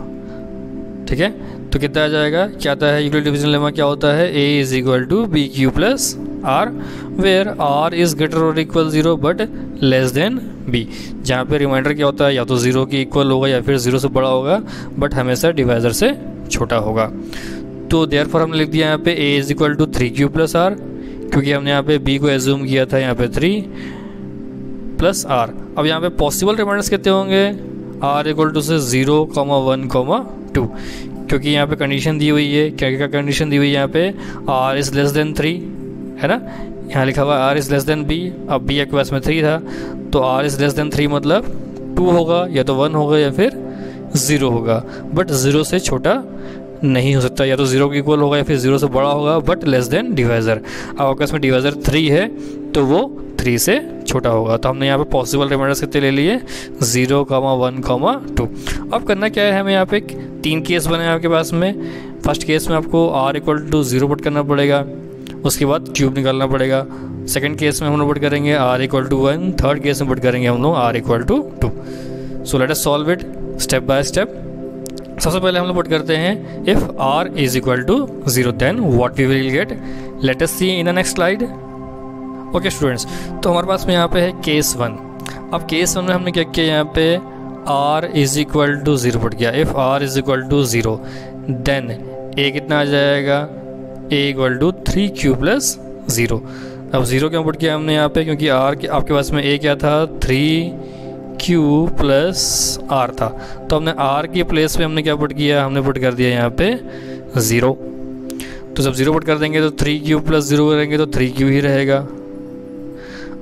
ठीक है, तो कितना आ जाएगा, क्या आता है यूक्लिड डिवीजन लेमा, क्या होता है, a is equal to bq plus r, where r is greater और equal 0 but less than b। जहाँ पे रिमाइंडर क्या होता है, या तो 0 के इक्वल होगा या फिर 0 से बड़ा होगा, बट हमेशा डिवाइजर से छोटा होगा। तो देयरफॉर हमने लिख दिया यहाँ पे a is equal to 3q plus r, क्योंकि हमने यहाँ पे b को एज्यूम किया था यहाँ पे 3 प्लस r। अब यहाँ पे पॉसिबल रिमाइंडर्स कितने होंगे, r इक्वल टू से 0, 1, 2, क्योंकि यहाँ पे कंडीशन दी हुई है, क्या क्या कंडीशन दी हुई है यहाँ पे, r इज लेस देन 3, है ना, यहाँ लिखा हुआ r is less than b। अब b आपके पास में 3 था, तो r इज लेस देन 3 मतलब 2 होगा, या तो 1 होगा या फिर 0 होगा, बट 0 से छोटा नहीं हो सकता, या तो 0 के इक्वल होगा या फिर 0 से बड़ा होगा, बट लेस देन डिवाइजर। अब आपके पास में डिवाइजर 3 है तो वो 3 से छोटा होगा। तो हमने यहाँ पे पॉसिबल रिमाइंडर्स कितने ले लिए, 0, 1, 2। अब करना क्या है, हमें यहाँ पे 3 केस बने आपके पास में। फर्स्ट केस में आपको r इक्वल टू 0 पुट करना पड़ेगा, उसके बाद क्यूब निकालना पड़ेगा। सेकंड केस में हम लोग पुट करेंगे r equal to 1, third case में पुट करेंगे हम लोग r equal to 2। So let us solve it step by step. सबसे पहले हम लोग पुट करते हैं if r is equal to 0 then what we will get, let us see in the next slide. Okay students, तो हमारे पास में यहाँ पे है केस 1। अब केस 1 में हमने क्या किया, यहाँ पे r is equal to 0 put किया। If r is equal to 0 then a कितना आ जाएगा, a equal to 3q plus 0। अब 0 क्यों पुट किया हमने यहाँ पे, क्योंकि r आपके पास में a क्या था, 3q प्लस r था, तो हमने r के प्लेस पे हमने क्या पुट किया, हमने पुट कर दिया यहाँ पे 0। तो जब 0 पुट कर देंगे तो 3q प्लस 0 करेंगे तो 3q ही रहेगा।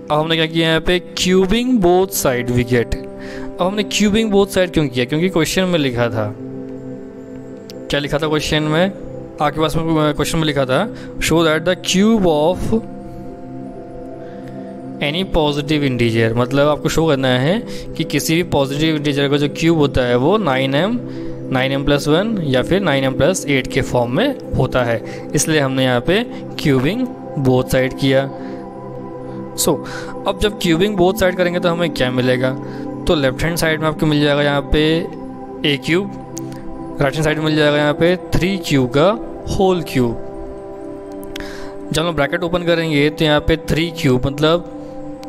अब हमने क्या किया यहाँ पे, cubing both side we get. अब हमने क्यूबिंग बोथ साइड क्यों किया, क्योंकि क्वेश्चन में लिखा था, क्या लिखा था क्वेश्चन में, आपके पास में क्वेश्चन में लिखा था, show that the cube of any positive integer, मतलब आपको शो करना है कि किसी भी पॉजिटिव इंटीजर का जो क्यूब होता है वो 9m+1 या फिर 9m+8 के फॉर्म में होता है। इसलिए हमने यहाँ पे क्यूबिंग बोथ साइड किया। सो अब जब क्यूबिंग बोथ साइड करेंगे तो हमें क्या मिलेगा, तो लेफ्ट हैंड साइड में आपको मिल जाएगा यहाँ पे a cube, right hand side में मिल जाएगा यहाँ पे 3q का होल क्यूब। जब हम ब्रैकेट ओपन करेंगे तो यहाँ पे 3 क्यूब मतलब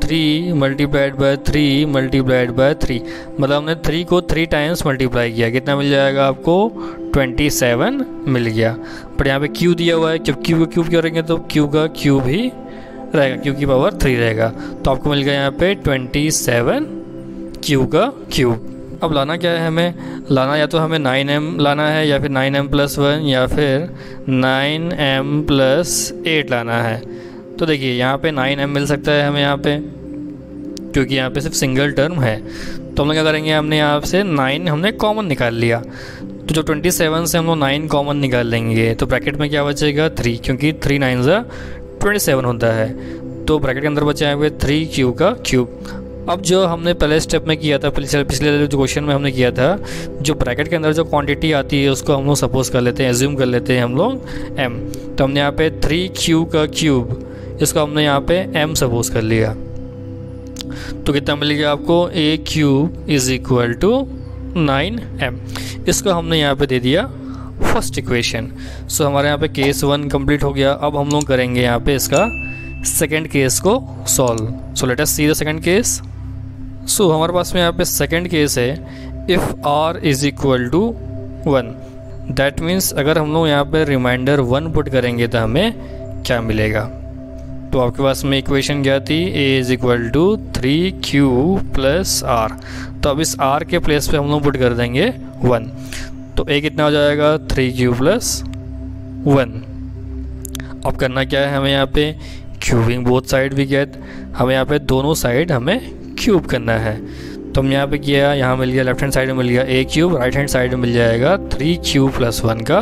3 मल्टीप्लाइड बाय 3 मल्टीप्लाइड बाय 3, मतलब हमने 3 को 3 टाइम्स मल्टीप्लाई किया, कितना मिल जाएगा आपको 27 मिल गया। पर यहाँ पे क्यू दिया हुआ है, जब क्यू का क्यूब करेंगे तो क्यू का क्यूब ही रहेगा, क्यू की पावर 3 रहेगा, तो आपको मिल गया यहाँ पे 27 क्यू का क्यूब। अब लाना क्या है हमें, लाना या तो हमें 9m लाना है या फिर 9m+1 या फिर 9m+8 लाना है। तो देखिए यहाँ पे 9m मिल सकता है हमें यहाँ पे, क्योंकि यहाँ पे सिर्फ सिंगल टर्म है। तो हम लोग क्या करेंगे, हमने यहाँ से 9 हमने कॉमन निकाल लिया, तो जो 27 से हम लोग 9 कॉमन निकाल लेंगे तो ब्रैकेट में क्या बचेगा 3, क्योंकि 3 9 27 होता है, तो ब्रैकेट के अंदर बचा है 3 क्यू का क्यूब। अब जो हमने पहले स्टेप में किया था, पिछले जो क्वेश्चन में हमने किया था, जो ब्रैकेट के अंदर जो क्वांटिटी आती है उसको हम लोग सपोज कर लेते हैं, एज्यूम कर लेते हैं हम लोग m। तो हमने यहाँ पे 3 क्यू का क्यूब, इसको हमने यहाँ पे m सपोज कर लिया, तो कितना मिलेगा आपको a cube is equal to 9m। इसको हमने यहाँ पे दे दिया फर्स्ट इक्वेशन। सो हमारे यहाँ पे केस 1 कंप्लीट हो गया। अब हम लोग करेंगे यहाँ पे इसका सेकेंड केस को solve. So let us see the second case. So हमारे पास में यहाँ पे सेकेंड केस है, if r is equal to 1, that means अगर हम लोग यहाँ पे रिमाइंडर 1 पुट करेंगे तो हमें क्या मिलेगा। तो आपके पास में इक्वेशन क्या थी, a is equal to 3q plus r। तो अब इस r के प्लेस पे हम लोग पुट कर देंगे 1, तो a कितना हो जाएगा 3q प्लस 1। अब करना क्या है हमें यहाँ पे, क्यूबिंग बोथ साइड भी गेट, हमें यहाँ पे दोनों साइड हमें क्यूब करना है। तो हम यहाँ पे किया, यहाँ मिल गया लेफ्ट हैंड साइड में मिल गया a cube, right hand side में मिल जाएगा 3q प्लस 1 का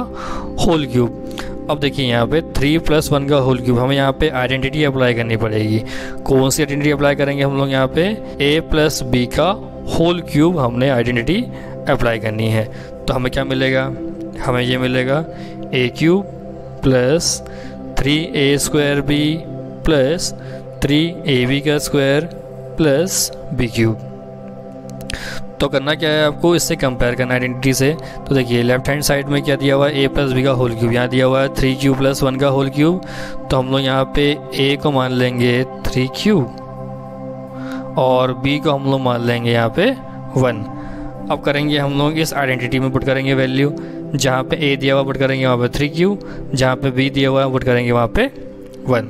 होल क्यूब। अब देखिए यहाँ पे 3 प्लस 1 का होल क्यूब, हमें यहाँ पे आइडेंटिटी अप्लाई करनी पड़ेगी। कौन सी आइडेंटिटी अप्लाई करेंगे हम लोग, यहाँ पे a प्लस b का होल क्यूब हमने आइडेंटिटी अप्लाई करनी है। तो हमें क्या मिलेगा, हमें ये मिलेगा a cube plus 3a square b plus 3ab का स्क्वायर प्लस b क्यूब। तो करना क्या है आपको, इससे कंपेयर करना आइडेंटिटी से। तो देखिए लेफ्ट हैंड साइड में क्या दिया हुआ है, a प्लस b का होल क्यूब, यहाँ दिया हुआ है 3q प्लस 1 का होल क्यूब। तो हम लोग यहाँ पे a को मान लेंगे 3q और b को हम लोग मान लेंगे यहाँ पे 1। अब करेंगे हम लोग इस आइडेंटिटी में पुट करेंगे वैल्यू, जहाँ पे a दिया हुआ पुट करेंगे वहाँ पे 3q, जहाँ पे b दिया हुआ पुट करेंगे वहाँ पे 1।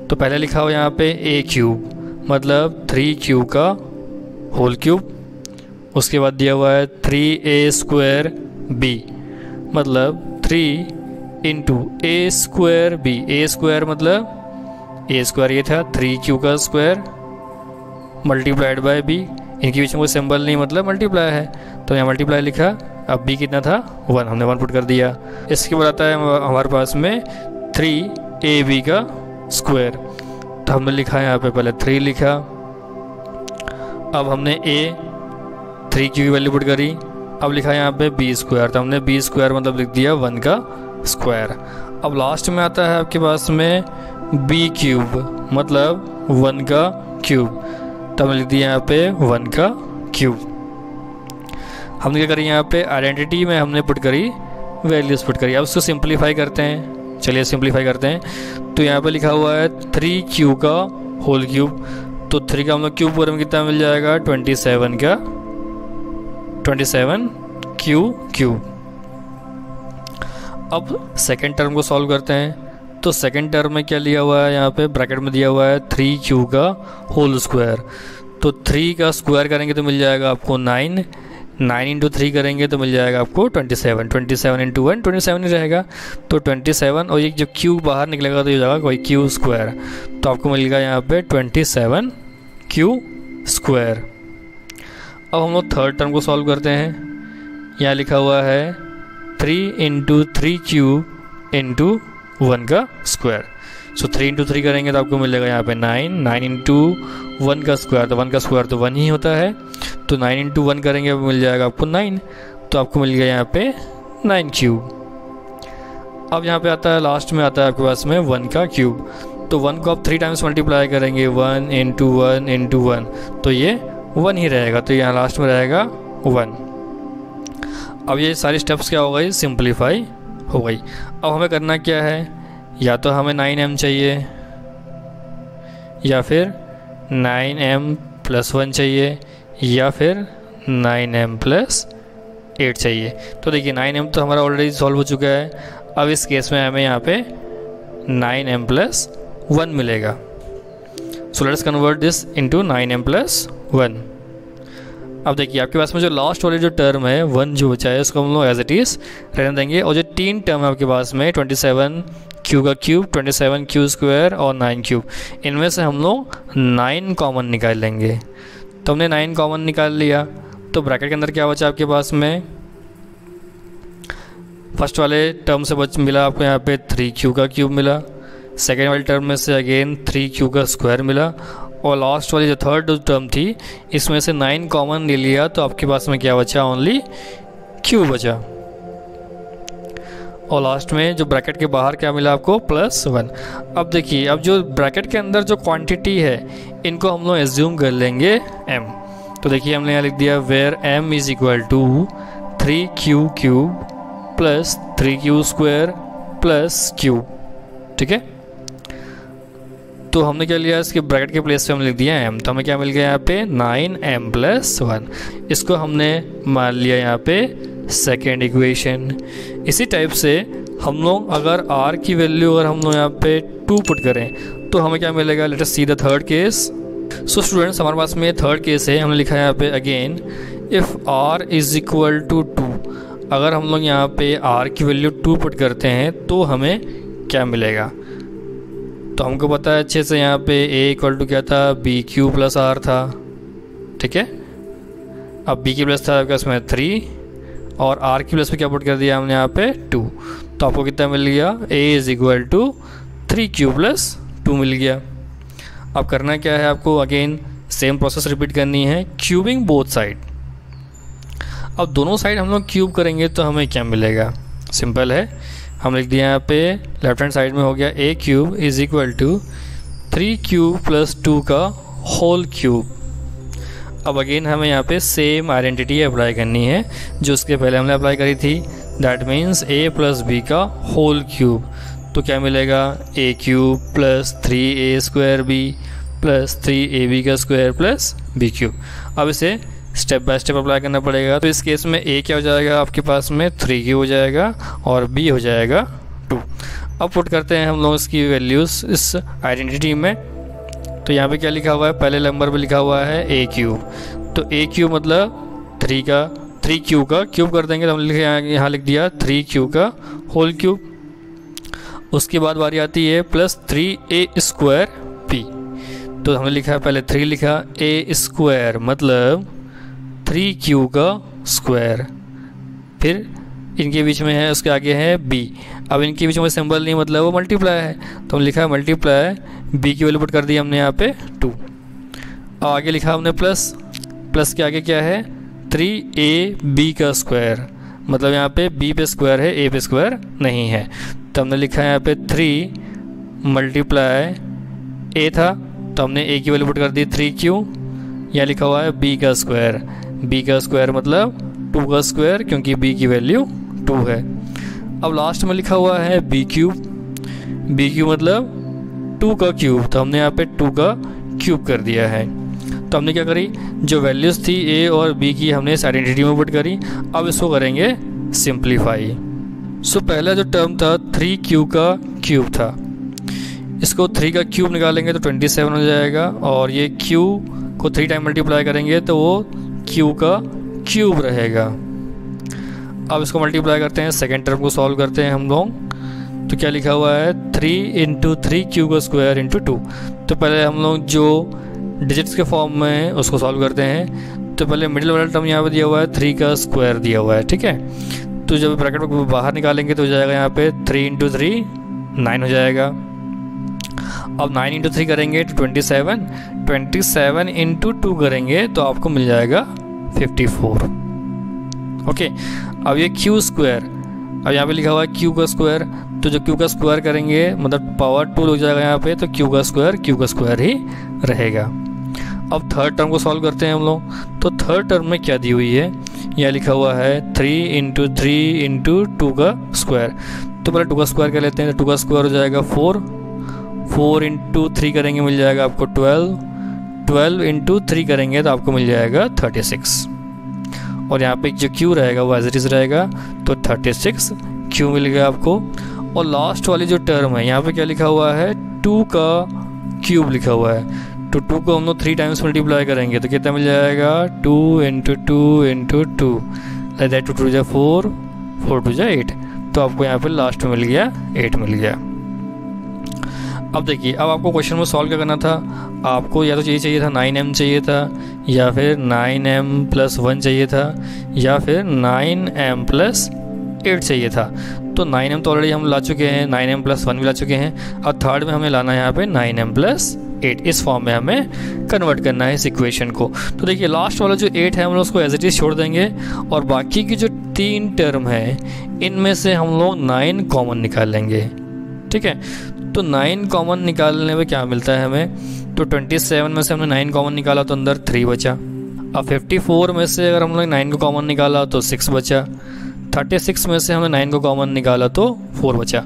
तो पहले लिखा हुआ यहाँ पे a क्यूब मतलब 3q का होल क्यूब, उसके बाद दिया हुआ है 3a स्क्वायर b मतलब 3 into a square b। a square मतलब a स्क्वायर ये था 3q का स्क्वायर मल्टीप्लाइड बाय b, इनके बीच में कोई सिंबल नहीं मतलब मल्टीप्लाई है, तो यहाँ मल्टीप्लाई लिखा। अब b कितना था 1, हमने 1 पुट कर दिया। इसके बाद आता है हमारे पास में 3ab का स्क्वायर, तो हमने लिखा यहाँ पे पहले 3 लिखा। अब हमने a 3q की वैल्यू पुट करी, अब लिखा यहाँ पे b स्क्वायर, तो हमने b स्क्वायर मतलब लिख दिया 1 का स्क्वायर। अब लास्ट में आता है आपके पास में b क्यूब मतलब 1 का क्यूब, तो हमने लिख दिया यहाँ पे 1 का क्यूब। हमने क्या करी यहाँ पे आइडेंटिटी में हमने पुट करी वैल्यूज पुट करी। अब उसको सिंप्लीफाई करते हैं, चलिए सिंप्लीफाई करते हैं। तो यहाँ पे लिखा हुआ है 3q का होल क्यूब, तो 3 का हम लोग क्यूब पूरे में कितना मिल जाएगा 27 का 27q क्यूब। अब सेकेंड टर्म को सॉल्व करते हैं। तो सेकेंड टर्म में क्या लिया हुआ है, यहाँ पे ब्रैकेट में दिया हुआ है 3q का होल स्क्वायर। तो 3 का स्क्वायर करेंगे तो मिल जाएगा आपको 9, 9 इंटू 3 करेंगे तो मिल जाएगा आपको 27, 27 इंटू 1 27 ही रहेगा। तो 27 और ये जब क्यू बाहर निकलेगा तो ये हो जाएगा कोई क्यू स्क्वायर, तो आपको मिलेगा यहाँ पे 27q स्क्वायर। अब हम लोग थर्ड टर्म को सॉल्व करते हैं। यहाँ लिखा हुआ है 3 इंटू 3q इंटू 1 का स्क्वायर। सो 3 इंटू 3 करेंगे तो आपको मिलेगा यहाँ पे 9, 9 इंटू 1 का स्क्वायर, तो 1 का स्क्वायर तो 1 ही होता है, तो 9 इंटू 1 करेंगे मिल जाएगा आपको 9, तो आपको मिल गया यहाँ पे 9 क्यूब। अब यहाँ पे आता है लास्ट में आता है आपके पास में 1 का क्यूब, तो 1 को आप 3 टाइम्स मल्टीप्लाई करेंगे 1 इंटू 1 इंटू 1, तो ये 1 ही रहेगा, तो यहाँ लास्ट में रहेगा 1। अब ये सारी स्टेप्स क्या हो गई, सिंप्लीफाई हो गई। अब हमें करना क्या है, या तो हमें 9m चाहिए या फिर 9m + 1 चाहिए या फिर 9m + 8 चाहिए। तो देखिए 9m तो हमारा ऑलरेडी सॉल्व हो चुका है। अब इस केस में हमें यहाँ पे 9m + 1 मिलेगा। So let's convert this into 9m + 1। अब देखिए आपके पास में जो लास्ट वाली जो टर्म है 1 जो बचा है उसको हम लोग एज इट इज़ रहने देंगे, और जो 3 टर्म है आपके पास में 27q का क्यूब, 27q² और 9q, इनमें से हम लोग 9 कॉमन निकाल लेंगे। तो हमने 9 कॉमन निकाल लिया, तो ब्रैकेट के अंदर क्या बचा आपके पास में, फर्स्ट वाले टर्म से मिला आपको यहाँ पे 3q का क्यूब मिला, सेकेंड वाली टर्म में से अगेन 3q का स्क्वायर मिला, और लास्ट वाली जो थर्ड टर्म थी इसमें से 9 कॉमन ले लिया, तो आपके पास में क्या बचा, ओनली q बचा। और लास्ट में जो ब्रैकेट के बाहर क्या मिला आपको, +1। अब देखिए अब जो ब्रैकेट के अंदर जो क्वांटिटी है इनको हम लोग एज्यूम कर लेंगे m। तो देखिए हमने यहाँ लिख दिया where m = 3q³ + 3q² + q। ठीक है, तो हमने क्या लिया, इसके ब्रैकेट के प्लेस पे हमने लिख दिया m। तो हमें क्या मिल गया यहाँ पे 9m + 1। इसको हमने मान लिया यहाँ पे सेकेंड इक्वेशन। इसी टाइप से हम लोग अगर r की वैल्यू अगर हम लोग यहाँ पे 2 पुट करें तो हमें क्या मिलेगा, late us see the third case. So students हमारे पास में थर्ड केस है, हमने लिखा है यहाँ पे अगेन इफ़ r = 2। अगर हम लोग यहाँ पे r की वैल्यू 2 पुट करते हैं तो हमें क्या मिलेगा, तो हमको पता है अच्छे से यहाँ पे a = क्या था, bq + r था। ठीक है, अब b की प्लस था आपके इसमें 3 और r की प्लस पे क्या पुट कर दिया हमने यहाँ पे 2, तो आपको कितना मिल गया, a = 3q + 2 मिल गया। अब करना क्या है आपको, अगेन सेम प्रोसेस रिपीट करनी है, क्यूबिंग बोथ साइड। अब दोनों साइड हम लोग क्यूब करेंगे तो हमें क्या मिलेगा, सिंपल है, हम लिख दिया यहाँ पे लेफ्ट हैंड साइड में हो गया a³ = 3q + 2 का होल क्यूब। अब अगेन हमें यहाँ पे सेम आइडेंटिटी अप्लाई करनी है जो उसके पहले हमने अप्लाई करी थी, दैट मीन्स a + b का होल क्यूब। तो क्या मिलेगा, a³ + 3a² b + 3ab का स्क्वायर + b³। अब इसे स्टेप बाय स्टेप अप्लाई करना पड़ेगा। तो इस केस में a क्या हो जाएगा आपके पास में 3q हो जाएगा और b हो जाएगा 2। अब पुट करते हैं हम लोग इसकी वैल्यूज़ इस आइडेंटिटी में। तो यहाँ पे क्या लिखा हुआ है, पहले नंबर पे लिखा हुआ है a³, तो a³ मतलब 3q का क्यूब कर देंगे, तो हमने यहाँ लिख दिया 3q का होल क्यूब। उसके बाद बारी आती है +3a² b, तो हमने लिखा है पहले 3 लिखा, a² मतलब 3q का स्क्वायर, फिर इनके बीच में है उसके आगे है b। अब इनके बीच में सिंबल नहीं मतलब वो मल्टीप्लाई है, तो हम लिखा है मल्टीप्लाई, b की वैल्यू पुट कर दी हमने यहाँ पे 2। अब आगे लिखा हमने प्लस के आगे क्या है 3ab का स्क्वायर, मतलब यहाँ पे b पे स्क्वायर है, a पे स्क्वायर नहीं है, तो हमने लिखा है यहाँ पे 3 मल्टीप्लाई a था, तो हमने a की वैल्यू पुट कर दी 3q। यहाँ लिखा हुआ है b का स्क्वायर मतलब 2 का स्क्वायर, क्योंकि b की वैल्यू 2 है। अब लास्ट में लिखा हुआ है b³ मतलब 2 का क्यूब, तो हमने यहाँ पे 2 का क्यूब कर दिया है। तो हमने क्या करी, जो वैल्यूज़ थी a और b की हमने इस आइडेंटिटी में पुट करी। अब इसको करेंगे सिंप्लीफाई। सो पहला जो टर्म था 3q का क्यूब था, इसको 3 का क्यूब निकालेंगे तो 27 हो जाएगा, और ये q को 3 टाइम मल्टीप्लाई करेंगे तो वो q का क्यूब रहेगा। अब इसको मल्टीप्लाई करते हैं, सेकेंड टर्म को सॉल्व करते हैं हम लोग। तो क्या लिखा हुआ है 3 × 3q का स्क्वायर × 2। तो पहले हम लोग जो डिजिट्स के फॉर्म में है उसको सॉल्व करते हैं। तो पहले मिडिल वाला टर्म यहाँ पे दिया हुआ है 3 का स्क्वायर दिया हुआ है, ठीक है। तो जब ब्रैकेट को बाहर निकालेंगे तो हो जाएगा यहाँ पे 3 × 3 9 हो जाएगा। अब 9 × 3 करेंगे तो 27 × 2 करेंगे तो आपको मिल जाएगा 54। ओके, अब ये q², अब यहाँ पे लिखा हुआ है q का स्क्वायर, तो जो q का स्क्वायर करेंगे मतलब पावर 2 हो जाएगा यहाँ पे, तो q का स्क्वायर ही रहेगा। अब थर्ड टर्म को सॉल्व करते हैं हम लोग। तो थर्ड टर्म में क्या दी हुई है, यहाँ लिखा हुआ है 3 × 3 × 2 का स्क्वायर। तो पहले 2 का स्क्वायर कर लेते हैं। तो 2 का स्क्वायर हो जाएगा 4, 4 इंटू 3 करेंगे मिल जाएगा आपको 12, 12 इंटू 3 करेंगे तो आपको मिल जाएगा 36। और यहाँ पे जो क्यू रहेगा वो एज इट इज़ रहेगा, तो 36 क्यू मिल गया आपको। और लास्ट वाली जो टर्म है यहाँ पे क्या लिखा हुआ है, 2 का क्यूब लिखा हुआ है। तो 2 को हम लोग 3 टाइम्स मल्टीप्लाई करेंगे तो कितना मिल जाएगा, 2 into 2 into 2, like that, 2 two जा 4, 4 टू जा 8। तो आपको यहाँ पे लास्ट में मिल गया 8 मिल गया। अब देखिए, अब आपको क्वेश्चन में सॉल्व क्या करना था, आपको या तो चाहिए था 9m चाहिए था, या फिर 9m+1 चाहिए था, या फिर 9m+8 चाहिए था। तो 9m तो ऑलरेडी हम ला चुके हैं, 9m+1 भी ला चुके हैं। अब थर्ड में हमें लाना है यहाँ पे 9m+8, इस फॉर्म में हमें कन्वर्ट करना है इस इक्वेशन को। तो देखिए लास्ट वाला जो 8 है हम लोग उसको एज इट इज़ छोड़ देंगे, और बाकी की जो 3 टर्म है इनमें से हम लोग 9 कॉमन निकाल लेंगे। ठीक है, तो 9 कॉमन निकालने में क्या मिलता है हमें, तो 27 में से हमने 9 कॉमन निकाला तो अंदर 3 बचा। अब 54 में से अगर हम लोग 9 को कॉमन निकाला तो 6 बचा। 36 में से हमने 9 को कॉमन निकाला तो 4 बचा।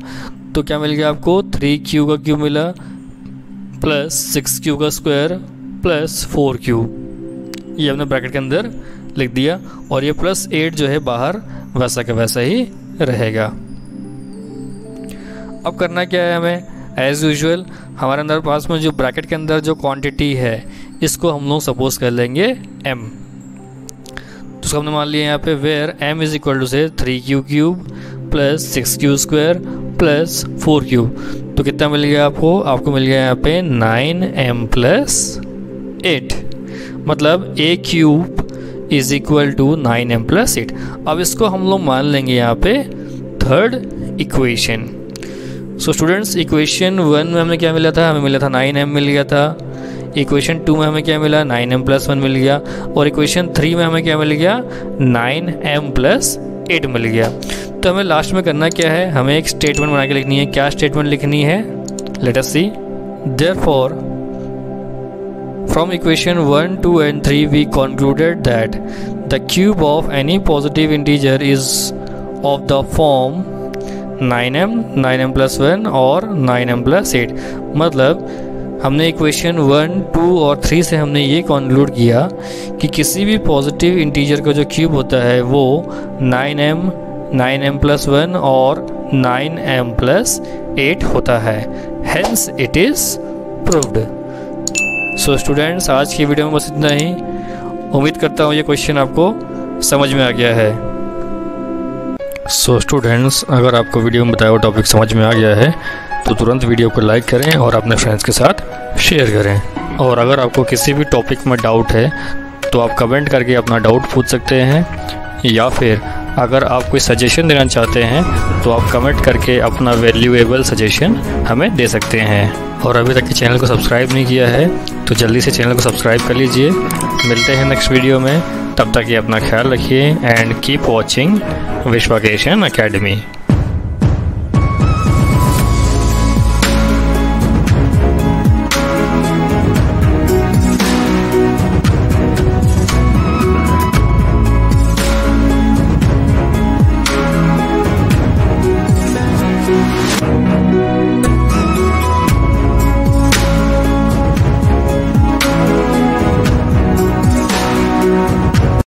तो क्या मिल गया आपको, 3q का क्यूब मिला, प्लस 6q का स्क्वायर, प्लस 4q, ये हमने ब्रैकेट के अंदर लिख दिया। और ये प्लस 8 जो है बाहर वैसा का वैसा ही रहेगा। अब करना क्या है हमें, एज़ यूजुअल हमारे अंदर पास में जो ब्रैकेट के अंदर जो क्वांटिटी है इसको हम लोग सपोज कर लेंगे m। तो उसको हमने मान लिया यहाँ पे where m is equal to से 3q cube plus 6q square plus 4q। तो कितना मिल गया आपको, आपको मिल गया यहाँ पे 9m+8, मतलब a cube is equal to 9m+8। अब इसको हम लोग मान लेंगे यहाँ पे third equation. So students, equation 1 में हमें क्या मिला था, हमें मिला था 9m मिल गया था। इक्वेशन 2 में हमें क्या मिला, 9m+1 मिल गया। और इक्वेशन 3 में हमें क्या मिल गया, 9m+8 मिल गया। तो हमें लास्ट में करना क्या है, हमें एक स्टेटमेंट बना के लिखनी है। क्या स्टेटमेंट लिखनी है, let us see. Therefore from equation 1, 2 and 3 we concluded that the cube of any positive integer is of the form 9m, 9m+1 और 9m+8। मतलब हमने इक्वेशन 1, 2 और 3 से हमने ये कंक्लूड किया कि किसी भी पॉजिटिव इंटीजर का जो क्यूब होता है वो 9m, 9m+1 और 9m+8 होता है। Hence it is proved. So students, आज की वीडियो में बस इतना ही। उम्मीद करता हूँ ये क्वेश्चन आपको समझ में आ गया है। सो स्टूडेंट्स, अगर आपको वीडियो में बताया हुआ टॉपिक समझ में आ गया है तो तुरंत वीडियो को लाइक करें और अपने फ्रेंड्स के साथ शेयर करें। और अगर आपको किसी भी टॉपिक में डाउट है तो आप कमेंट करके अपना डाउट पूछ सकते हैं, या फिर अगर आप कोई सजेशन देना चाहते हैं तो आप कमेंट करके अपना वैल्यूएबल सजेशन हमें दे सकते हैं। और अभी तक के चैनल को सब्सक्राइब नहीं किया है तो जल्दी से चैनल को सब्सक्राइब कर लीजिए। मिलते हैं नेक्स्ट वीडियो में, तब तक ये अपना ख्याल रखिए एंड कीप वॉचिंग विश्वाकेशन अकेडमी।